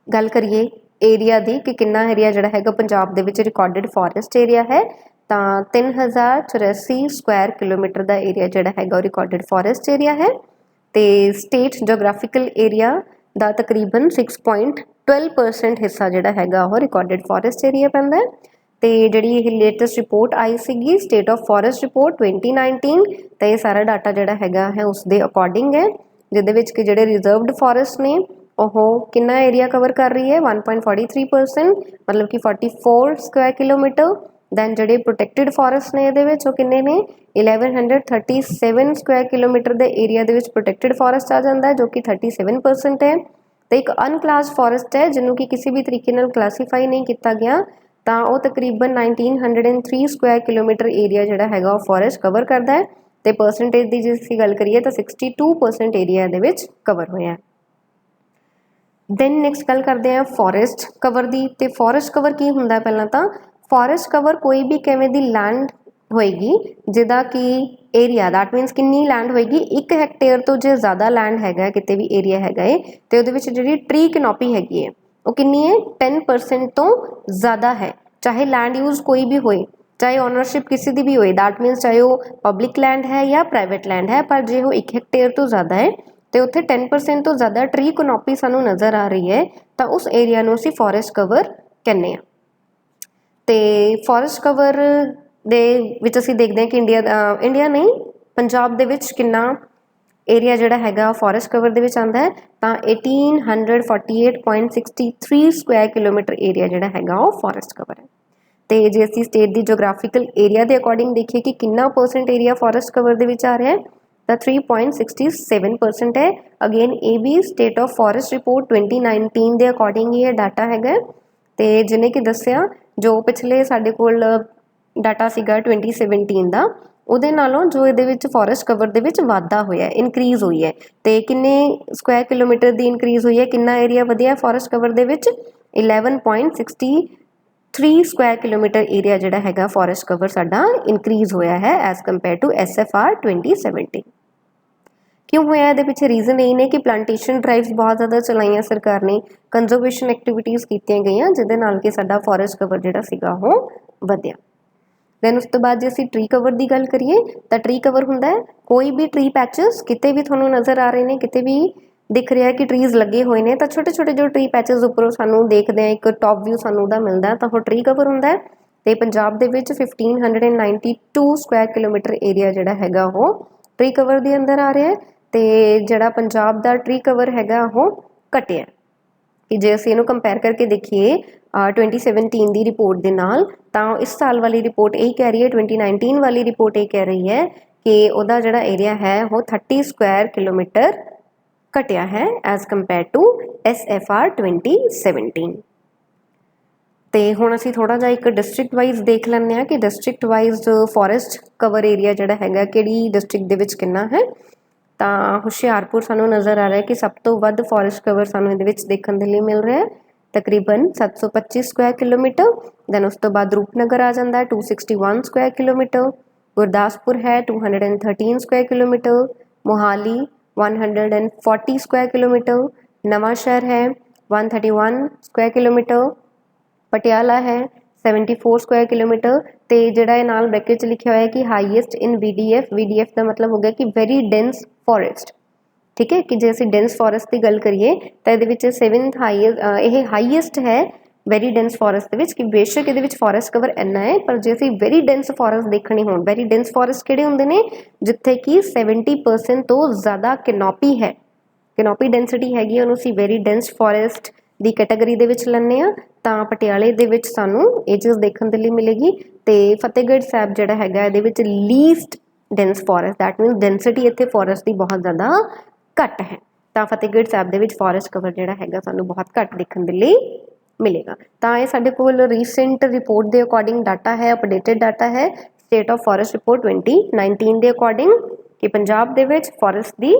गल करिए एरिया दी कि कितना एरिया जिहड़ा हैगा पंजाब दे विच रिकॉर्डिड फॉरेस्ट एरिया है, तो 3084 स्क्वायर किलोमीटर का एरिया जिहड़ा हैगा रिकॉर्डिड फॉरेस्ट एरिया है। तो स्टेट जोग्राफिकल एरिया का तकरीबन 6.12% हिस्सा जिहड़ा हैगा वो रिकॉर्डिड फॉरेस्ट एरिया पैंदा है। तो जिहड़ी लेटेस्ट रिपोर्ट आई सी स्टेट ऑफ फॉरेस्ट रिपोर्ट 2019, तो ये सारा डाटा जिहड़ा हैगा है उस दे अकॉर्डिंग है, जिहदे विच कि जिहड़े रिजर्वड फॉरेस्ट ने ओह कितना एरिया कवर कर रही है 1.43%, मतलब कि 44 स्क्वायर किलोमीटर। दैन जिहड़े प्रोटैक्टेड फॉरेस्ट ने ये किन्ने ने 1137 स्क्वायर किलोमीटर के एरिया दे विच प्रोटैक्टेड फॉरेस्ट आ जाता है, जो कि 37% है। तो एक अनक्लास फॉरेस्ट है जिन्हों कि किसी भी तरीके नाल क्लासीफाई नहीं किया गया, तो वह तकरीबन 1903 स्क्वायर किलोमीटर एरिया जिहड़ा हैगा वो फॉरेस्ट कवर करता है। तो परसेंटेज की जे असीं गल करिए तो 62% एरिया दे विच कवर होया है। दैन नैक्सट गल करते हैं फॉरेस्ट कवर की। तो फॉरेस्ट कवर की हुंदा, पहला तो फॉरेस्ट कवर कोई भी किवें दी लैंड होएगी जिहदा कि एरिया, दैट मीनस कितनी लैंड होएगी 1 हैक्टेयर तो जो ज़्यादा लैंड हैगा किते भी एरिया हैगा है, तो उहदे विच जिहड़ी ट्री कैनोपी हैगी है वो कितनी है 10% तो ज़्यादा है, चाहे लैंड यूज कोई भी होए, चाहे ओनरशिप किसी की भी होए, दैट मीनस चाहे वो पब्लिक लैंड है या प्राइवेट लैंड है, पर जो वो 1 हैक्टेयर तो ज़्यादा है तो उत्थे 10% तो ज़्यादा ट्री कैनोपी सानू नज़र आ रही है, तो उस एरिया नूं असीं फॉरेस्ट कवर कहने आ। तो फॉरेस्ट कवर दे विच असीं देखते हैं कि इंडिया नहीं पंजाब दे विच कितना एरिया जिहड़ा हैगा फॉरेस्ट कवर दे विच आंदा है, तो 1848.63 स्क्वायर किलोमीटर एरिया जिहड़ा हैगा वो फॉरेस्ट कवर है। तो जे असीं स्टेट दी जोग्राफिकल एरिया के अकॉर्डिंग देखिए कि कितना परसेंट एरिया फॉरेस्ट कवर दे विच आ रहा है, तो 3.67% है। अगेन ये भी स्टेट ऑफ फॉरेस्ट रिपोर्ट 2019 के अकॉर्डिंग ही डाटा हैगा, तो जिन्हें कि दसिया जो पिछले साडे कोल डाटा सीगा 2017 का, उहदे नालों जो इहदे विच फॉरेस्ट कवर दे विच वाधा होया, इनक्रीज हुई है। तो किन्ने स्क्वायर किलोमीटर की इनक्रीज हुई है, कितना एरिया वधिया फॉरेस्ट कवर दे विच 11.63 स्क्वायर किलोमीटर एरिया जिहड़ा हैगा फॉरेस्ट कवर साडा इनक्रीज होया है एज कंपेयर टू SFR 2017। क्यों होया, इहदे पिछे रीजन यही ने कि प्लांटेशन ड्राइव्स बहुत ज़्यादा चलाइया सरकार ने, कंजरवेशन एक्टिविटीज़ कीतियां गईयां, जिहदे नाल कि साडा फॉरेस्ट कवर जिहड़ा सीगा वो वधिया। दैन उस तो बाद जे असीं ट्री कवर की गल करिए तो ट्री कवर हुंदा है कोई भी ट्री पैचेस किते भी तुहानूं नज़र आ रहे हैं, किते भी दिख रहा है कि ट्रीज़ लगे हुए हैं, तो छोटे छोटे जो ट्री पैचेस उपरों सानूं देखते हैं एक टॉप व्यू सानूं उहदा मिलता है, तो वो ट्री कवर हुंदा है। तो पंजाब दे विच 1592 स्क्वायर किलोमीटर एरिया जिहड़ा हैगा वो ट्री कवर के अंदर आ रहा है। तो जिहड़ा पंजाब का ट्री कवर हैगा वो घटिया कि जे असीं इहनूं कंपेयर करके देखिए 2017 की रिपोर्ट के नाल, तो इस साल वाली रिपोर्ट यही कह रही है, 2019 वाली रिपोर्ट ये कह रही है कि उहदा जिहड़ा एरिया है वो 30 स्क्वायर किलोमीटर घटिया है एज कंपेयर टू SFR 2017। तो हुण असीं थोड़ा जिहा एक डिस्ट्रिक्ट वाइज देख लैंदे हां कि district wise forest cover area जिहड़ा हैगा किहड़ी डिस्ट्रिक्ट दे विच कितना है। तो हुशियारपुर सानूं नज़र आ रहा है कि सब तो वध फॉरेस्ट कवर सानूं इहदे विच देखण दे लई मिल रहा है, तकरीबन 725 स्क्वायर किलोमीटर। दैन उस तो बाद रूपनगर आ जाता है 261 स्क्वायर किलोमीटर, गुरदासपुर है 213 square kilometre, Mohali 140 square kilometre, Nawanshahr है 131 स्क्वायर किलोमीटर, पटियाला है 74 स्क्वायर किलोमीटर। तो जिहड़ा नाल ब्रैकेट च लिखा हुआ है कि हाईएस्ट इन VDF का मतलब हो गया कि वेरी डेंस फॉरेस्ट, ठीक है, कि जे असीं डेंस फॉरेस्ट की गल करिए तो ये 7th हाईएस्ट है वेरी डेंस फॉरेस्ट के विच, कि बेशक ये फॉरेस्ट कवर इन्ना है, पर जे असीं वेरी डेंस फॉरेस्ट देखने हो, वेरी डेंस फॉरेस्ट किहड़े हुंदे ने जिथे कि 70% तो ज़्यादा कैनोपी है, कैनोपी डेंसिटी हैगी उहनूं असीं वेरी डेंस फॉरेस्ट की कैटेगरी दे विच लैंदे आ। तां पटियाले दे विच सानूं ये चीज़ देखण दे लई मिलेगी। तो फतेहगढ़ साहब जिहड़ा हैगा इहदे विच least dense forest, that means density इत्थे फॉरेस्ट की बहुत ज़्यादा घट है, तो फतेहगढ़ साहब दे विच फॉरेस्ट कवर जिहड़ा हैगा सानूं बहुत घट देखण दे लई मिलेगा। तो ये साडे कोल रीसेंट रिपोर्ट के अकॉर्डिंग डाटा है, अपडेटेड डाटा है स्टेट ऑफ फॉरेस्ट रिपोर्ट 2019 के अकॉर्डिंग कि पंजाब दे विच फॉरेस्ट दी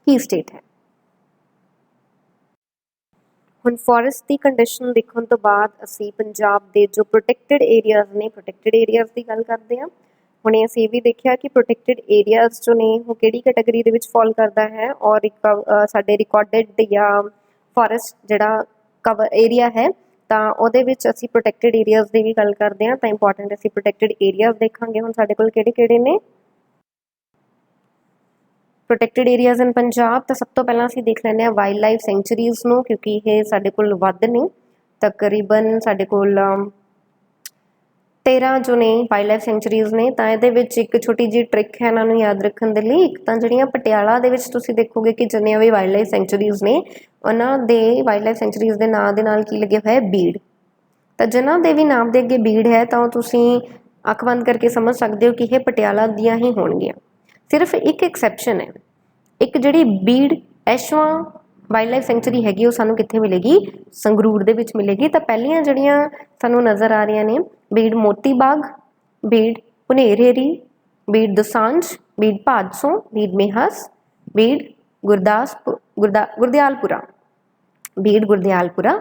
की स्टेट है। हुण फॉरेस्ट की कंडीशन देखने तो बाद असी पंजाब के जो प्रोटैक्टेड एरियाज़ ने प्रोटैक्टेड एरियाज़ की गल करते हैं। हुणे असी भी देखिया कि प्रोटैक्टेड एरियाज़ जो ने वो किहड़ी कैटेगरी दे विच फॉल करता है और साडे रिकॉर्डेड या फॉरेस्ट जिहड़ा कवर एरिया है तो ਉਹਦੇ ਵਿੱਚ ਅਸੀਂ प्रोटैक्टेड एरियाज़ की भी गल करते हैं तो इंपॉर्टेंट ਅਸੀਂ प्रोटैक्टेड एरियाज़ देखांगे। हुण साडे कोल किहड़े-किहड़े ने प्रोटैक्टेड एरियाज़ इन पंजाब। तो सब तो पहला असीं देख लैंदे हां वाइल्ड लाइफ सेंचुरीज़ नूं क्योंकि ये साडे कोल वध ने तकरीबन साडे कोल 13 जो ने वाइल्ड लाइफ सेंचुरीज़ ने। तो ये एक छोटी जी ट्रिक है इन्हां नूं याद रखण दे लई। एक तां जिहड़ियां पटियाला दे विच तुसीं देखोगे कि जिन्नियां भी वाइल्ड लाइफ सेंचुरीज़ ने उन्हां दे वाइल्ड लाइफ सेंचुरीज़ दे नां दे नाल की लग्गिया होया है बीड़। तो जिन्हां दे भी नाम दे अगे बीड़ है तो तुसीं अख बंद करके समझ सकते हो कि ये पटियाला दियां ही होणगियां। सिर्फ एक एक्सैप्शन है, एक जिहड़ी बीड़ ऐशवां वाइल्ड लाइफ सेंचुरी हैगी सानूं कित्थे मिलेगी संगरूर दे विच मिलेगी। तो पहलियां जिहड़ियां सानूं नज़र आ रही ने बीड़ मोती बाग, बीड़ पुनेरेरी, बीड़ दोसांझ, बीड़ भादसों, बीड़ मेहस, बीड़ गुरदियालपुरा, बीड़ गुरदियालपुरा।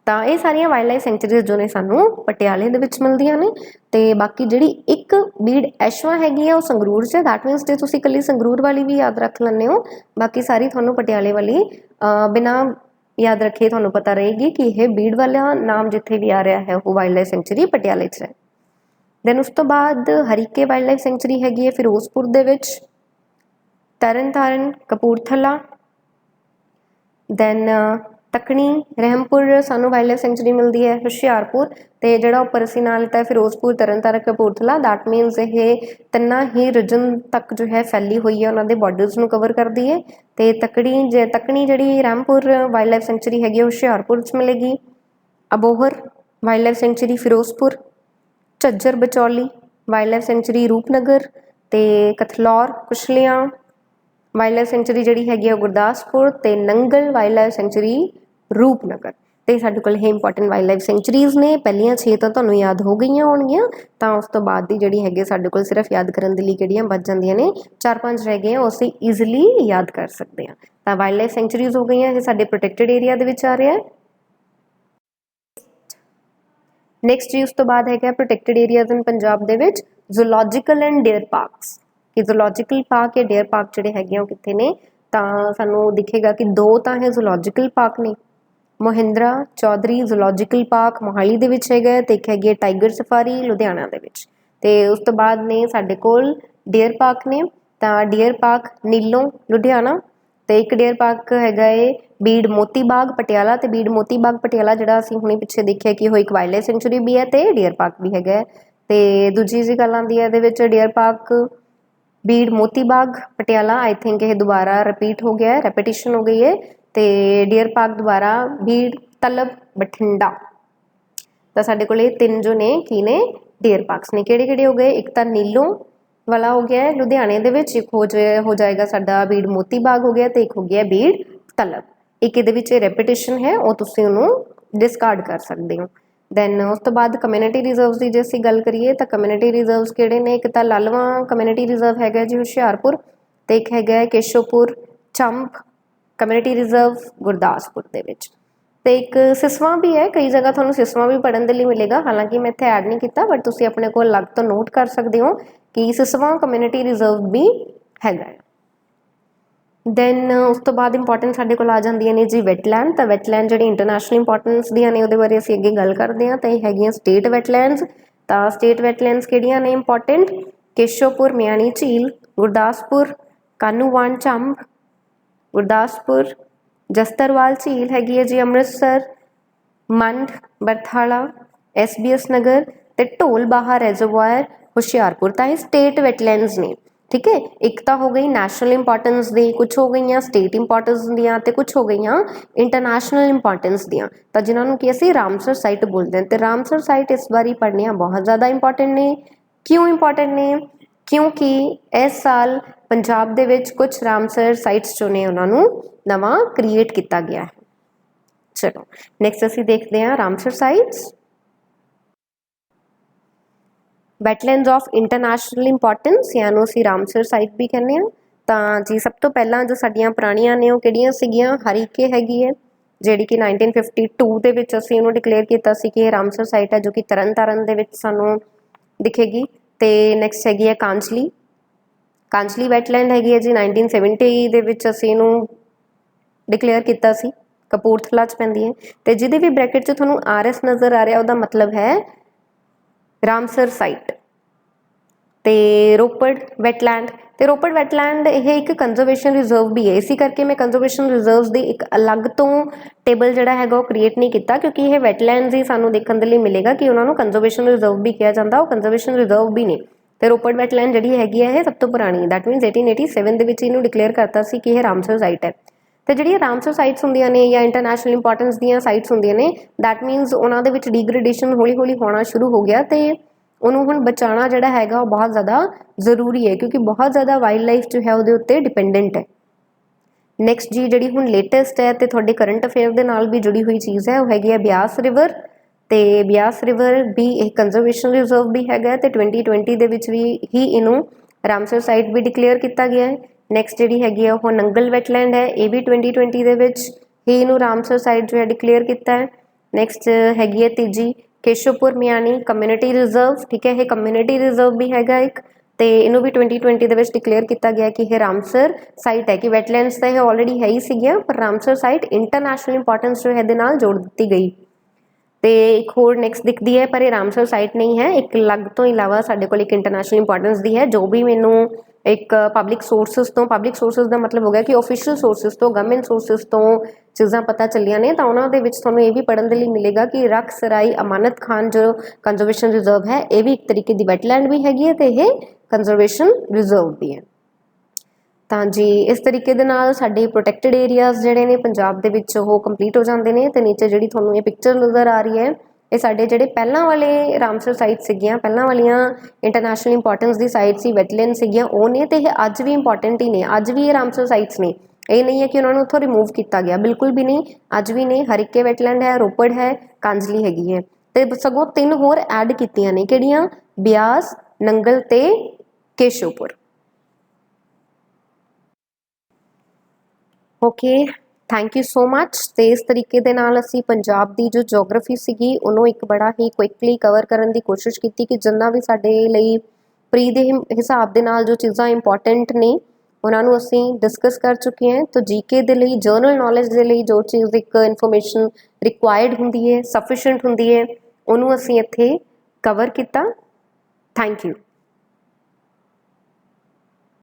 तो ये सारिया वाइल्ड लाइफ सेंचुरीज़ जो ने सानूं पटियाले दे विच मिलदियां ने। ते बाकी जिहड़ी एक बीड़ ऐशवा हैगी वो संगरूर च दैट मीनस जे तुसीं कल्ली संगरूर वाली भी याद रख लैंदे हो बाकी सारी तुहानूं पटियाले वाली बिना याद रखे तुहानूं पता रहेगी कि यह बीड़ वाला नाम जिथे भी आ रहा है वो वाइल्ड लाइफ सेंचुरी पटियाले च है। दैन उस तो बाद हरीके वाइल्ड लाइफ सेंचुरी हैगी है फिरोजपुर दे विच, तरन तारण कपूरथला, दैन तकनी रहमपुर सानू वाइल्ड लाइफ सेंचुरी मिलती है हुशियारपुर। तो जोड़ा उपर असी नाम लिता है फिरोजपुर तरन तारण कपूरथला दैट मीनस ये तिना ही रीजन तक जो है फैली हुई है उन्होंने बॉर्डर्स में कवर करती है। तो तकनी जी रहमपुर वाइल्ड लाइफ सेंचुरी हैगी हुशियारपुर मिलेगी। Abohar wildlife sanctuary Firozpur, Jhajjar Bachauli wildlife sanctuary Rupnagar, तो Kathlaur Kushlian wildlife sanctuary जी हैगी गुरदासपुर, तो Nangal wildlife sanctuary Rupnagar. तो साडे कोल ये इंपॉर्टेंट वाइल्ड लाइफ सेंचुरीज़ ने पहलियां 6 तो तुहानूं याद हो गई होणगियां। तो उस तो बाद दी जिहड़ी हैगी साडे कोल सिर्फ याद करन दे लई किहड़ियां बच जांदियां ने 4-5 रह गए उसे ईजिली याद कर सकते हैं। तो वाइल्ड लाइफ सेंचुरीज़ हो गई ये साडे प्रोटैक्टेड एरिया दे विच आ रहा है। नैक्सट जी उस तो बाद है प्रोटैक्टेड एरियाज़ इन पंजाब दे विच जूलॉजिकल एंड डेयर पार्क्स कि जूलॉजिकल पार्क या डेयर पार्क जिहड़े हैगे कित्थे ने। तो सानूं दिखेगा कि 2 तो है जूलॉजिकल पार्क ने मोहिंद्रा चौधरी जूलॉजिकल पार्क मोहाली दे विच हैगा ते एक हैगी टाइगर सफारी लुधियाना दे विच। ते उस तो बाद ने साडे कोल डेयर पार्क ने तो डेयर पार्क नीलों लुधियाना, तो एक डेयर पार्क हैगा है बीड़ मोती बाग पटियाला। तो बीड़ मोती बाग पटियाला जिहड़ा असीं हुणे पिछे देखिया कि वो एक वाइल्ड लाइफ सेंचुरी भी है तो डेयर पार्क भी हैगा। तो दूजी जी गल आंदी है इहदे विच dare park Bir Moti Bagh Patiala I think ये दोबारा रिपीट हो गया है रेपीटिशन हो गई है। तो डेयर पार्क दोबारा बीड़ तलब बठिंडा। तो साडे कोल 3 जो ने की ने डेयर पार्क्स ने किहड़े-किहड़े हो गए एक तो नीलों वाला हो गया है लुधियाने दे विच, एक हो जाएगा साडा बीड़ मोती बाग हो गया तो एक हो गया बीड़ तलब। एक इहदे विच रेपीटिशन है वो तुसीं उहनूं डिसकार्ड कर सकते हो। दैन उस तो बाद कम्यूनिटी रिजर्व्स की जे असीं गल करिए तो कम्यूनिटी रिजर्व्स किहड़े ने एक तो लालवां कम्यूनिटी रिजर्व हैगा जी हुशियारपुर, तो एक हैगा केशवपुर चंप कम्यूनिटी रिजर्व गुरदासपुर दे विच। तो एक सिसवा भी है कई जगह तुहानूं सिसवा भी पढ़न दे लई मिलेगा हालांकि मैं इत्थे ऐड नहीं किया बट तुसीं अपने कोल अलग तो नोट कर सकते हो कि सिसवा कम्यूनिटी रिजर्व भी हैगा। दैन उस तो बाद इंपॉर्टेंट साडे कोल आ जांदियां ने जी वैटलैंड। तो वैटलैंड जिहड़ी इंटरनैशनल इंपॉर्टेंस दियां ने उहदे बारे असीं अगे गल करदे हां। तो ये हैगियां स्टेट वैटलैंड्स। तो स्टेट वैटलैंड्स किहड़ियां ने इंपॉर्टेंट केशवपुर मियानी झील गुरदासपुर, कानूवान चंब गुरदासपुर, जस्तरवाल झील हैगी है जी अमृतसर, मंड बरथाला SBS नगर, तो ढोल बाहा रेजरवायर हुशियारपुर। तो ये स्टेट वैटलैंड्स ने ठीक है। एक तो हो गई नैशनल इंपॉर्टेंस दी, कुछ हो गई स्टेट इंपॉर्टेंस दियां ते कुछ हो गई इंटरनैशनल इंपॉर्टेंस दियां। तो जिन्होंने कि असीं रामसर साइट बोलते हैं। तो रामसर साइट इस बारी पढ़निया बहुत ज़्यादा इंपॉर्टेंट ने। क्यों इंपॉर्टेंट ने क्योंकि इस साल पंजाब दे विच कुछ रामसर साइट्स जो ने उन्होंने नवां क्रिएट किया गया है। चलो नैक्सट असीं देखते हैं Ramsar sites. Wetlands of international importance ਜਾਂ ਨੂੰ ਅਸੀਂ ਰਾਮਸਰ ਸਾਈਟ ਵੀ ਕਹਿੰਦੇ ਹਾਂ। ਤਾਂ ਜੀ ਸਭ ਤੋਂ ਪਹਿਲਾਂ ਜੋ ਸਾਡੀਆਂ ਪੁਰਾਣੀਆਂ ਨੇ ਉਹ ਕਿਹੜੀਆਂ ਸੀਗੀਆਂ, ਹਰੀਕੇ ਹੈਗੀ ਹੈ ਜਿਹੜੀ ਕਿ 1952 ਦੇ ਵਿੱਚ ਅਸੀਂ ਉਹਨੂੰ ਡਿਕਲੇਅਰ ਕੀਤਾ ਸੀ ਕਿ ਇਹ ਰਾਮਸਰ ਸਾਈਟ ਹੈ, ਜੋ ਕਿ ਤਰਨ ਤਾਰਨ ਦੇ ਵਿੱਚ ਸਾਨੂੰ ਦਿਖੇਗੀ। ਤੇ ਨੈਕਸਟ ਹੈਗੀ ਹੈ ਕਾਂਜਲੀ, ਕਾਂਜਲੀ ਵੈਟਲੈਂਡ ਹੈਗੀ ਹੈ ਜੀ 1970 ਦੇ ਵਿੱਚ ਅਸੀਂ ਇਹਨੂੰ ਡਿਕਲੇਅਰ ਕੀਤਾ ਸੀ, ਕਪੂਰਥਲਾ 'ਚ ਪੈਂਦੀ ਹੈ। ਤੇ ਜਿਹਦੇ ਵੀ ਬ੍ਰੈਕਟ 'ਚ ਤੁਹਾਨੂੰ RS ਨਜ਼ਰ ਆ ਰਿਹਾ ਉਹਦਾ ਮਤਲਬ ਹੈ ਰਾਮਸਰ ਸਾਈਟ। ਤੇ ਰੋਪੜ ਵੈਟਲੈਂਡ, ਤੇ ਰੋਪੜ ਵੈਟਲੈਂਡ ਇਹ ਇੱਕ ਕੰਜ਼ਰਵੇਸ਼ਨ ਰਿਜ਼ਰਵ ਵੀ ਹੈ, ਇਸੇ ਕਰਕੇ ਮੈਂ ਕੰਜ਼ਰਵੇਸ਼ਨ ਰਿਜ਼ਰਵਸ ਦੀ ਇੱਕ ਅਲੱਗ ਤੋਂ ਟੇਬਲ ਜਿਹੜਾ ਹੈਗਾ ਉਹ ਕ੍ਰੀਏਟ ਨਹੀਂ ਕੀਤਾ, ਕਿਉਂਕਿ ਇਹ ਵੈਟਲੈਂਡਸ ਹੀ ਸਾਨੂੰ ਦੇਖਣ ਦੇ ਲਈ ਮਿਲੇਗਾ ਕਿ ਉਹਨਾਂ ਨੂੰ ਕੰਜ਼ਰਵੇਸ਼ਨ ਰਿਜ਼ਰਵ ਵੀ ਕਿਹਾ ਜਾਂਦਾ, ਉਹ ਕੰਜ਼ਰਵੇਸ਼ਨ ਰਿਜ਼ਰਵ ਵੀ ਨੇ। ਤੇ ਰੋਪੜ ਵੈਟਲੈਂਡ ਜਿਹੜੀ ਹੈਗੀ ਹੈ ਇਹ ਸਭ ਤੋਂ ਪੁਰਾਣੀ, ਦੈਟ ਮੀਨਸ 1887 ਦੇ ਵਿੱਚ ਇਹਨੂੰ ਡਿਕਲੇਅਰ ਕਰਤਾ ਸੀ ਕਿ ਇਹ ਰਾਮਸਰ ਸਾਈਟ ਹੈ। ਤੇ ਜਿਹੜੀਆਂ ਰਾਮਸਰ ਸਾਈਟਸ ਹੁੰਦੀਆਂ ਨੇ ਜਾਂ ਇੰਟਰਨੈਸ਼ਨਲ ਇੰਪੋਰਟੈਂਸ ਦੀਆਂ ਸਾਈਟਸ ਹੁੰਦੀਆਂ ਨੇ, ਦੈਟ ਮੀਨਸ ਉਹਨਾਂ ਦੇ ਵਿੱਚ ਡੀਗ੍ਰੇਡੇਸ਼ਨ ਹੌਲੀ ਹੌਲੀ ਹੋਣਾ ਸ਼ੁਰੂ ਹੋ ਗਿਆ, ਤੇ ਉਹਨੂੰ ਹੁਣ ਬਚਾਉਣਾ ਜਿਹੜਾ ਹੈਗਾ ਉਹ ਬਹੁਤ ਜ਼ਿਆਦਾ ਜ਼ਰੂਰੀ ਹੈ, ਕਿਉਂਕਿ ਬਹੁਤ ਜ਼ਿਆਦਾ ਵਾਈਲਡ ਲਾਈਫ ਜੋ ਹੈ ਉਹਦੇ ਉੱਤੇ ਡਿਪੈਂਡੈਂਟ ਹੈ। ਨੈਕਸਟ ਜੀ ਜਿਹੜੀ ਹੁਣ ਲੇਟੈਸਟ ਹੈ ਤੇ ਤੁਹਾਡੇ ਕਰੰਟ ਅਫੇਅਰ ਦੇ ਨਾਲ ਵੀ ਜੁੜੀ ਹੋਈ ਚੀਜ਼ ਹੈ, ਉਹ ਹੈਗੀ ਹੈ ਬਿਆਸ ਰਿਵਰ। ਤੇ ਬਿਆਸ ਰਿਵਰ ਵੀ ਇੱਕ ਕੰਜ਼ਰਵੇਸ਼ਨ ਰਿਜ਼ਰਵ ਵੀ ਹੈਗਾ, ਤੇ 2020 ਦੇ ਵਿੱਚ ਵੀ ਹੀ ਇਹਨੂੰ ਰਾਮਸਰ ਸਾਈਟ ਵੀ ਡਿਕਲੇਅਰ ਕੀਤਾ ਗਿਆ ਹੈ। ਨੈਕਸਟ ਜਿਹੜੀ ਹੈਗੀ ਹੈ ਉਹ ਨੰਗਲ ਵੈਟਲੈਂਡ ਹੈ, ਇਹ ਵੀ 2020 ਦੇ ਵਿੱਚ ਹੀ ਇਹਨੂੰ ਰਾਮਸਰ ਸਾਈਟ ਜੋ ਹੈ ਡਿਕਲੇਅਰ ਕੀਤਾ ਹੈ। ਨੈਕਸਟ ਹੈਗੀ ਹੈ ਤੀਜੀ ਕੇਸ਼ਵਪੁਰ ਮਿਆਣੀ ਕਮਿਊਨਿਟੀ ਰਿਜ਼ਰਵ, ਠੀਕ ਹੈ, ਇਹ ਕਮਿਊਨਿਟੀ ਰਿਜ਼ਰਵ ਵੀ ਹੈਗਾ ਇੱਕ, ਤੇ ਇਹਨੂੰ ਵੀ 2020 ਦੇ ਵਿੱਚ ਡਿਕਲੇਅਰ ਕੀਤਾ ਗਿਆ ਕਿ ਇਹ ਰਾਮਸਰ ਸਾਈਟ ਹੈ, ਕਿ ਵੈਟਲੈਂਡਸ ਤਾਂ ਇਹ ਆਲਰੇਡੀ ਹੈ ਹੀ ਸੀਗੀਆਂ, ਪਰ ਰਾਮਸਰ ਸਾਈਟ ਇੰਟਰਨੈਸ਼ਨਲ ਇੰਪੋਰਟੈਂਸ ਜੋ ਹੈ ਇਹਦੇ ਨਾਲ ਜੋੜ ਦਿੱਤੀ ਗਈ। ਤੇ ਇੱਕ ਹੋਰ ਨੈਕਸਟ ਦਿਖਦੀ ਹੈ, ਪਰ ਇਹ ਰਾਮਸਰ ਸਾਈਟ ਨਹੀਂ ਹੈ, ਇੱਕ ਅਲੱਗ ਤੋਂ ਇਲਾਵਾ ਸਾਡੇ ਕੋਲ ਇੱਕ ਇੰਟਰਨੈਸ਼ਨਲ ਇੰਪੋਰਟੈਂਸ ਦੀ ਹੈ, ਜੋ ਵੀ ਮੈਨੂੰ ਇੱਕ ਪਬਲਿਕ ਸੋਰਸਿਸ ਤੋਂ, ਪਬਲਿਕ ਸੋਰਸਿਸ ਦਾ ਮਤਲਬ ਹੋ ਗਿਆ ਕਿ ਆਫੀਸ਼ੀਅਲ ਸੋਰਸਿਸ ਤੋਂ, ਗਵਰਨਮੈਂਟ ਸੋਰਸਿਸ ਤੋਂ ਚੀਜ਼ਾਂ ਪਤਾ ਚੱਲੀਆਂ ਨੇ, ਤਾਂ ਉਹਨਾਂ ਦੇ ਵਿੱਚ ਤੁਹਾਨੂੰ ਇਹ ਵੀ ਪੜ੍ਹਨ ਦੇ ਲਈ ਮਿਲੇਗਾ ਕਿ ਰੱਖ ਸਰਾਈ ਅਮਾਨਤ ਖਾਨ ਜੋ ਕੰਜ਼ਰਵੇਸ਼ਨ ਰਿਜ਼ਰਵ ਹੈ ਇਹ ਵੀ ਇੱਕ ਤਰੀਕੇ ਦੀ ਵੈਟਲੈਂਡ ਵੀ ਹੈਗੀ ਹੈ, ਤੇ ਇਹ ਕੰਜ਼ਰਵੇਸ਼ਨ ਰਿਜ਼ਰਵ ਵੀ ਹੈ। ਤਾਂ ਜੀ ਇਸ ਤਰੀਕੇ ਦੇ ਨਾਲ ਸਾਡੇ ਪ੍ਰੋਟੈਕਟਡ ਏਰੀਆਜ਼ ਜਿਹੜੇ ਨੇ ਪੰਜਾਬ ਦੇ ਵਿੱਚ ਉਹ ਕੰਪਲੀਟ ਹੋ ਜਾਂਦੇ ਨੇ। ਤੇ ਨੀਚੇ ਜਿਹੜੀ ਤੁਹਾਨੂੰ ਇਹ ਪਿਕਚਰ ਨਜ਼ਰ ਆ ਰਹੀ ਹੈ ਇਹ ਸਾਡੇ ਜਿਹੜੇ ਪਹਿਲਾਂ ਵਾਲੇ ਰਾਮਸਰ ਸਾਈਟ ਸੀਗੀਆਂ, ਪਹਿਲਾਂ ਵਾਲੀਆਂ ਇੰਟਰਨੈਸ਼ਨਲ ਇੰਪੋਰਟੈਂਸ ਦੀ ਸਾਈਟ ਸੀ, ਵੈਟਲੈਂਡ ਸੀਗੀਆਂ ਉਹ ਨੇ, ਤੇ ਇਹ ਅੱਜ ਵੀ ਇੰਪੋਰਟੈਂਟ ਹੀ ਨੇ, ਅੱਜ ਵੀ ਇਹ ਰਾਮਸਰ ਸਾਈਟਸ ਨੇ, ਇਹ ਨਹੀਂ ਹੈ ਕਿ ਉਹਨਾਂ ਨੂੰ ਉੱਥੋਂ ਰਿਮੂਵ ਕੀਤਾ ਗਿਆ, ਬਿਲਕੁਲ ਵੀ ਨਹੀਂ, ਅੱਜ ਵੀ ਨੇ। ਹਰੀਕੇ ਵੈਟਲੈਂਡ ਹੈ, ਰੋਪੜ ਹੈ, ਕਾਂਜਲੀ ਹੈਗੀ ਹੈ, ਤੇ ਸਗੋਂ 3 ਹੋਰ ਐਡ ਕੀਤੀਆਂ ਨੇ, ਕਿਹੜੀਆਂ, ਬਿਆਸ, ਨੰਗਲ ਤੇ Keshavpur. Okay, thank you so much. ਤੇ ਇਸ ਤਰੀਕੇ ਦੇ ਨਾਲ ਅਸੀਂ ਪੰਜਾਬ ਦੀ ਜੋ ਜੋਗਰਾਫੀ ਸੀਗੀ ਉਹਨੂੰ ਇੱਕ ਬੜਾ ਹੀ ਕੁਇਕਲੀ ਕਵਰ ਕਰਨ ਦੀ ਕੋਸ਼ਿਸ਼ ਕੀਤੀ, ਕਿ ਜਿੰਨਾ ਵੀ ਸਾਡੇ ਲਈ ਪ੍ਰੀ ਦੇ ਹਿਸਾਬ ਦੇ ਨਾਲ ਜੋ ਚੀਜ਼ਾਂ ਇੰਪੋਰਟੈਂਟ ਨੇ ਉਹਨਾਂ ਨੂੰ ਅਸੀਂ ਡਿਸਕਸ ਕਰ ਚੁੱਕੇ ਹਾਂ। ਤਾਂ ਜੀਕੇ ਦੇ ਲਈ, ਜਨਰਲ ਨੌਲੇਜ ਦੇ ਲਈ ਜੋ ਚੀਜ਼ ਇੱਕ ਇਨਫੋਰਮੇਸ਼ਨ ਰਿਕੁਆਇਰਡ ਹੁੰਦੀ ਹੈ, ਸਫੀਸ਼ੀਐਂਟ ਹੁੰਦੀ ਹੈ, ਉਹਨੂੰ ਅਸੀਂ ਇੱਥੇ ਕਵਰ ਕੀਤਾ। Thank you.